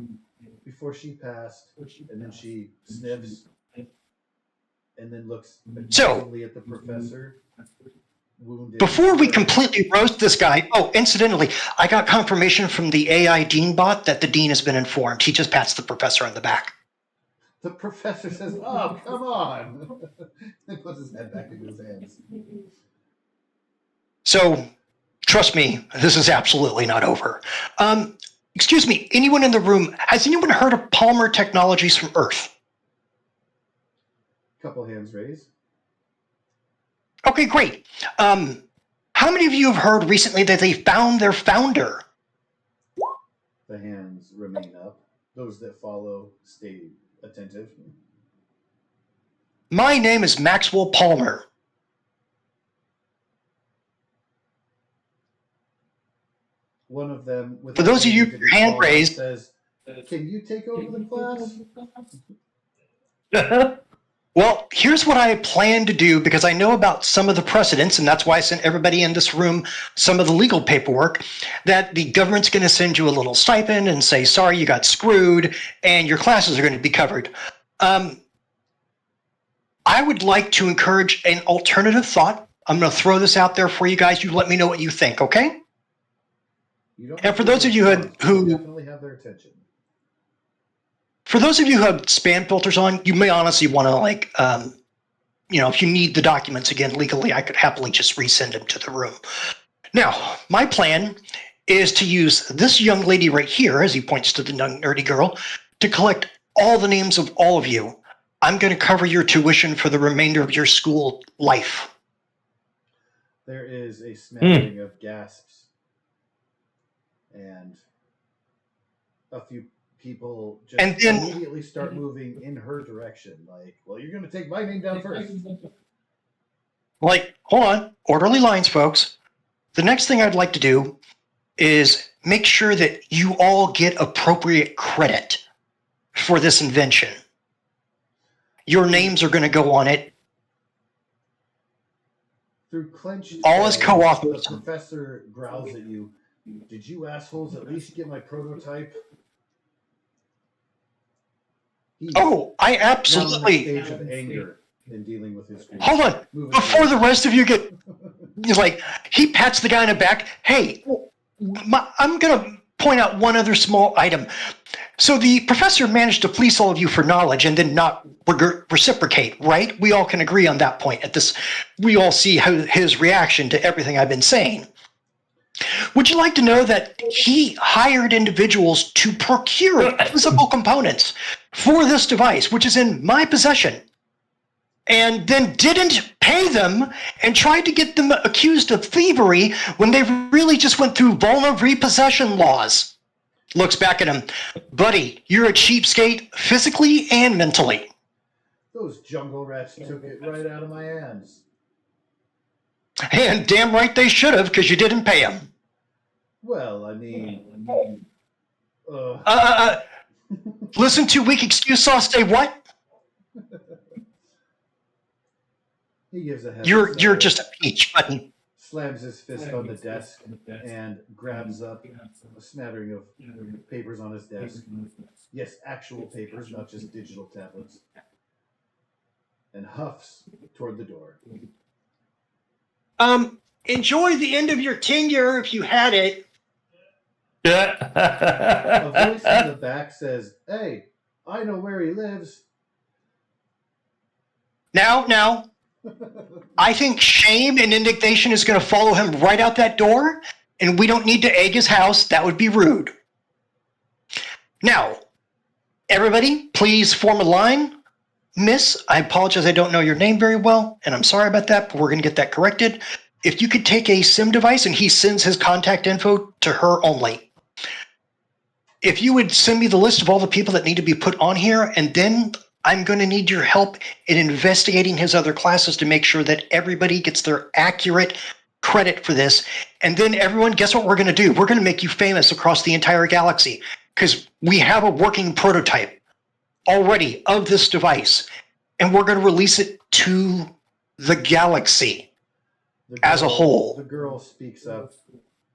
before she passed," and then she sniffs and then looks accusingly at the professor. Wounded. Before we completely roast this guy, oh, incidentally, I got confirmation from the AI Dean bot that the Dean has been informed. He just pats the professor on the back. The professor says, "Oh, come on," and puts his head back into his hands. So, trust me, this is absolutely not over. Excuse me, anyone in the room, has anyone heard of Palmer Technologies from Earth? Couple hands raised. Okay, great. How many of you have heard recently that they found their founder? The hands remain up. Those that follow stay attentive. My name is Maxwell Palmer. One of them, with For those of you with your hand raised, says, "Can you take over the class?" Well, here's what I plan to do because I know about some of the precedents, and that's why I sent everybody in this room some of the legal paperwork, that the government's going to send you a little stipend and say, sorry, you got screwed, and your classes are going to be covered. I would like to encourage an alternative thought. I'm going to throw this out there for you guys. You let me know what you think, okay? And for those of you who definitely have their attention. For those of you who have spam filters on, you may honestly want to if you need the documents again legally, I could happily just resend them to the room. Now, my plan is to use this young lady right here, as he points to the young nerdy girl, to collect all the names of all of you. I'm going to cover your tuition for the remainder of your school life. There is a smattering of gasps, and a few people just immediately start moving in her direction. Like, well, you're going to take my name down first. Like, hold on. Orderly lines, folks. The next thing I'd like to do is make sure that you all get appropriate credit for this invention. Your names are going to go on it. Through clenched all as co-authors. The professor growls at you. "Did you assholes at least get my prototype?" I absolutely. Now in a stage of anger in dealing with his grief. Hold on. Before the rest of you get, he's like, he pats the guy in the back. Hey, I'm going to point out one other small item. So the professor managed to fleece all of you for knowledge and then not reciprocate, right? We all can agree on that point. We all see his reaction to everything I've been saying. Would you like to know that he hired individuals to procure physical components for this device, which is in my possession, and then didn't pay them and tried to get them accused of thievery when they really just went through vulnerable repossession laws? Looks back at him. Buddy, you're a cheapskate physically and mentally. Those jungle rats took it right out of my hands. And damn right they should have, because you didn't pay them. Well, I mean... Listen to weak excuse sauce say what? He gives a head. You're just a peach button. Slams his fist on the desk and grabs up a smattering of papers on his desk. Yes, actual papers, not just digital tablets. And huffs toward the door. enjoy the end of your tenure if you had it. A voice in the back says, "Hey, I know where he lives." Now, I think shame and indignation is going to follow him right out that door, and we don't need to egg his house. That would be rude. Now, everybody, please form a line. Miss, I apologize, I don't know your name very well, and I'm sorry about that, but we're going to get that corrected. If you could take a SIM device, and he sends his contact info to her only. If you would send me the list of all the people that need to be put on here, and then I'm going to need your help in investigating his other classes to make sure that everybody gets their accurate credit for this. And then everyone, guess what we're going to do? We're going to make you famous across the entire galaxy because we have a working prototype already of this device, and we're going to release it to the galaxy as a whole. The girl speaks up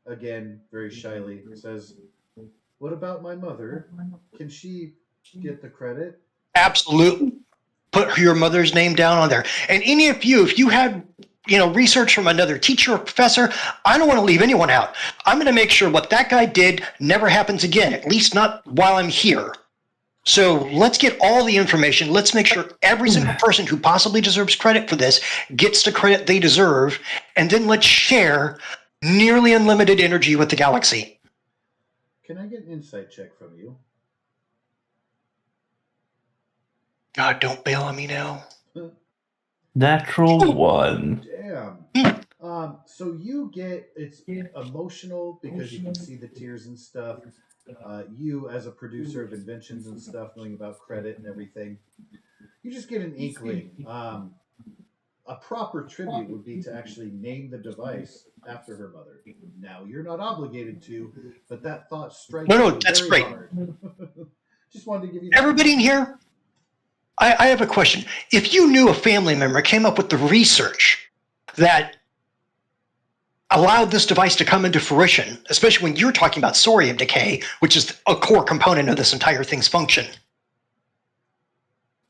again very shyly, says, "What about my mother? Can she get the credit?" Absolutely. Put your mother's name down on there. And any of you, if you had research from another teacher or professor, I don't want to leave anyone out. I'm going to make sure what that guy did never happens again, at least not while I'm here. So let's get all the information. Let's make sure every single person who possibly deserves credit for this gets the credit they deserve. And then let's share nearly unlimited energy with the galaxy. Can I get an insight check from you? God, don't bail on me now. Natural 1. Damn. So you get, it's emotional because you can see the tears and stuff. You, as a producer of inventions and stuff, knowing about credit and everything, you just get an inkling. A proper tribute would be to actually name the device after her mother. Now, you're not obligated to, but that thought strikes No, me that's very great. hard. Just wanted to give you Everybody in here, I have a question. If you knew a family member came up with the research that allowed this device to come into fruition, especially when you're talking about thorium decay, which is a core component of this entire thing's function,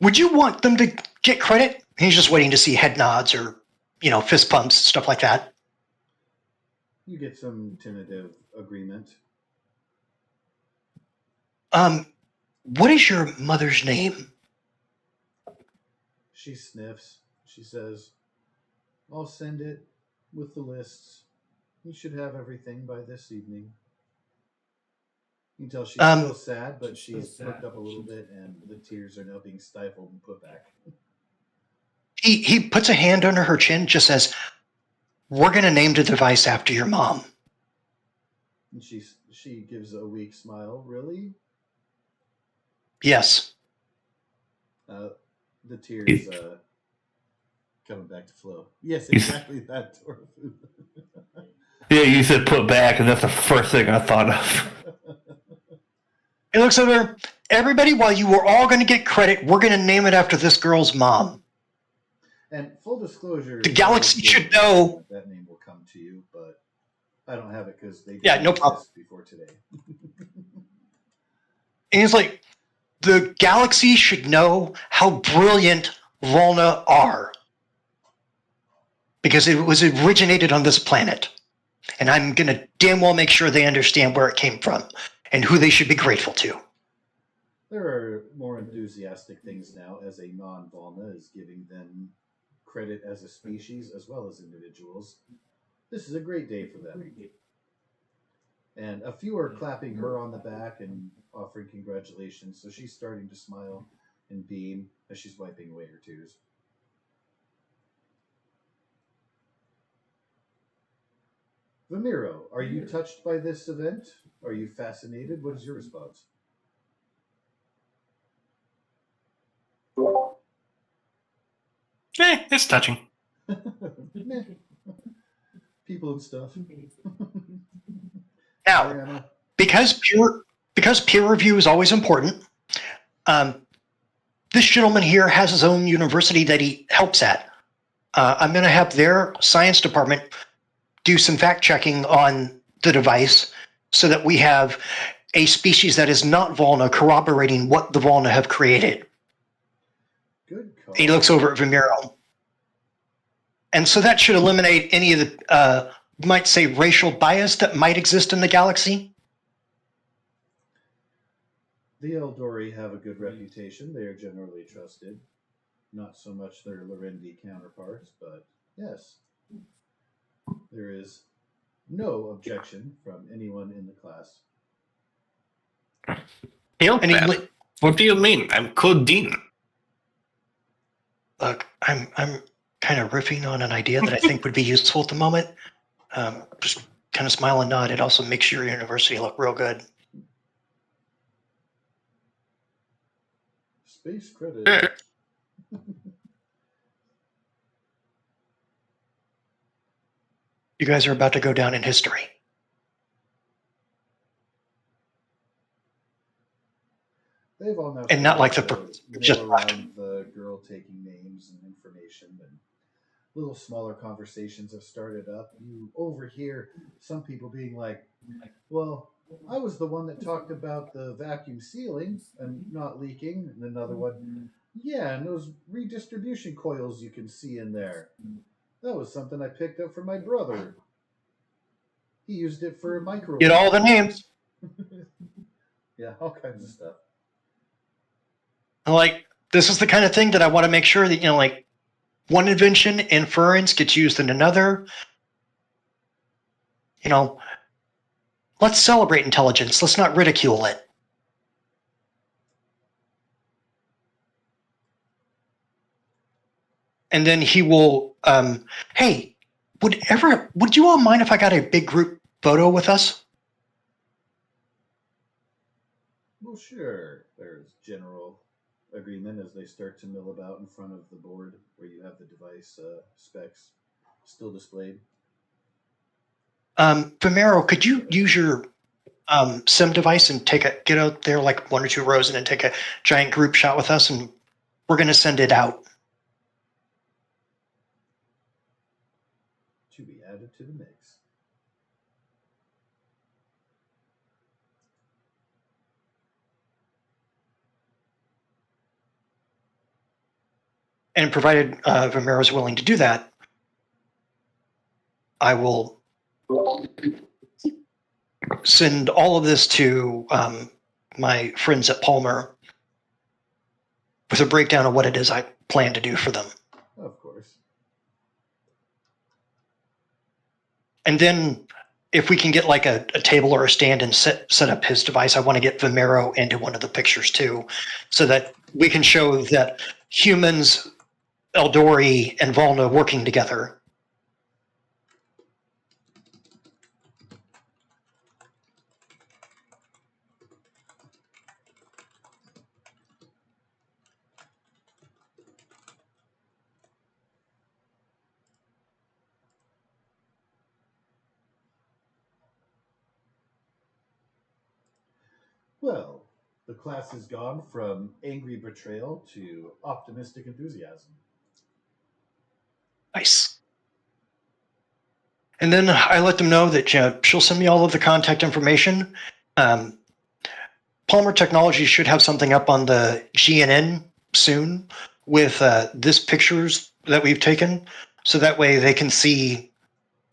would you want them to get credit? He's just waiting to see head nods or, fist pumps, stuff like that. You get some tentative agreement. What is your mother's name? She sniffs. She says, "I'll send it with the lists. You should have everything by this evening." You can tell she's still sad, but she's perked up a little bit, and the tears are now being stifled and put back. He puts a hand under her chin, just says, "We're going to name the device after your mom." And she gives a weak smile. "Really?" Yes. The tears coming back to flow. Yes, exactly that, Torfu. Yeah, you said put back, and that's the first thing I thought of. He looks over. "Everybody, while you were all going to get credit, we're going to name it after this girl's mom." And full disclosure, the galaxy should know. That name will come to you, but I don't have it because they didn't no problem before today. And he's like, "The galaxy should know how brilliant Volna are, because it was originated on this planet. And I'm going to damn well make sure they understand where it came from and who they should be grateful to." There are more enthusiastic things now, as a non-Volna is giving them credit as a species as well as individuals. This is a great day for them. And a few are clapping her on the back and offering congratulations, so she's starting to smile and beam as she's wiping away her tears. Vamiro, are you touched by this event? Are you fascinated? What is your response? It's touching. People and stuff. Now, because peer review is always important, this gentleman here has his own university that he helps at. I'm going to have their science department do some fact checking on the device so that we have a species that is not Volna corroborating what the Volna have created. Good call. He looks over at Vimiro. And so that should eliminate any of the, you might say, racial bias that might exist in the galaxy. The Eldori have a good reputation. They are generally trusted. Not so much their Lorendi counterparts, but yes. There is no objection from anyone in the class. What do you mean? I'm Claudine. Look, I'm kind of riffing on an idea that I think would be useful at the moment. Just kind of smile and nod. It also makes your university look real good. Space credit. You guys are about to go down in history. They've all now And not like started the to just mill left. around the girl taking names and information, and little smaller conversations have started up. You overhear some people being like, well, I was the one that talked about the vacuum sealing and not leaking, and another one, yeah, and those redistribution coils you can see in there. That was something I picked up from my brother. He used it for a microwave. Get all the names. Yeah, all kinds of stuff. Like, this is the kind of thing that I want to make sure that, like, one invention, inference, gets used in another. Let's celebrate intelligence. Let's not ridicule it. And then he will, hey, would you all mind if I got a big group photo with us? Well, sure. There's general agreement as they start to mill about in front of the board where you have the device specs still displayed. Vimero, could you use your sim device and get out there like 1 or 2 rows and then take a giant group shot with us, and we're going to send it out. To be added to the mix. And provided Vimero is willing to do that, I will send all of this to my friends at Palmer with a breakdown of what it is I plan to do for them. Of course. And then if we can get like a table or a stand and set up his device, I want to get Vimero into one of the pictures too, so that we can show that humans, Eldori, and Volna working together. Well, the class has gone from angry betrayal to optimistic enthusiasm. Nice. And then I let them know that she'll send me all of the contact information. Palmer Technologies should have something up on the GNN soon with this pictures that we've taken, so that way they can see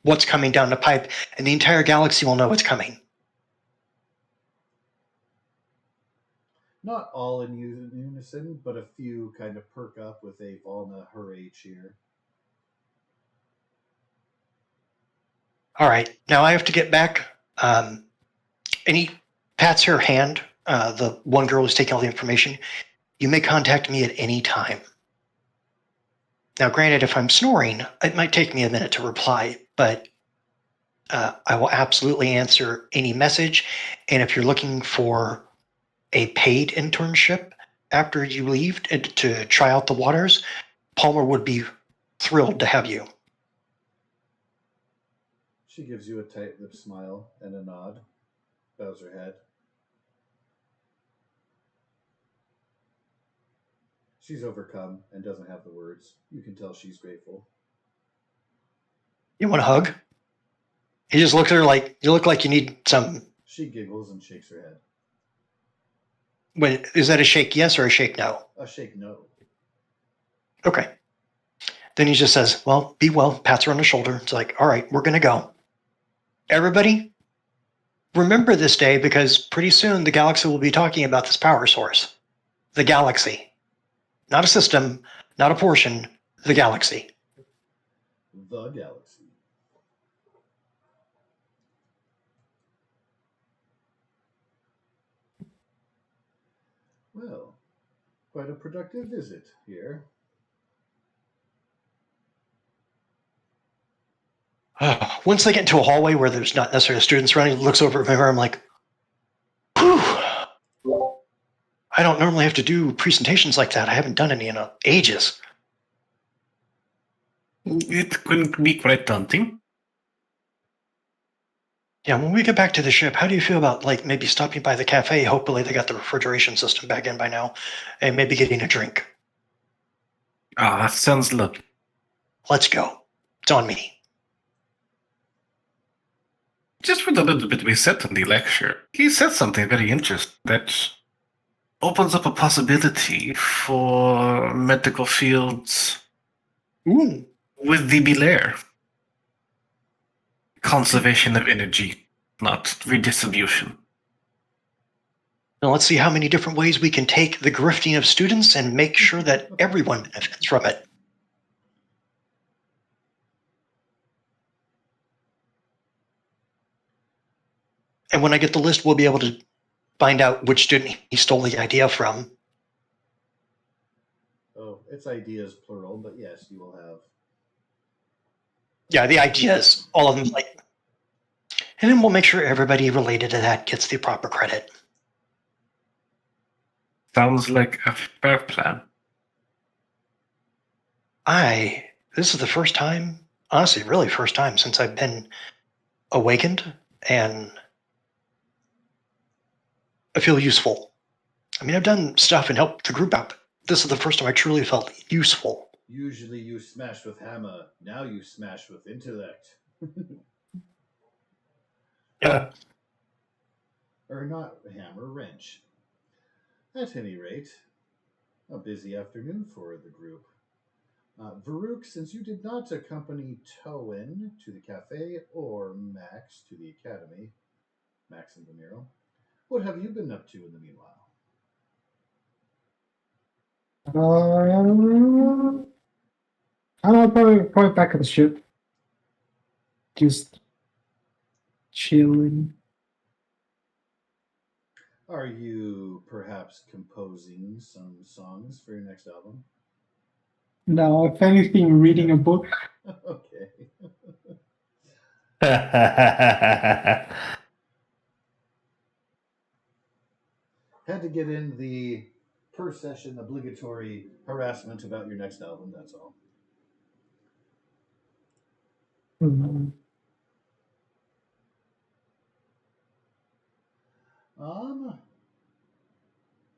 what's coming down the pipe, and the entire galaxy will know what's coming. Not all in unison, but a few kind of perk up with a Volna hooray cheer. All right, now I have to get back. And he pats her hand, the one girl who's taking all the information. You may contact me at any time. Now, granted, if I'm snoring, it might take me a minute to reply, but I will absolutely answer any message. And if you're looking for a paid internship after you leave to try out the waters, Palmer would be thrilled to have you. She gives you a tight-lipped smile and a nod, bows her head. She's overcome and doesn't have the words. You can tell she's grateful. You want a hug? He just looks at her like, you look like you need some. She giggles and shakes her head. Wait, is that a shake yes or a shake no? A shake no. Okay. Then he just says, well, be well, pats her on the shoulder. It's like, all right, we're going to go. Everybody, remember this day because pretty soon the galaxy will be talking about this power source. The galaxy. Not a system, not a portion, the galaxy. The galaxy. Well, quite a productive visit here. Once they get into a hallway where there's not necessarily students running, looks over at me, I'm like, whew. I don't normally have to do presentations like that. I haven't done any in ages. It couldn't be quite daunting. Yeah, when we get back to the ship, how do you feel about like maybe stopping by the cafe? Hopefully they got the refrigeration system back in by now, and maybe getting a drink. Ah, that sounds lovely. Let's go. It's on me. Just for the little bit we said in the lecture, he said something very interesting that opens up a possibility for medical fields Ooh. with the Belair. Conservation of energy, not redistribution. Now let's see how many different ways we can take the grifting of students and make sure that everyone benefits from it. And when I get the list, we'll be able to find out which student he stole the idea from. Oh, it's ideas plural, but yes, you will have. Yeah, the ideas, all of them, like, and then we'll make sure everybody related to that gets the proper credit. Sounds like a fair plan. This is the first time, honestly, really first time since I've been awakened, and I feel useful. I mean, I've done stuff and helped the group out, but this is the first time I truly felt useful. Usually you smash with hammer, now you smash with intellect. Yeah. Or not hammer, wrench. At any rate, a busy afternoon for the group. Varuk, since you did not accompany Towen to the cafe or Max to the academy, Max and Demiro, what have you been up to in the meanwhile? I don't know, probably back at the ship. Just chilling. Are you perhaps composing some songs for your next album? No, if anything, reading a book. Okay. Had to get in the per session obligatory harassment about your next album, that's all. Mhm.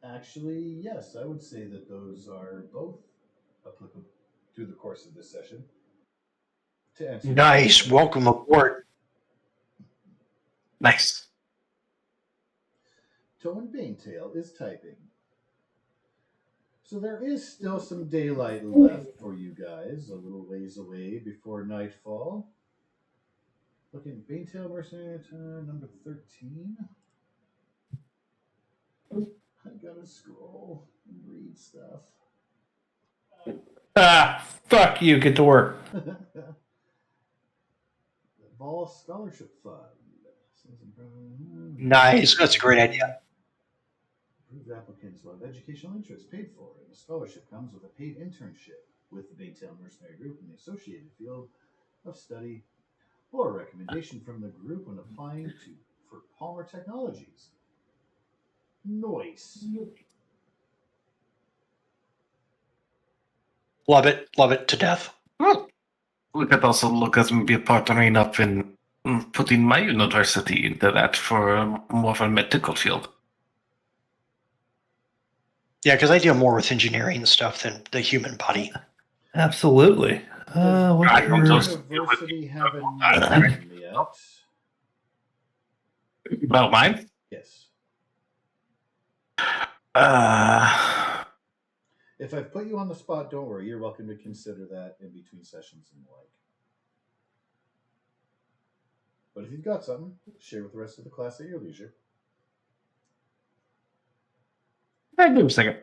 Actually, yes, I would say that those are both applicable through the course of this session. To answer your Nice. question, Welcome aboard. Nice. Towen Banetail is typing. So there is still some daylight left for you guys, a little ways away before nightfall. Looking at Banetail Mercenary number 13. I gotta scroll and read stuff. Fuck you, get to work. The Vol Scholarship Fund. Nice. That's a great idea. Approved applicants will have educational interests paid for, and the scholarship comes with a paid internship with the Baytown Mercenary Group in the associated field of study, or a recommendation from the group when applying for Palmer Technologies. Nice. Love it to death. Well, we could also look at maybe partnering up in putting my university into that for more of a medical field. Yeah, because I deal more with engineering and stuff than the human body. Absolutely. What's I don't your... just- University haven't known yet. Well, mine? Yes. If I've put you on the spot, don't worry. You're welcome to consider that in between sessions and the like. But if you've got something, share with the rest of the class at your leisure. Give me a second.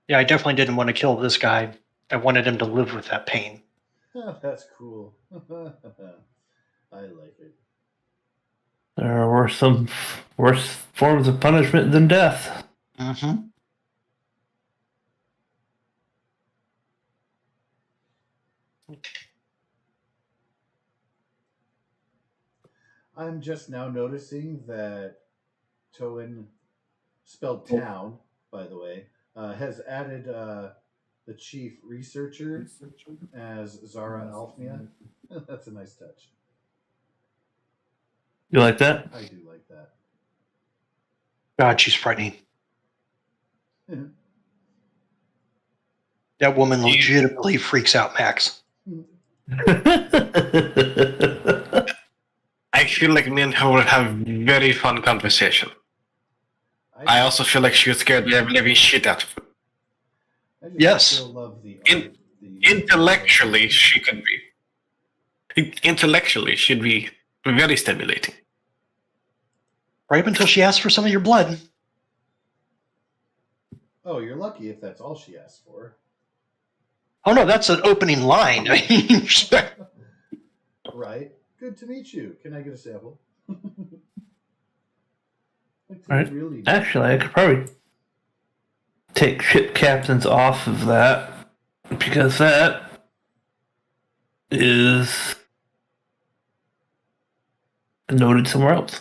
Yeah, I definitely didn't want to kill this guy. I wanted him to live with that pain. That's cool. I like it. There were some worse forms of punishment than death. Mm-hmm. I'm just now noticing that Toin, spelled town, by the way, has added the chief researcher as Zara Alfmia. That's a nice touch. You like that? I do like that. God, she's frightening. That woman legitimately freaks out Max. I feel like me and her will have very fun conversation. I also feel like she would scare the living shit out of her. I just Yes. still love the art. Intellectually, she could be. Intellectually, she'd be very stimulating. Right up until she asks for some of your blood. Oh, you're lucky if that's all she asked for. Oh no, that's an opening line. Right. Good to meet you. Can I get a sample? Right. Really Actually, I could probably take ship captains off of that because that is noted somewhere else.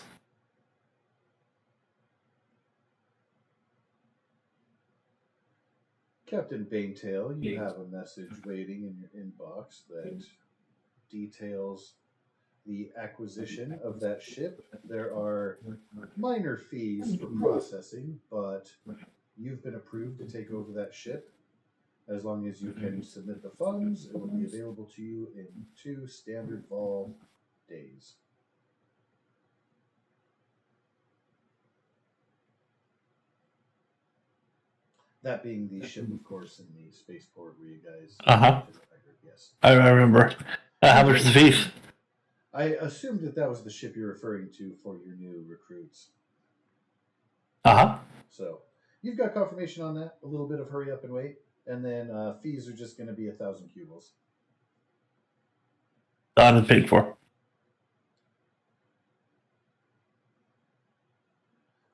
Captain Banetail, you have a message waiting in your inbox that details the acquisition of that ship. There are minor fees for processing, but you've been approved to take over that ship. As long as you can submit the funds, it will be available to you in 2 standard vol days. That being the ship, of course, in the spaceport where you guys. Yes. I remember. How much is the fees? I assumed that was the ship you're referring to for your new recruits. So you've got confirmation on that. A little bit of hurry up and wait, and then fees are just going to be 1,000 cubles. That is paid for.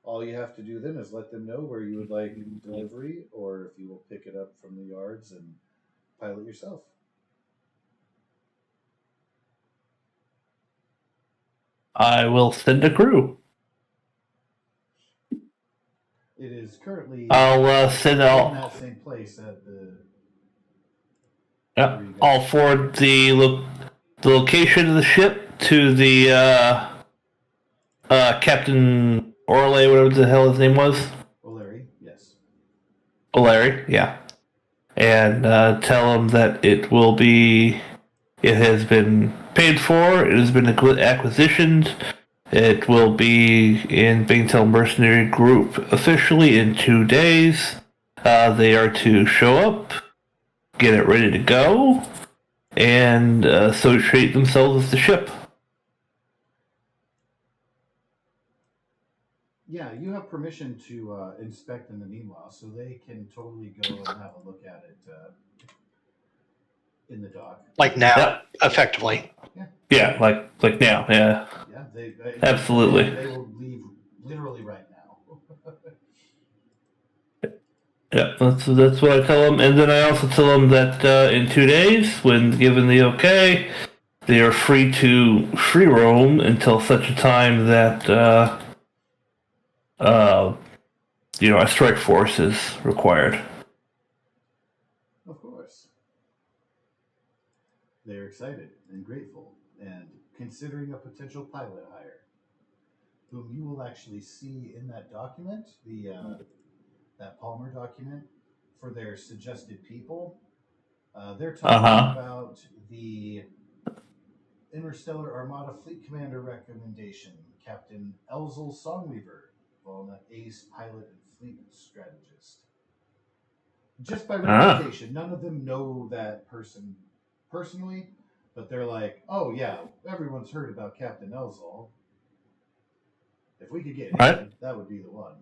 All you have to do then is let them know where you would like delivery, or if you will pick it up from the yards and pilot yourself. I will send a crew. It is currently I'll send in out. that same place at the. Yeah, I'll forward the location of the ship to the Captain Orley, whatever the hell his name was. O'Leary, yes. O'Leary, yeah. And tell him that it has been paid for, it has been acquisitioned, it will be in Bingtail Mercenary Group officially in 2 days. They are to show up, get it ready to go, and associate themselves with the ship. Yeah, you have permission to inspect in the meanwhile, so they can totally go and have a look at it in the dock. Like now, Yep. effectively. Yeah. Yeah, like now, yeah. Yeah. Absolutely. They will leave literally right now. Yeah, that's what I tell them, and then I also tell them that in 2 days, when given the okay, they are free to free roam until such a time that a strike force is required. Of course. They're excited and grateful and considering a potential pilot hire, whom you will actually see in that document, that Palmer document, for their suggested people. They're talking about the Interstellar Armada Fleet Commander recommendation, Captain Elzel Songweaver, Walnut Ace Pilot and Fleet Strategist. Just by reputation, none of them know that person personally, but they're like, oh yeah, everyone's heard about Captain Elzal. If we could get him, that would be the one.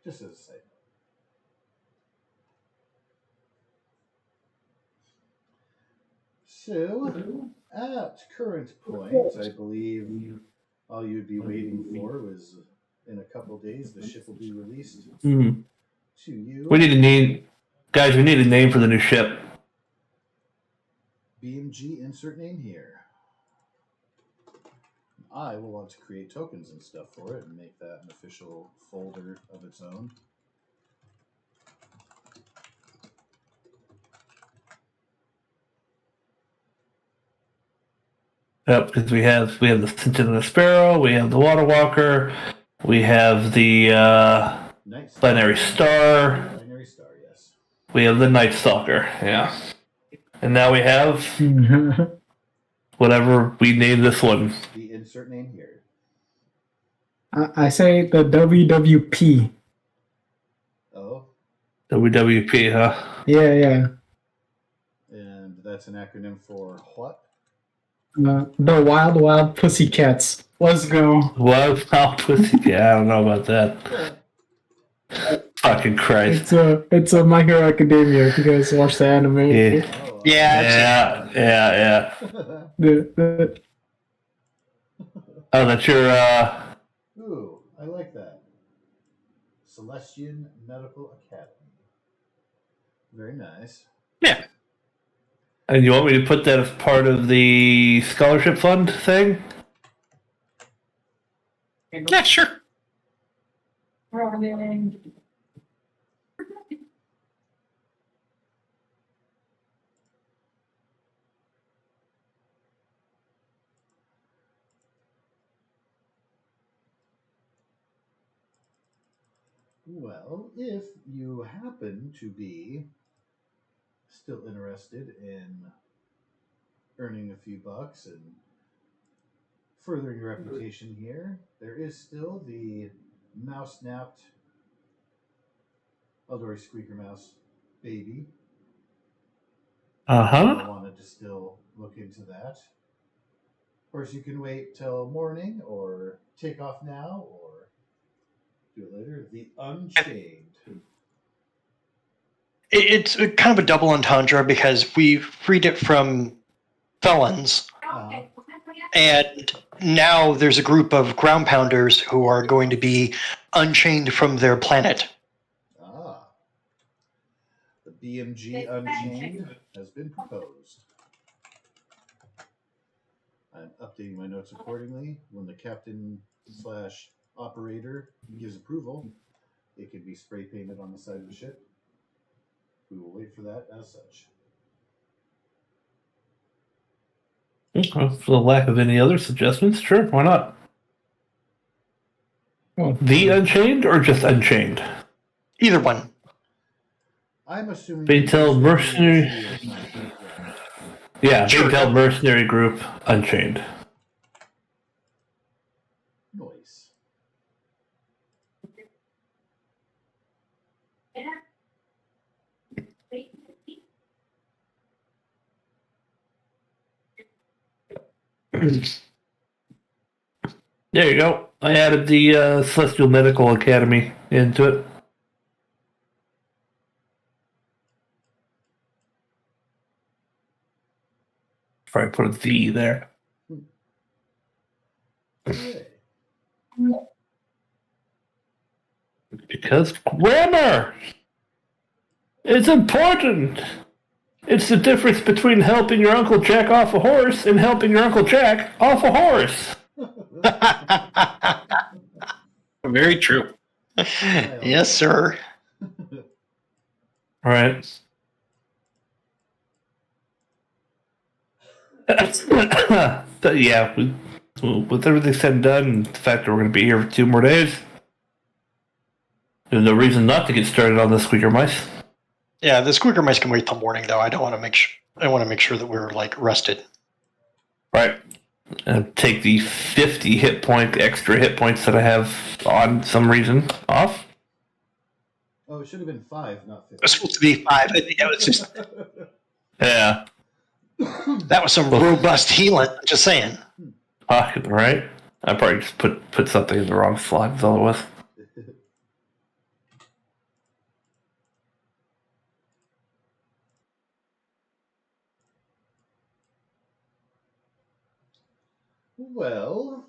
Just as a side note. So, at current point, I believe all you'd be waiting for was in a couple days the ship will be released to you. We need a name, guys. We need a name for the new ship. BMG insert name here. I will want to create tokens and stuff for it and make that an official folder of its own. Yep, because we have the Sentinel Sparrow, we have the Water Walker, we have the Binary Star. Binary Star, yes. We have the Night Stalker, yeah. And now we have whatever we name this one. The insert name here. I say the WWP. Oh. WWP, huh? Yeah. And that's an acronym for what? The Wild Pussycats. Let's go. Wild Pussycat. I don't know about that. Fucking Christ. It's a My Hero Academia if you guys watch the anime. Yeah. Oh, that's your Ooh, I like that. Celestian Medical Academy. Very nice. Yeah. And you want me to put that as part of the scholarship fund thing? Yeah, sure. Well, if you happen to be still interested in earning a few bucks and furthering your reputation here, there is still the mouse-napped Eldori Squeaker Mouse baby. I wanted to still look into that. Of course, you can wait till morning or take off now or do it later. The Unchained. It's kind of a double entendre because we freed it from felons, and now there's a group of ground pounders who are going to be unchained from their planet. The BMG Unchained has been proposed. I'm updating my notes accordingly. When the captain/operator gives approval, it can be spray painted on the side of the ship. We will wait for that as such. For the lack of any other suggestions, sure, why not? The Unchained or just Unchained? Either one. I'm assuming Baytel Mercenary. Yeah, Sure. Baytel Mercenary Group Unchained. Noise. There you go. I added the Celestial Medical Academy into it. Probably put a V there. Hooray. Because grammar is important. It's the difference between helping your Uncle Jack off a horse and helping your Uncle Jack off a horse. Very true. Yes, sir. All right. But yeah, with everything said and done, and the fact that we're going to be here for 2 more days, there's no reason not to get started on the squeaker mice. Yeah, the squeaker mice can wait till morning, though. I want to make sure that we're like rested. Right. And take the 50 extra hit points that I have on some reason off. Oh, it should have been 5, not 50. It was supposed to be 5. I think it was just Yeah. that was some robust healing. Just saying. Right? I probably just put something in the wrong slot, is all it was. Well,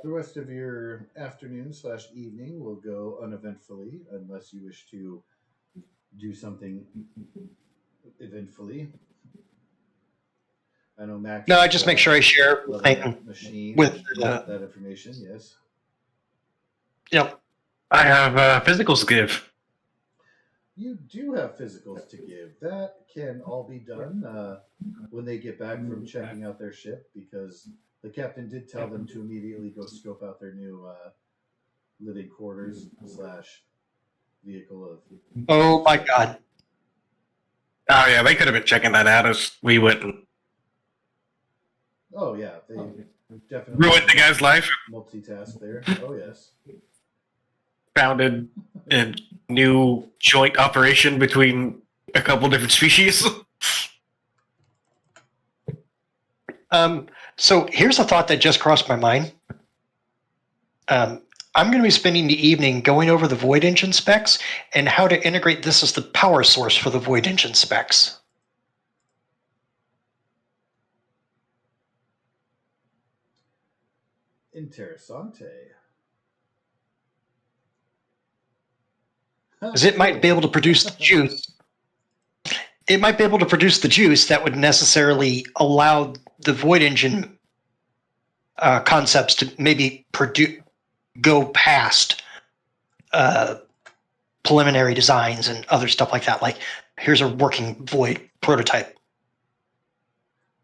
the rest of your afternoon/evening will go uneventfully, unless you wish to do something eventfully. I know Max. No, I just make sure I share machine with that information. Yes. Yep. I have physicals to give. You do have physicals to give. That can all be done when they get back from checking out their ship, because the captain did tell them to immediately go scope out their new living quarters / vehicle of. Oh my God. Oh yeah, they could have been checking that out as we wouldn't Oh yeah, they definitely ruined the guy's life. multitask there. Oh yes. Founded a new joint operation between a couple different species. So here's a thought that just crossed my mind. I'm going to be spending the evening going over the Void Engine specs and how to integrate this as the power source for the Void Engine specs. Interessante. Because it might be able to produce the juice. It might be able to produce the juice that would necessarily allow the Void Engine concepts to maybe go past preliminary designs and other stuff like that. Like, here's a working Void prototype.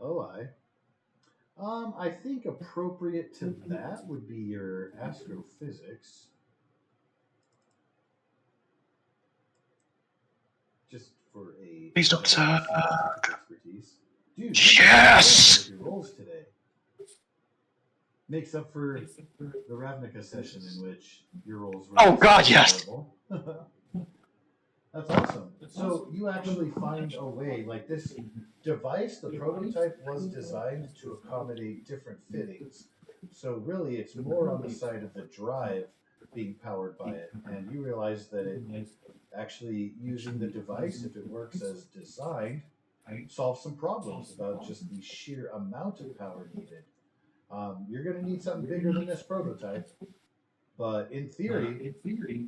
Oh, I think appropriate to that would be your astrophysics. Just for a Please don't suck. expertise. Dude, Yes! your rolls today makes up for the Ravnica session in which your rolls were. Oh, God, yes. horrible. That's awesome. So you actually find a way, like this device, the prototype was designed to accommodate different fittings. So really it's more on the side of the drive being powered by it. And you realize that it actually using the device, if it works as designed, solves some problems about just the sheer amount of power needed. You're going to need something bigger than this prototype, but in theory,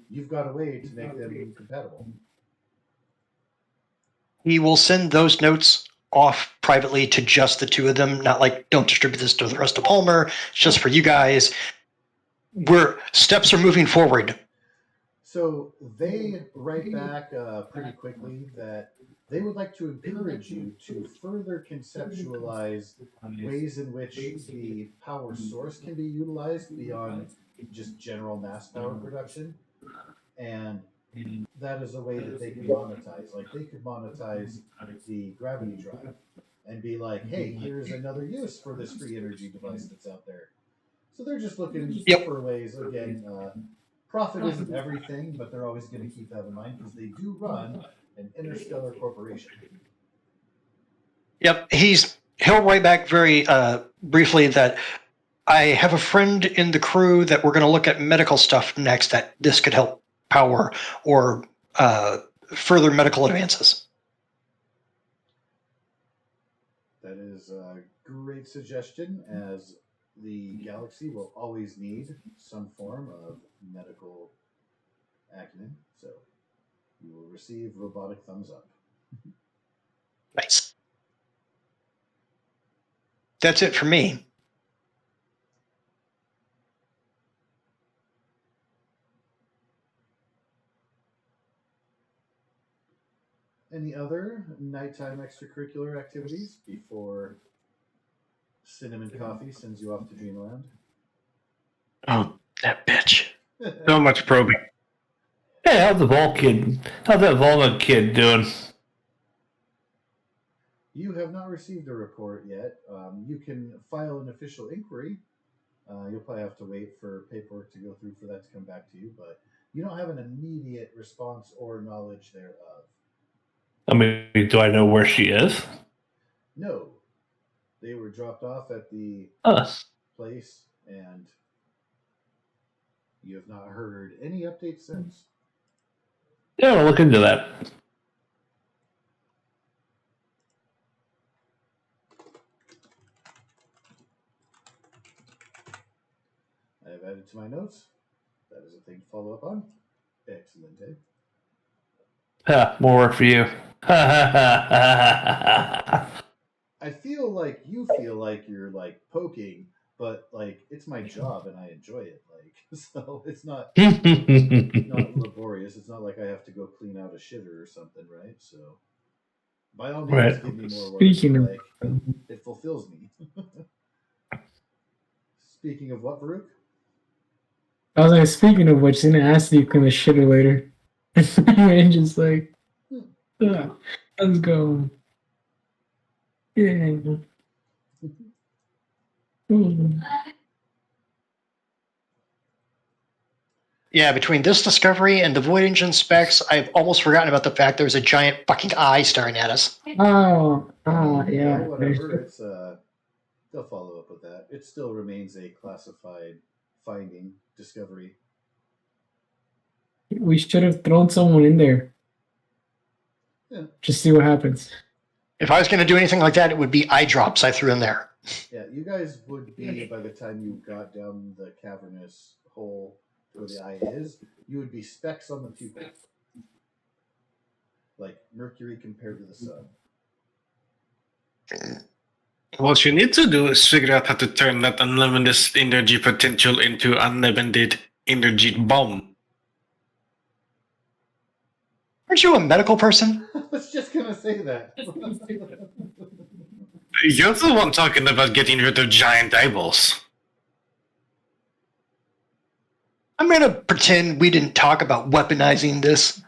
you've got a way to make them compatible. He will send those notes off privately to just the two of them, not like, don't distribute this to the rest of Palmer. It's just for you guys. Steps are moving forward. So they write back pretty quickly that they would like to encourage you to further conceptualize ways in which the power source can be utilized beyond just general mass power production. And that is a way that they can monetize. Like, they could monetize the gravity drive and be like, hey, here's another use for this free energy device that's out there. So they're just looking for ways. Again, profit isn't everything, but they're always going to keep that in mind because they do run an interstellar corporation. Yep, he'll write back very briefly that I have a friend in the crew that we're going to look at medical stuff next that this could help power or further medical advances. That is great suggestion, as the galaxy will always need some form of medical acumen. So you will receive robotic thumbs up. Nice. That's it for me. Any other nighttime extracurricular activities before Cinnamon Coffee sends you off to Dreamland? Oh, that bitch. So much probing. Hey, how's that Volna kid doing? You have not received a report yet. You can file an official inquiry. You'll probably have to wait for paperwork to go through for that to come back to you, but you don't have an immediate response or knowledge thereof. I mean, do I know where she is? No. They were dropped off at the place, and you have not heard any updates since. Yeah, I'll look into that. I have added to my notes. That is a thing to follow up on. Excellent, eh? Ha, more work for you. I feel like you feel like you're like poking, but like it's my job and I enjoy it. Like so, it's not laborious. It's not like I have to go clean out a shitter or something, right? So, by all means, Right. give me more work. Speaking of- Like it fulfills me. Speaking of what, Farouk? I was like, speaking of which, I'm gonna ask you to clean the shitter later. And just like, let's go. Yeah. Yeah, between this discovery and the Void Engine specs, I've almost forgotten about the fact there's a giant fucking eye staring at us. Oh, Yeah, yeah. whatever. It's they'll follow up with that. It still remains a classified finding discovery. We should have thrown someone in there. Yeah. Just see what happens. If I was going to do anything like that, it would be eye drops I threw in there. Yeah, you guys would be, by the time you got down the cavernous hole where the eye is, you would be specks on the pupil. Like Mercury compared to the sun. What you need to do is figure out how to turn that unlimited energy potential into unlimited energy bomb. Aren't you a medical person? I was just going to say that. You're the one talking about getting rid of giant eyeballs. I'm going to pretend we didn't talk about weaponizing this.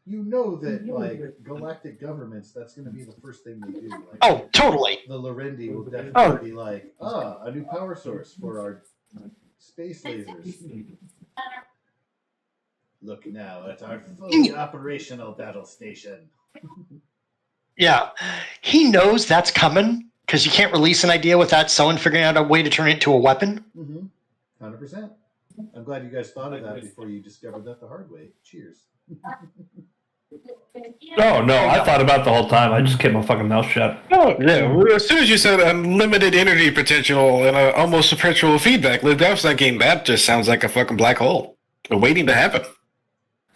You know that, like, galactic governments, that's going to be the first thing they do. Like, Oh, totally. the Lorendi will definitely be like, a new power source for our space lasers. Look now at our fully operational battle station. Yeah, he knows that's coming because you can't release an idea without someone figuring out a way to turn it into a weapon. 100%. I'm glad you guys thought of that before you discovered that the hard way. Cheers. Oh, no, I thought about it the whole time. I just kept my fucking mouth shut. Oh, yeah. As soon as you said unlimited energy potential and almost perpetual feedback loop, I was thinking that just sounds like a fucking black hole waiting to happen.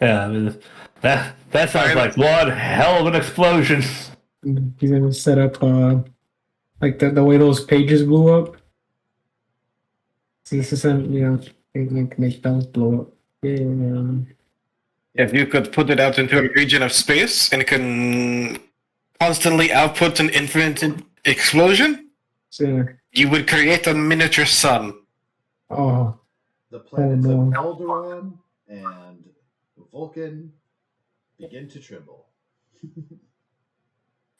Yeah, I mean, that sounds like one hell of an explosion. He's gonna set up like the way those pages blew up. So this is make those blow up. Yeah. If you could put it out into a region of space and it can constantly output an infinite explosion, So, you would create a miniature sun. oh, The planets no. of Alderaan and Vulcan begin to tremble.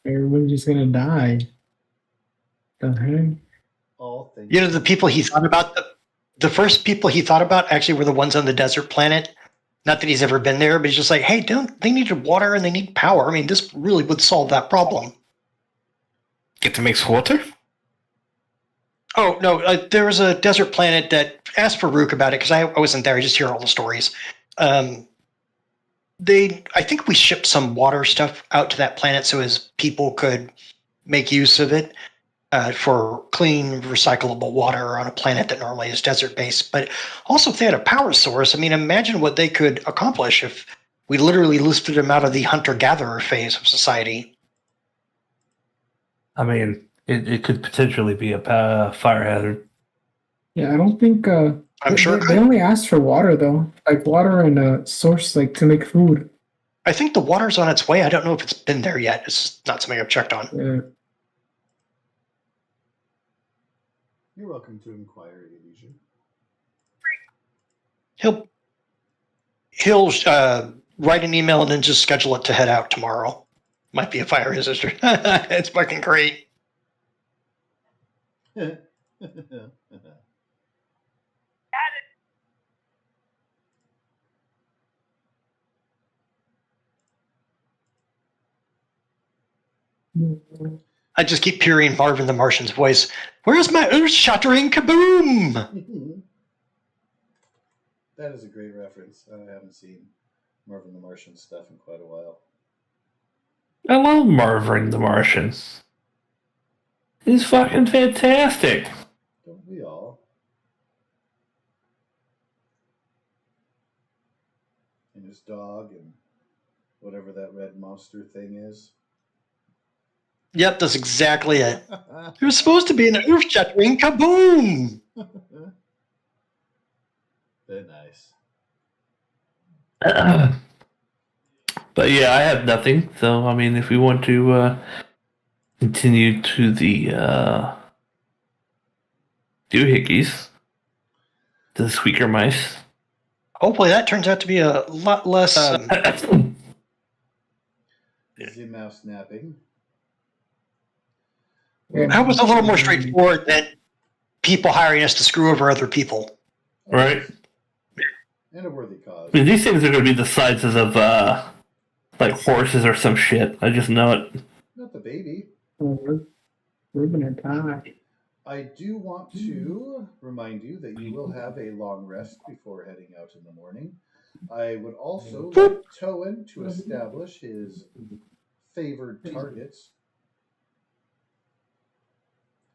everybody's just gonna die. The heck? All things. You know, the people he thought about, the first people he thought about actually were the ones on the desert planet. Not that he's ever been there, but he's just like, hey, they need water and they need power. I mean, this really would solve that problem. Get to mix water? Oh, no, there was a desert planet that asked Farouk about it because I wasn't there. I just hear all the stories. I think we shipped some water stuff out to that planet so his people could make use of it. for clean, recyclable water on a planet that normally is desert-based. But also, if they had a power source, I mean, imagine what they could accomplish if we literally lifted them out of the hunter-gatherer phase of society. I mean, it could potentially be a fire hazard. Yeah, I don't think. I'm sure it they could. only asked for water though, like water and a source like to make food. I think the water's on its way. I don't know if it's been there yet. It's not something I've checked on. Yeah. You're welcome to inquire at your leisure. He'll write an email and then just schedule it to head out tomorrow. Might be a fire hazard. It's fucking great. I just keep hearing Marvin the Martian's voice. Where's my earth-shattering kaboom? That is a great reference. I haven't seen Marvin the Martian stuff in quite a while. I love Marvin the Martian. He's fucking fantastic. Don't we all? And his dog and whatever that red monster thing is. Yep, that's exactly it. There's supposed to be an earth-shattering kaboom. Very nice. But yeah, I have nothing. So I mean, if we want to continue to the doohickeys, the squeaker mice. Hopefully that turns out to be a lot less... The mouse napping. That was a little more straightforward than people hiring us to screw over other people. Right. And a worthy cause. I mean, these things are going to be the sizes of like horses or some shit. I just know it. Not the baby. We're gonna die. I do want to remind you that you will have a long rest before heading out in the morning. I would also like Towen to establish his favored targets,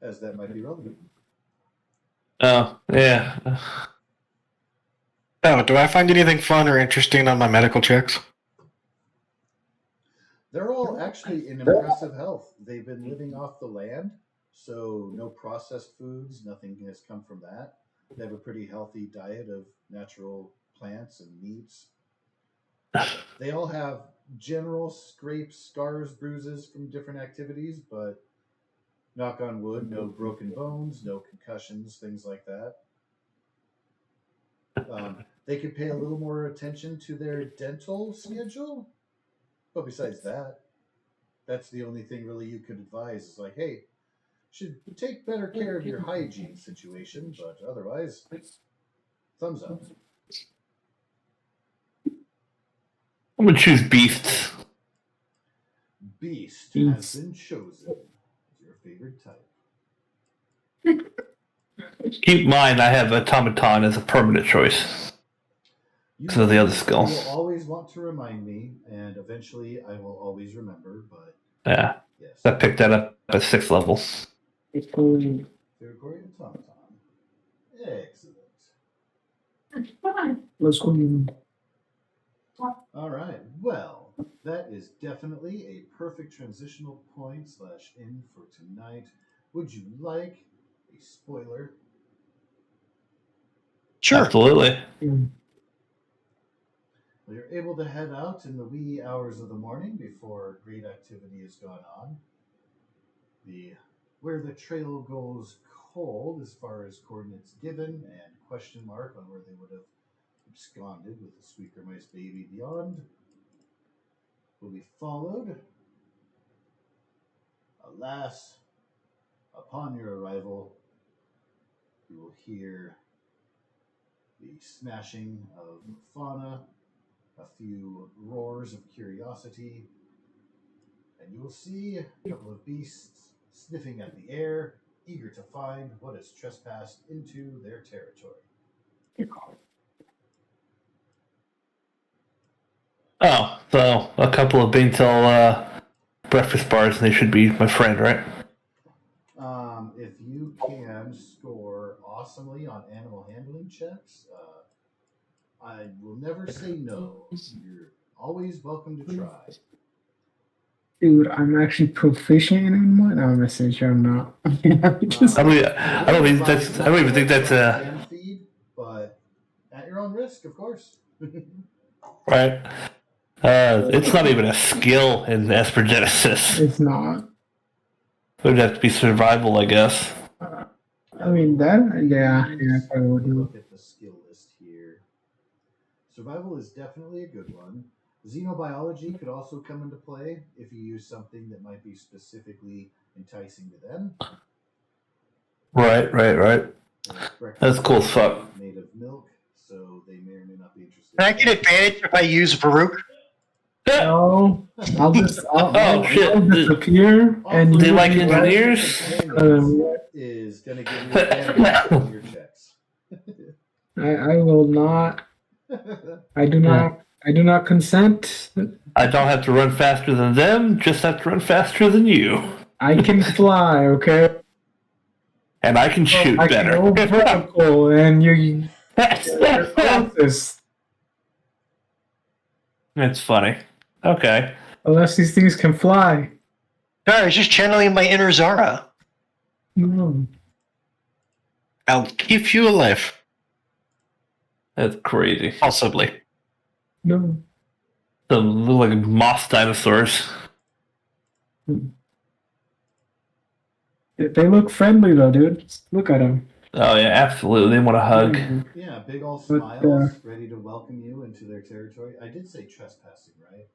as that might be relevant. Oh, yeah. Oh, do I find anything fun or interesting on my medical checks? They're all actually in impressive health. They've been living off the land, so no processed foods, nothing has come from that. They have a pretty healthy diet of natural plants and meats. They all have general scrapes, scars, bruises from different activities, but knock on wood, no broken bones, no concussions, things like that. They could pay a little more attention to their dental schedule, but besides that, that's the only thing really you could advise. Is like, hey, should take better care of your hygiene situation, but otherwise, thumbs up. I'm going to choose beasts. Beast has been chosen as your favorite type. Keep in mind, I have automaton as a permanent choice. Because of the other skill. You will always want to remind me, and eventually I will always remember, but Yeah. yes. I picked that up at 6th level. It's cool. Gregory and Automaton. Excellent. Let's go. All right. Well, that is definitely a perfect transitional point / in for tonight. Would you like a spoiler? Sure. Absolutely. Well, you're able to head out in the wee hours of the morning before great activity has gone on. Where the trail goes cold as far as coordinates given and question mark on where they would have absconded with the Squeaker Mice baby beyond will be followed. Alas, upon your arrival, you will hear the smashing of fauna, a few roars of curiosity, and you will see a couple of beasts sniffing at the air, eager to find what has trespassed into their territory. Oh, so a couple of Bintel breakfast bars, and they should be my friend, right? If you can score awesomely on animal handling checks, I will never say no. You're always welcome to try. Dude, I'm actually proficient in animal. No, I'm essentially I'm not. I'm just, I don't even think that's can feed, but at your own risk, of course. right. It's not even a skill in Esper Genesis. it's not. It would have to be survival, I guess. I mean that. Yeah, I probably would do. Look at the skill list here. Survival is definitely a good one. Xenobiology could also come into play if you use something that might be specifically enticing to them. Right. That's cool as fuck. Made of milk, so they may or may not be interested. Can I get advantage if I use Varuk? No, I'll shit. I'll disappear and Do you you like be engineers? Is going to give you advantage on your checks. I will not. I do not consent. I don't have to run faster than them, just have to run faster than you. I can fly, okay? And I can shoot I better. can go vertical, and you're closest. That's funny. Okay. Unless these things can fly. Sorry, I was just channeling my inner Zara. No. I'll keep you alive. That's crazy. Possibly. No. Some look like moss dinosaurs. They look friendly though, dude. Just look at them. Oh yeah, absolutely. They want a hug. Yeah, big old But, smiles, ready to welcome you into their territory. I did say trespassing, right?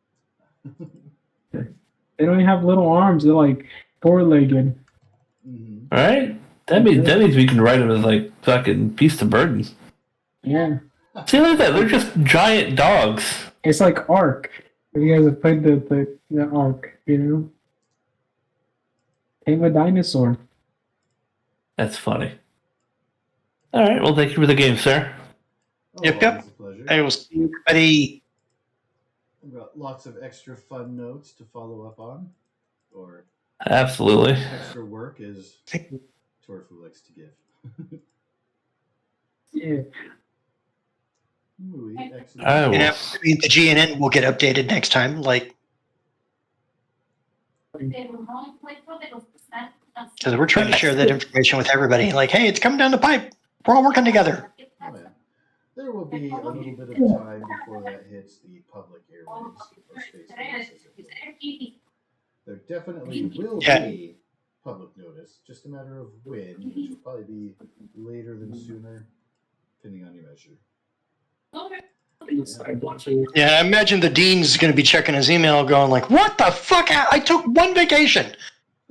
They don't even have little arms. They're like four-legged. Mm-hmm. Right? That means we can ride them as like fucking beasts of burden. Yeah. See, look at that. They're just giant dogs. It's like Ark. If you guys have played the Ark, you know? Tame a dinosaur. That's funny. All right. Well, thank you for the game, sir. Yep. Always a pleasure. I will see everybody. I've got lots of extra fun notes to follow up on, or Absolutely. extra work, as Torfu likes to give. Yeah. Ooh, excellent. I will. And the GNN will get updated next time, like because we're trying to share that information with everybody. Like, hey, it's coming down the pipe. We're all working together. Oh, yeah. There will be a little bit of time before that hits the public airwaves or space waves, as it were. There definitely will be public notice, just a matter of when, which will probably be later than sooner, depending on your measure. Yeah, I imagine the dean's going to be checking his email, going like, "What the fuck? I took one vacation.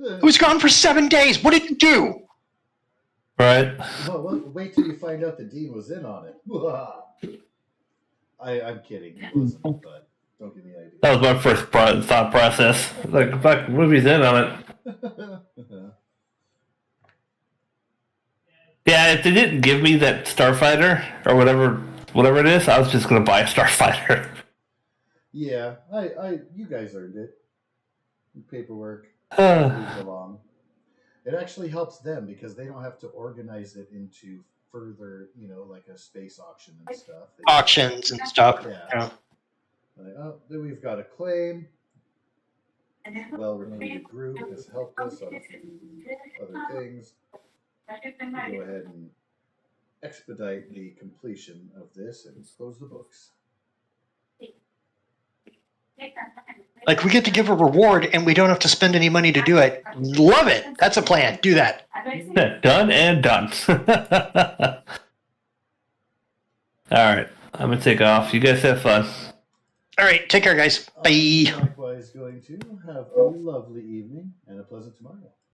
I was gone for 7 days. What did you do?" Right. Well, wait till you find out the dean was in on it. I'm kidding. He wasn't, but don't give me ideas. That was my first thought process. Like, fuck, movie's in on it. Yeah, if they didn't give me that Starfighter or whatever it is, I was just gonna buy a Starfighter. Yeah, you guys earned it. Paperwork moves along. It actually helps them because they don't have to organize it into further, like a space auction and stuff. Auctions and stuff. Yeah. Like, oh, then we've got a claim. Well-renowned group has helped us on a few other things. We'll go ahead and expedite the completion of this and close the books. Like, we get to give a reward and we don't have to spend any money to do it. Love it. That's a plan. Do that. Done and done. All right, I'm gonna take off. You guys have fun. All right. Take care, guys. Bye. Likewise, going to have a lovely evening and a pleasant tomorrow.